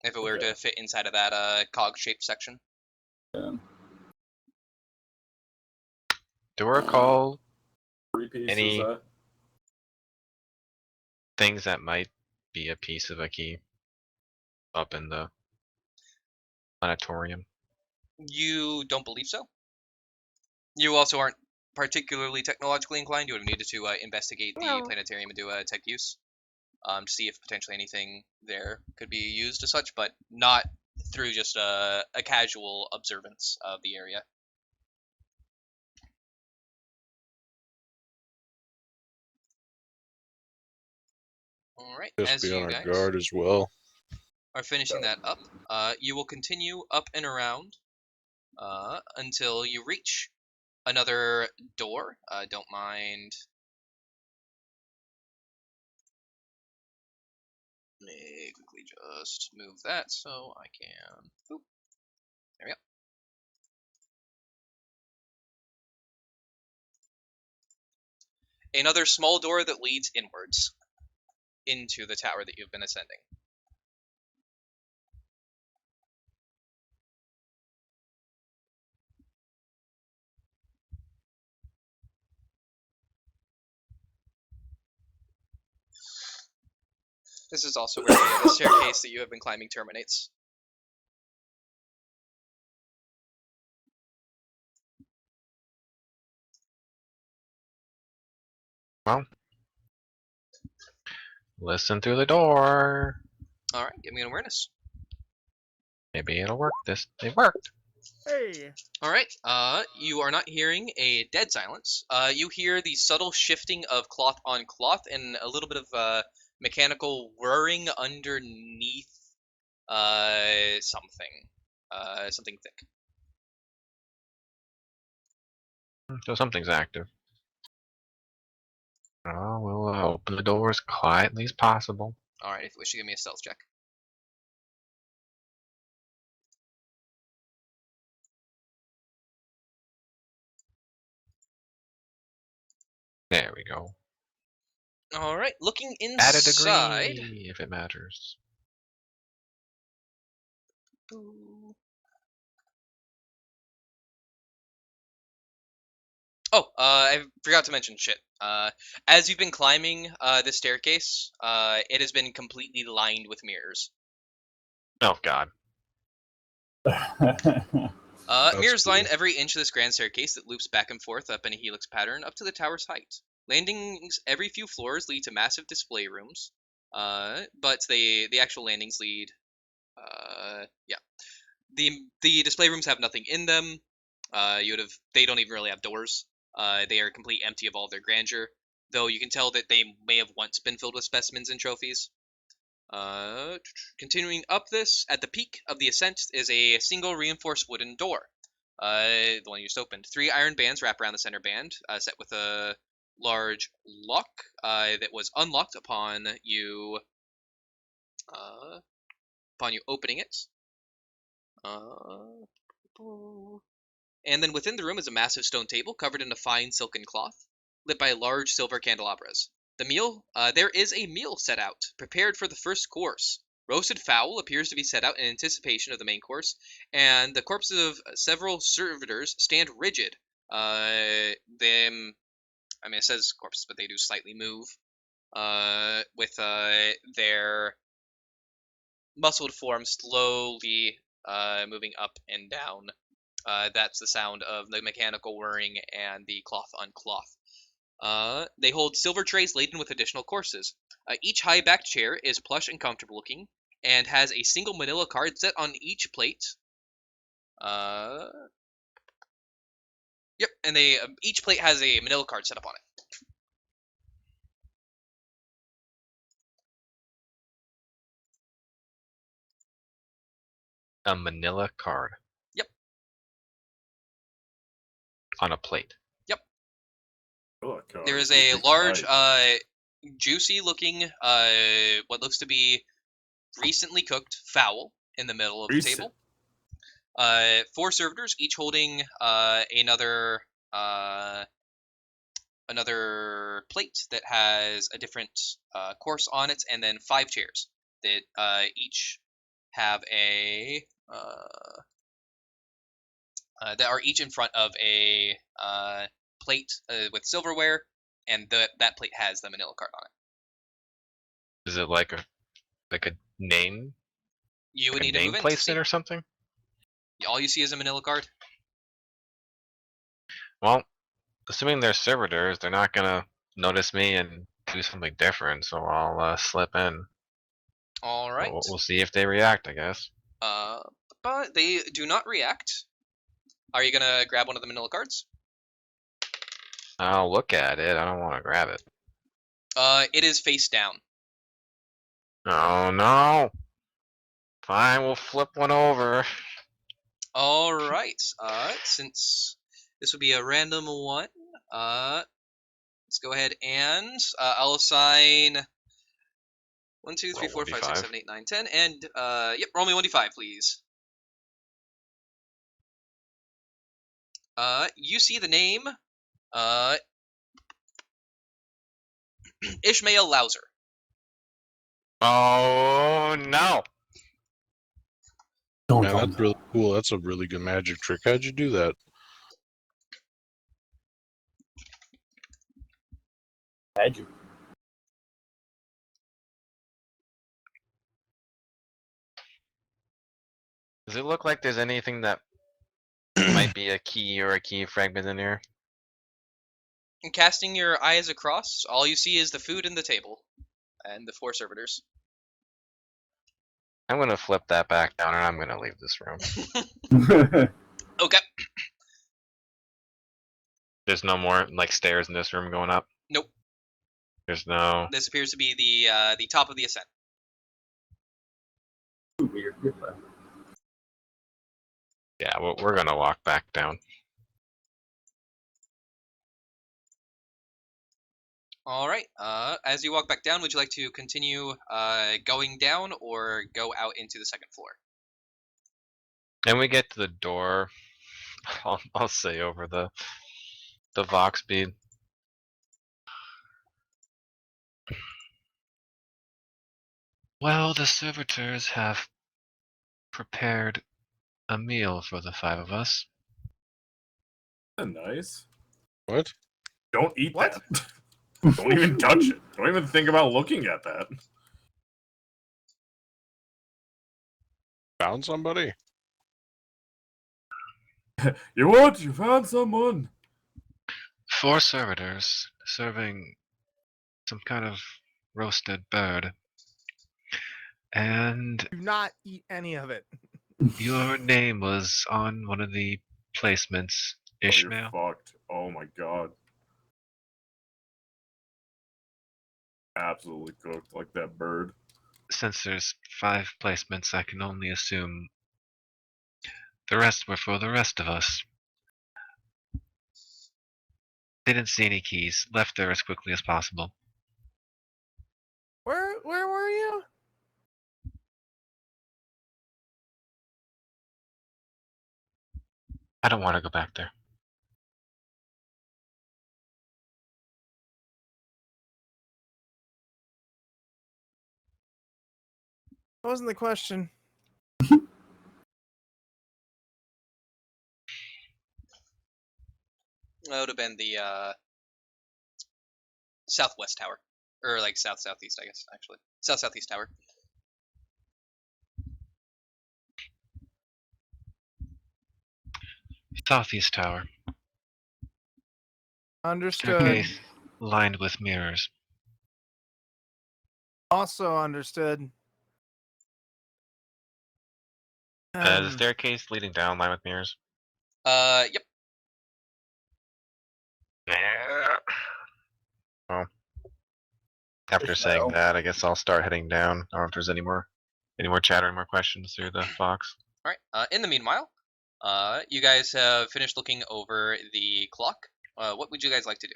if it were Okay. to fit inside of that cog-shaped section. Yeah. Do I recall 3 pieces. Any- things that might be a piece of a key up in the planetarium? You don't believe so? You also aren't particularly technologically inclined. You would have needed to investigate the planetarium and do a tech use to see if potentially anything there could be used as such, but not through just a casual observance of the area. All right, Just as be on you our guys guard as well. are finishing that up, you will continue up and around until you reach another door. Don't mind. Let me quickly just move that so I can. Boop. There we go. Another small door that leads inwards into the tower that you've been ascending. This is also where the staircase that you have been climbing terminates. Well, listen through the door. All right, give me an awareness. Maybe it'll work. It worked. Hey. All right. You are not hearing a dead silence. You hear the subtle shifting of cloth on cloth and a little bit of mechanical whirring underneath something thick. So something's active. Oh, we'll open the door as quietly as possible. All right. If you wish to give me a stealth check. There we go. All right. Looking Add a inside. degree if it matters. Oh, I forgot to mention shit. As you've been climbing this staircase, it has been completely lined with mirrors. Oh God. Mirrors cool. line every inch of this grand staircase that loops back and forth up in a helix pattern up to the tower's height. Landings every few floors lead to massive display rooms, but the actual landings lead. Yeah, the display rooms have nothing in them. They don't even really have doors. They are completely empty of all their grandeur, though you can tell that they may have once been filled with specimens and trophies. Continuing up this, at the peak of the ascent is a single reinforced wooden door. The one you just opened. 3 iron bands wrap around the center band, set with a large lock that was unlocked upon you opening it. And then within the room is a massive stone table covered in a fine silken cloth, lit by large silver candelabras. There is a meal set out, prepared for the first course. Roasted fowl appears to be set out in anticipation of the main course, and the corpses of several servitors stand rigid. It says corpses, but they do slightly move. With their muscled forms slowly moving up and down. That's the sound of the mechanical whirring and the cloth on cloth. They hold silver trays laden with additional courses. Each high-backed chair is plush and comfortable looking, and has a single manila card set on each plate. Yep, and each plate has a manila card set up on it. A manila card. Yep. On a plate. Yep. Oh, God, There is you're a freaking large, right. juicy-looking, what looks to be recently cooked fowl in the middle of the Recent. table. 4 servitors, each holding another plate that has a different course on it, and then 5 chairs that each have that are each in front of a plate with silverware, and that plate has the manila card on it. Is it like a name? You would Like a need to name move in to see. placement or something? All you see is a manila card. Well, assuming they're servitors, they're not gonna notice me and do something different, so I'll slip in. All right. We'll see if they react, I guess. But they do not react. Are you gonna grab one of the manila cards? I'll look at it. I don't want to grab it. It is face down. Oh no! Fine, we'll flip one over. All right. Since this would be a random one, let's go ahead and I'll assign 1, 2, 3, Roll 4, 5, 6, 7, 1d5. 8, 9, 10, and yep, roll me 1d5, please. You see the name, Ishmael Louser. Oh no! Man, that's really cool. That's a really good magic trick. How'd you do that? Magic. Does it look like there's anything that might be a key or a key fragment in here? And casting your eyes across, all you see is the food and the table, and the 4 servitors. I'm gonna flip that back down and I'm gonna leave this room. Okay. There's no more like stairs in this room going up. Nope. There's no. This appears to be the top of the ascent. Weird. Yeah, we're gonna walk back down. All right. As you walk back down, would you like to continue going down or go out into the second floor? And we get to the door. I'll say over the Vox bead. Well, the servitors have prepared a meal for the 5 of us. Nice. What? Don't eat What? that. Don't even touch it. Don't even think about looking at that. Found somebody? You what? You found someone. 4 servitors serving some kind of roasted bird. And Do not eat any of it. your name was on one of the placements, Ishmael. Oh, you're fucked. Oh my god. Absolutely cooked like that bird. Since there's 5 placements, I can only assume the rest were for the rest of us. Didn't see any keys. Left there as quickly as possible. Where were you? I don't want to go back there. That wasn't the question. That would have been the southwest tower, or like southeast, I guess. Actually, southeast tower. Southeast tower. Understood. Staircase lined with mirrors. Also understood. The staircase leading down lined with mirrors. Yep. Well, after saying that, I guess I'll start heading down. I don't know if there's any more chatter, any more questions through the Fox. All right. In the meanwhile, you guys have finished looking over the clock. What would you guys like to do?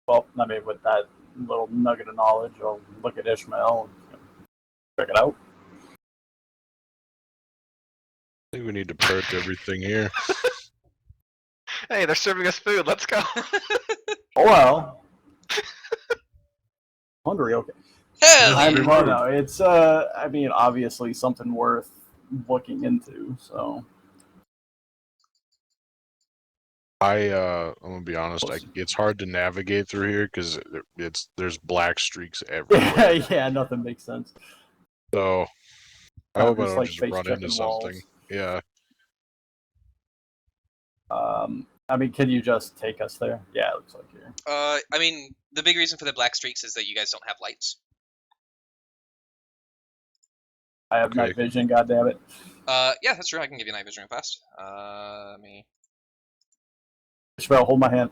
Well, I mean, with that little nugget of knowledge, I'll look at Ishmael and check it out. I think we need to perk everything here. Hey, they're serving us food. Let's go. Oh well. Hungry, okay. Hell I yeah! mean, well, no, it's I mean, obviously something worth looking into. So I'm gonna be honest. It's hard to navigate through here because there's black streaks everywhere. yeah, nothing makes sense. So I hope I Just don't like just face run into checking something. walls. Yeah. I mean, can you just take us there? Yeah, it looks like here. I mean, the big reason for the black streaks is that you guys don't have lights. I have night vision. God damn it. Yeah, that's true. I can give you night vision fast. Let me. Ishmael, hold my hand.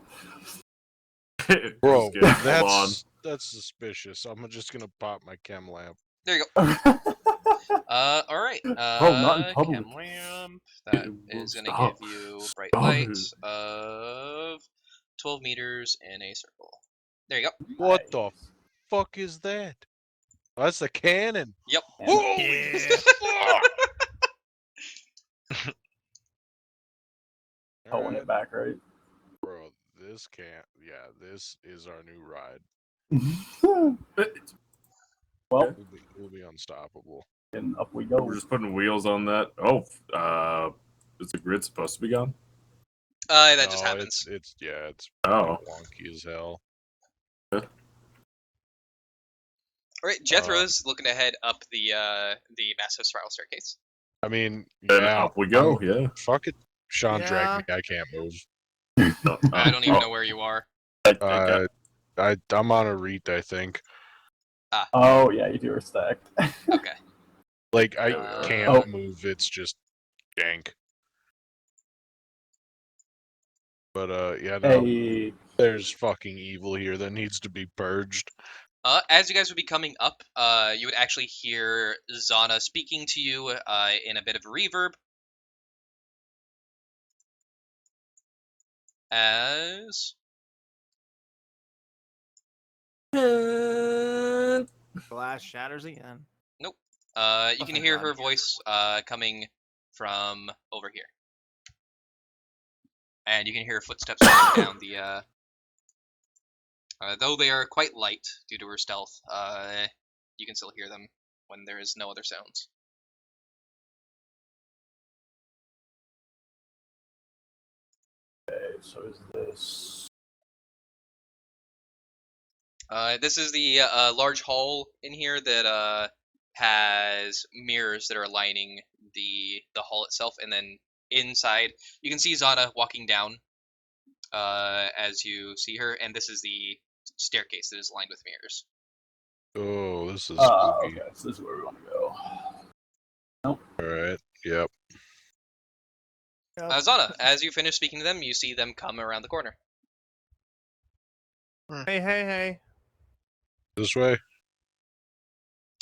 Bro, Just kidding. Hold on. that's suspicious. I'm just gonna pop my chem lamp. There you go. All right. not in public. Chem lamp. That is going to Stop. give you bright Stop light it. of 12 meters in a circle. There you go. What the fuck is that? Oh, that's a cannon. Yep. Holy fuck! Pulling it back, right? Bro, this can't. Yeah, this is our new ride. Well, We'll be unstoppable. and up we go. We're just putting wheels on that. Oh, is the grid supposed to be gone? That just happens. It's Oh. wonky as hell. All right. Jethro's looking to head up the massive spiral staircase. I mean, Then yeah. up we go. Yeah. Fuck it. Sean Yeah. dragged me. I can't move. I don't even know where you are. I'm on a reet, I think. Oh yeah, you two are stacked. Okay. Like, I can't Oh. move, it's just jank. But, yeah, no, Hey, there's fucking evil here that needs to be purged. As you guys would be coming up, you would actually hear Zana speaking to you in a bit of reverb. As Glass shatters again. you Oh, can thank hear God. her voice coming from over here, and you can hear footsteps coming down the. Though they are quite light due to her stealth, you can still hear them when there is no other sounds. so is this? This is the large hall in here that has mirrors that are lining the hall itself, and then inside you can see Zana walking down as you see her, and this is the staircase that is lined with mirrors. Oh, this is spooky. Okay, so this is where we want to go. Alright, yep. Zana, as you finish speaking to them, you see them come around the corner. Hey. This way?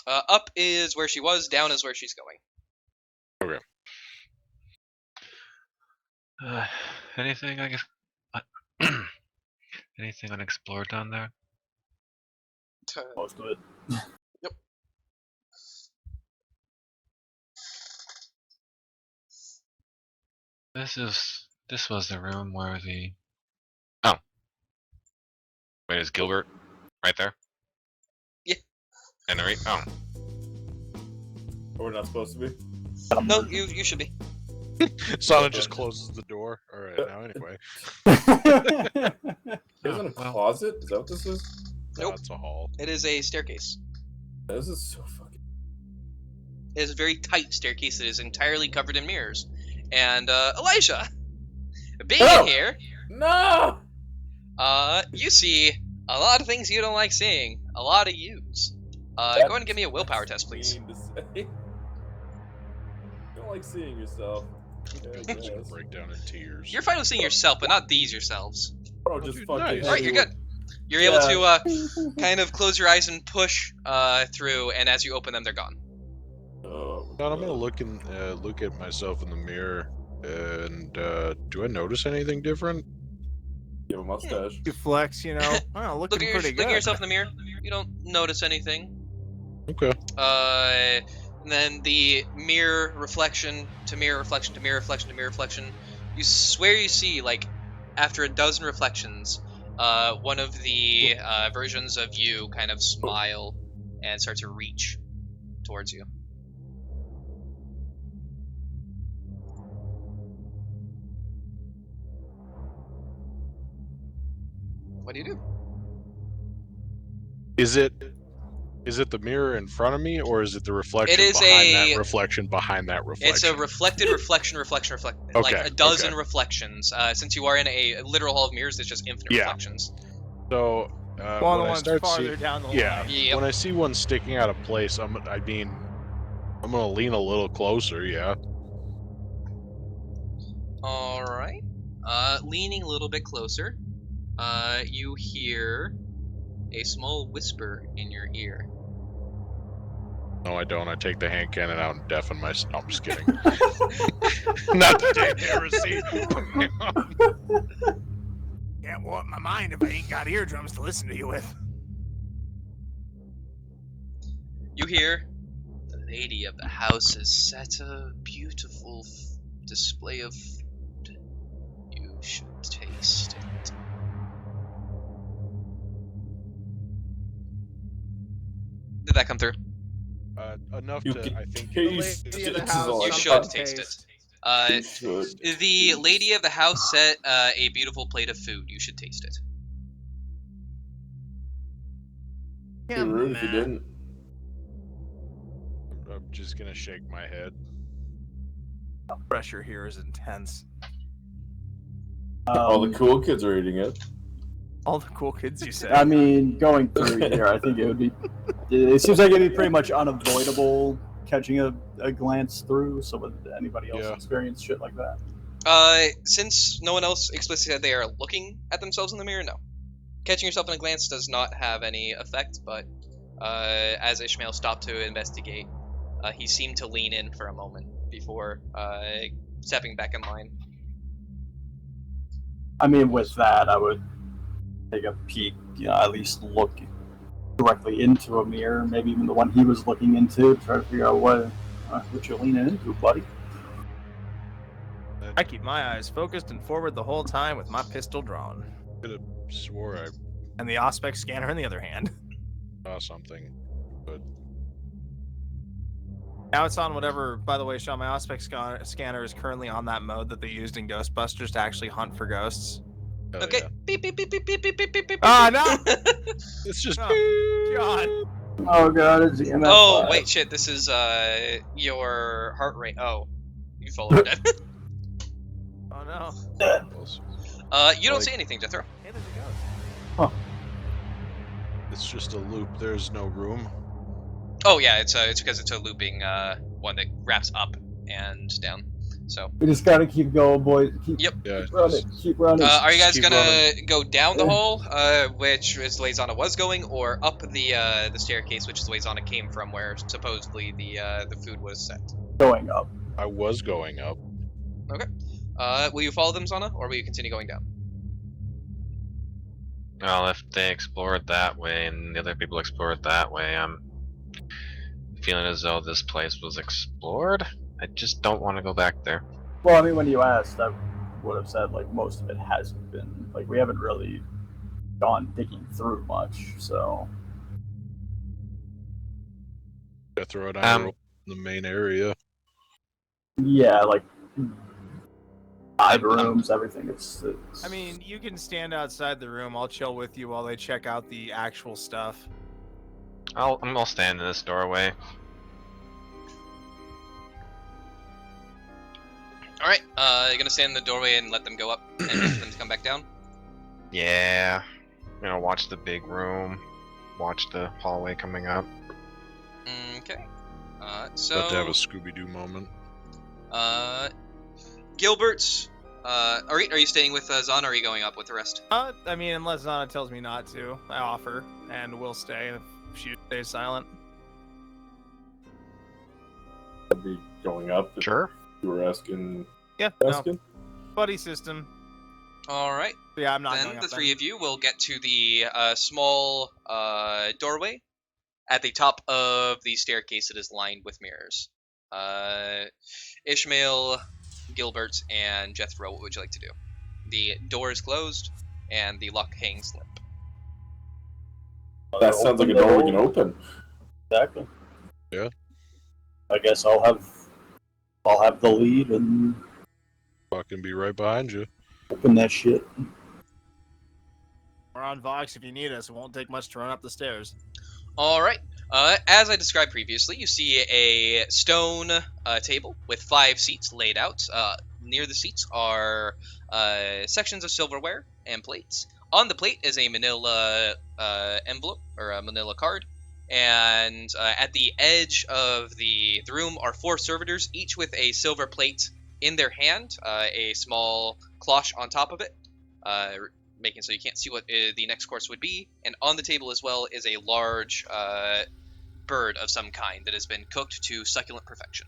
Up is where she was, down is where she's going. Okay. Anything I guess. Anything unexplored down there? Most of it. Yep. This was the room where the. Oh. Wait, is Gilbert right there? Yeah. And oh. We're not supposed to be. No, you should be. Sana just closes the door. Alright, now anyway. Is in a closet? Is that what this is? Nope. That's a hall. It is a staircase. This is so fucking. It is a very tight staircase that is entirely covered in mirrors. And Elijah, being in here, No! you see a lot of things you don't like seeing. A lot of yous. Go ahead and give me a willpower test, please. Mean to say. You don't like seeing yourself. Yeah, I Just gonna guess. break down in tears. You're fine with seeing yourself, but not these yourselves. Bro, just dude, fucking. nice. Alright, you're good. You're able to kind of close your eyes and push through, and as you open them, they're gone. Oh, Now I'm gonna look at myself in the mirror, and do I notice anything different? You have a mustache. You flex, you know. Oh, looking pretty good. Look at yourself in the mirror. You don't notice anything. Okay. And then the mirror reflection to mirror reflection to mirror reflection to mirror reflection. You swear you see, like, after a dozen reflections, one of the versions of you kind of smile and start to reach towards you. What do you do? Is it the mirror in front of me, or is it the reflection It is behind a- that reflection behind that reflection? It's a reflected reflection, like Okay, a dozen okay. reflections. Since you are in a literal hall of mirrors, it's just infinite Yeah. reflections. So One of when the I ones start farther see, down the yeah, line. Yep. when I see one sticking out of place, I'm gonna lean a little closer. Yeah. All right. Leaning a little bit closer, you hear a small whisper in your ear. No, I don't. I take the hand cannon out and deafen myself. No, I'm just kidding. Not the Dark Heresy. Can't warp my mind if I ain't got eardrums to listen to you with. You hear, the lady of the house has set a beautiful display of food. You should taste it. Did that come through? Enough You to, can I think. taste lady of the it. house, You some should fucking taste it. taste. You should. The lady of the house set a beautiful plate of food. You should taste it. Be rude if you didn't. I'm just gonna shake my head. Pressure here is intense. All the cool kids are eating it. All the cool kids you say. I mean, going through here, I think it would be. It seems like it'd be pretty much unavoidable catching a glance through. So would anybody else Yeah. experience shit like that? Since no one else explicitly said they are looking at themselves in the mirror, no. Catching yourself in a glance does not have any effect, but as Ishmael stopped to investigate, he seemed to lean in for a moment before stepping back in line. I mean, with that, I would take a peek, at least look directly into a mirror, maybe even the one he was looking into, try to figure out what you're leaning into, buddy. I keep my eyes focused and forward the whole time with my pistol drawn. Could have swore I And the Auspex scanner in the other hand. saw something, but Now it's on whatever, by the way, Sean, my Auspex scanner is currently on that mode that they used in Ghostbusters to actually hunt for ghosts. hell Okay. yeah. Beep beep beep beep beep beep beep beep beep. Ah, no! It's just Oh, God. Oh god, it's EMF. Oh wait, shit. This is your heart rate. Oh, you fall over dead. Oh, no. You don't Like- see anything, Jethro. Hey, there's a ghost. It's just a loop. There's no room. Oh yeah, it's because it's a looping one that wraps up and down. So We just gotta keep going, boys. Keep Yep. Yeah. running. Keep running. are you Just guys keep gonna running. go down the Yeah. hall, which is the way Zana was going, or up the staircase, which is the way Zana came from, where supposedly the food was set? Going up. I was going up. Will you follow them, Zana, or will you continue going down? Well, if they explored that way and the other people explored that way, I'm feeling as though this place was explored. I just don't want to go back there. Well, I mean, when you asked, I would have said like most of it hasn't been. Like we haven't really gone digging through much. So Jethro and I Um, were in the main area. yeah, like side I'm- rooms, everything. It's I mean, you can stand outside the room. I'll chill with you while they check out the actual stuff. I'll stand in this doorway. All right. You're gonna stand in the doorway and let them go up, and wait for them to come back down. Yeah. Watch the big room. Watch the hallway coming up. Okay. About to have a Scooby-Doo moment. Gilbert, are you staying with Zana, or are you going up with the rest? I mean, unless Zana tells me not to, I offer, and we'll stay if she stays silent. I'd be going up. If Sure. you were asking. Yeah, no. Buddy system. All right. Yeah, I'm not Then going up the then. three of you will get to the small doorway at the top of the staircase that is lined with mirrors. Ishmael, Gilbert, and Jethro, what would you like to do? The door is closed, and the lock hangs limp. That sounds like a door we can open. Exactly. Yeah. I guess I'll have the lead and Fucking be right behind you. open that shit. We're on Vox if you need us. It won't take much to run up the stairs. All right. As I described previously, you see a stone table with 5 seats laid out. Near the seats are sections of silverware and plates. On the plate is a manila envelope, or a manila card. And at the edge of the room are 4 servitors, each with a silver plate in their hand, a small cloche on top of it, making so you can't see what the next course would be. And on the table as well is a large bird of some kind that has been cooked to succulent perfection.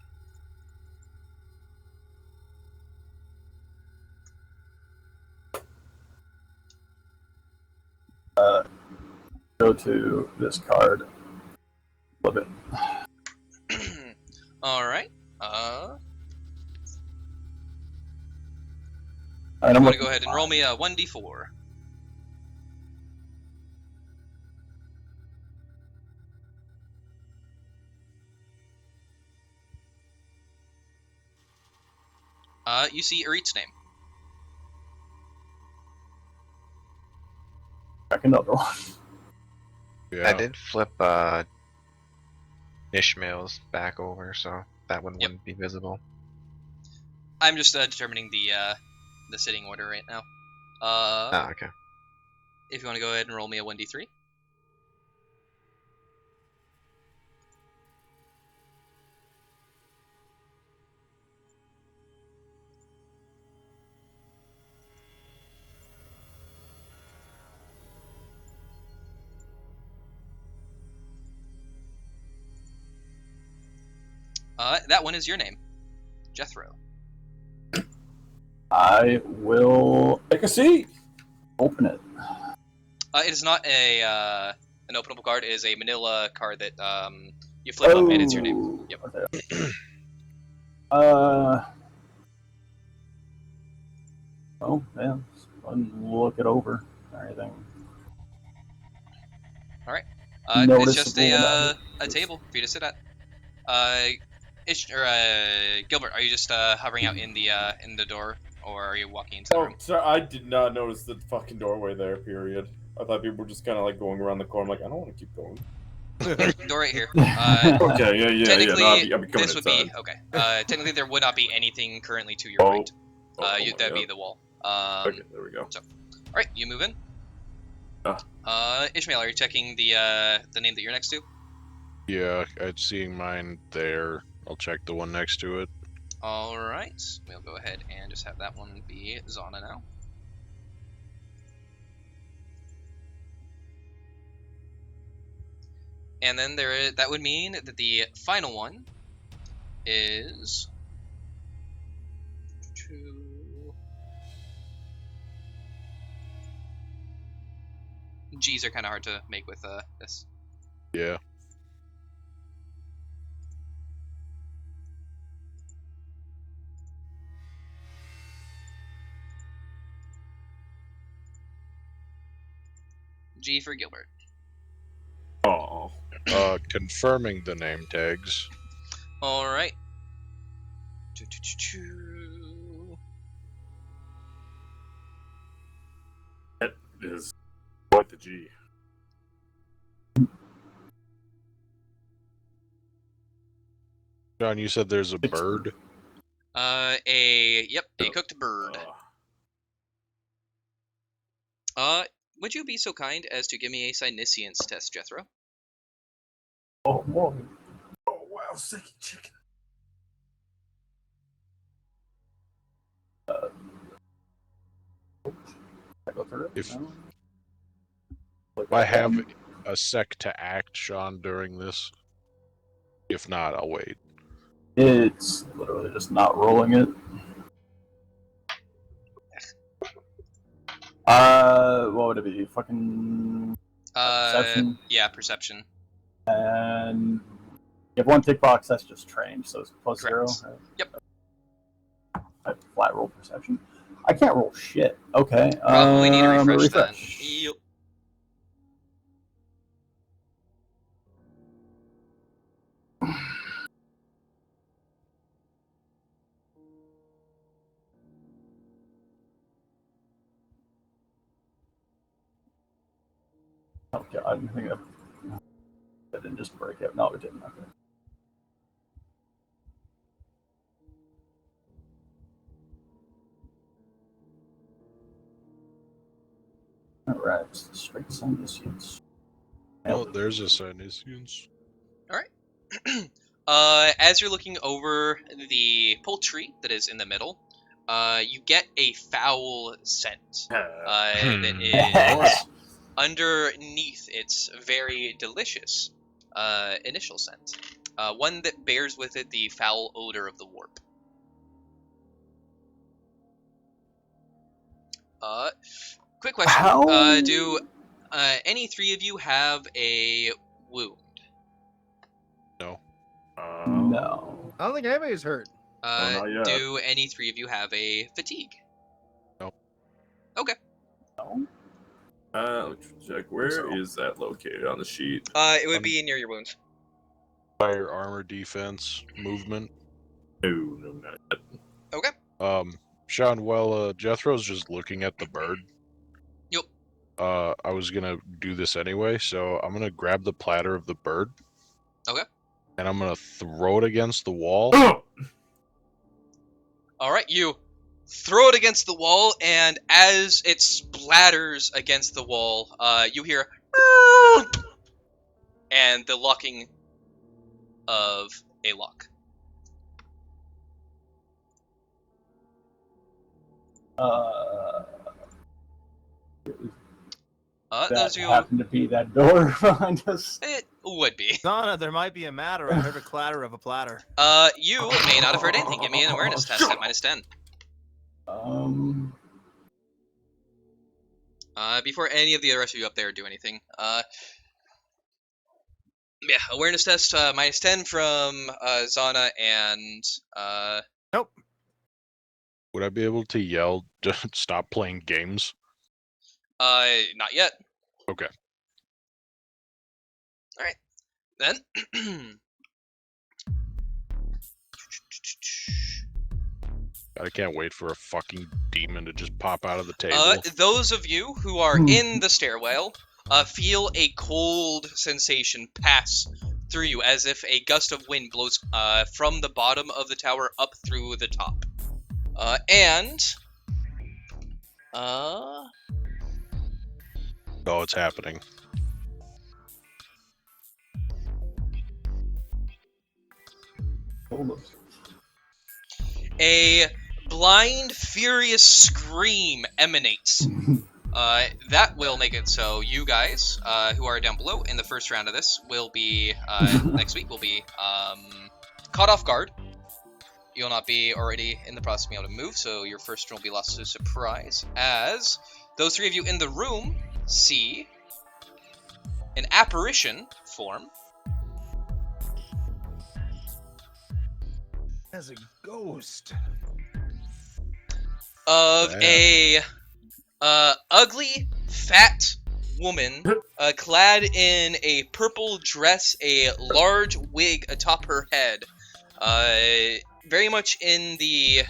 Go to this card. Flip it. All right. And I'm I'm going to go ahead and roll me a 1d4. You see Erit's name. back another one. Yeah. I did flip Ishmael's back over, so that one wouldn't be visible. I'm just determining the sitting order right now. Okay. If you want to go ahead and roll me a 1d3. That one is your name, Jethro. I will Take a seat. open it. It is not an openable card. It is a Manila card that you flip up, and it's your name. Yep. Okay. Oh, man. Go ahead and look it over. Anything. All right. It's just Noticeable a table for you to sit at. Gilbert, are you just hovering out in the door, or are you walking into the Oh, room? sorry, I did not notice the fucking doorway there, period. I thought people were just kind of like going around the corner. I'm like, I don't want to keep going. Door right here. Okay, yeah. Technically, No, I'll be coming this would inside. be okay. Technically, there would not be anything currently to your Oh. right. Oh, That'd yeah. be the wall. Okay, there we go. So, all right, you move in. Ishmael, are you checking the name that you're next to? Yeah, I'm seeing mine there. I'll check the one next to it. All right, we'll go ahead and just have that one be Zana now. And then that would mean that the final one is G's are kind of hard to make with this. Yeah. G for Gilbert. Oh. Confirming the name tags. All right. That is quite the G. John, you said there's a bird? A cooked bird. Would you be so kind as to give me a Psyniscience test, Jethro? Oh, boy. Oh, wow, sicky chicken. I go through it? If No? I have a sec to act, Sean, during this. If not, I'll wait. It's literally just not rolling it. What would it be? Fucking perception? Yeah, perception. And you have one tick box, that's just trained, so it's plus Correct. 0. Right? Yep. I have flat roll perception. I can't roll shit. Okay. Probably need a refresh then. refresh. Yep. Oh god, I think that didn't just break it. No, it didn't. Okay. Alright, straight Psyniscience. Oh, there's a Psyniscience. As you're looking over the poultry that is in the middle, you get a foul scent that is underneath its very delicious initial scent. One that bears with it the foul odor of the warp. Quick question. How? Do any three of you have a wound? No. No. I don't think anybody's hurt. not yet. Do any three of you have a fatigue? No. Okay. No. Let's check. Where is that located on the sheet? It would be near your wounds. Fire, armor, defense, movement. No, not yet. Okay. Sean, while Jethro's just looking at the bird. Yep. I was gonna do this anyway, so I'm gonna grab the platter of the bird. Okay. And I'm gonna throw it against the wall. All right, you throw it against the wall, and as it splatters against the wall, you hear and the locking of a lock. That Those of you, happened to be that door behind us. would be. Donna, there might be a matter. I heard a clatter of a platter. You may not have heard anything. Give me an awareness test at -10. Before any of the rest of you up there do anything. Yeah, awareness test -10 from Zana and Nope. Would I be able to yell, just stop playing games? not yet. Okay. Alright. Then I can't wait for a fucking demon to just pop out of the table. those of you who are in the stairwell feel a cold sensation pass through you as if a gust of wind blows from the bottom of the tower up through the top. Oh, it's happening. A blind, furious scream emanates. That will make it so you guys, who are down below in the first round of this, will be, next week, will be caught off guard. You'll not be already in the process of being able to move, so your first turn will be lost to surprise, as those three of you in the room see an apparition form. As a ghost. Of Damn. a ugly, fat woman, clad in a purple dress, a large wig atop her head, very much in the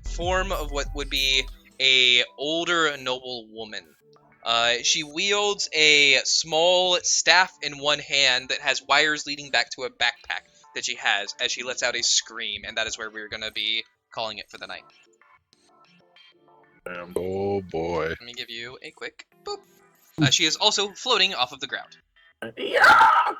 form of what would be a older noble woman. She wields a small staff in one hand that has wires leading back to a backpack that she has as she lets out a scream, and that is where we're going to be calling it for the night. Damn. Oh boy. Let me give you a quick boop. She is also floating off of the ground. Yeah!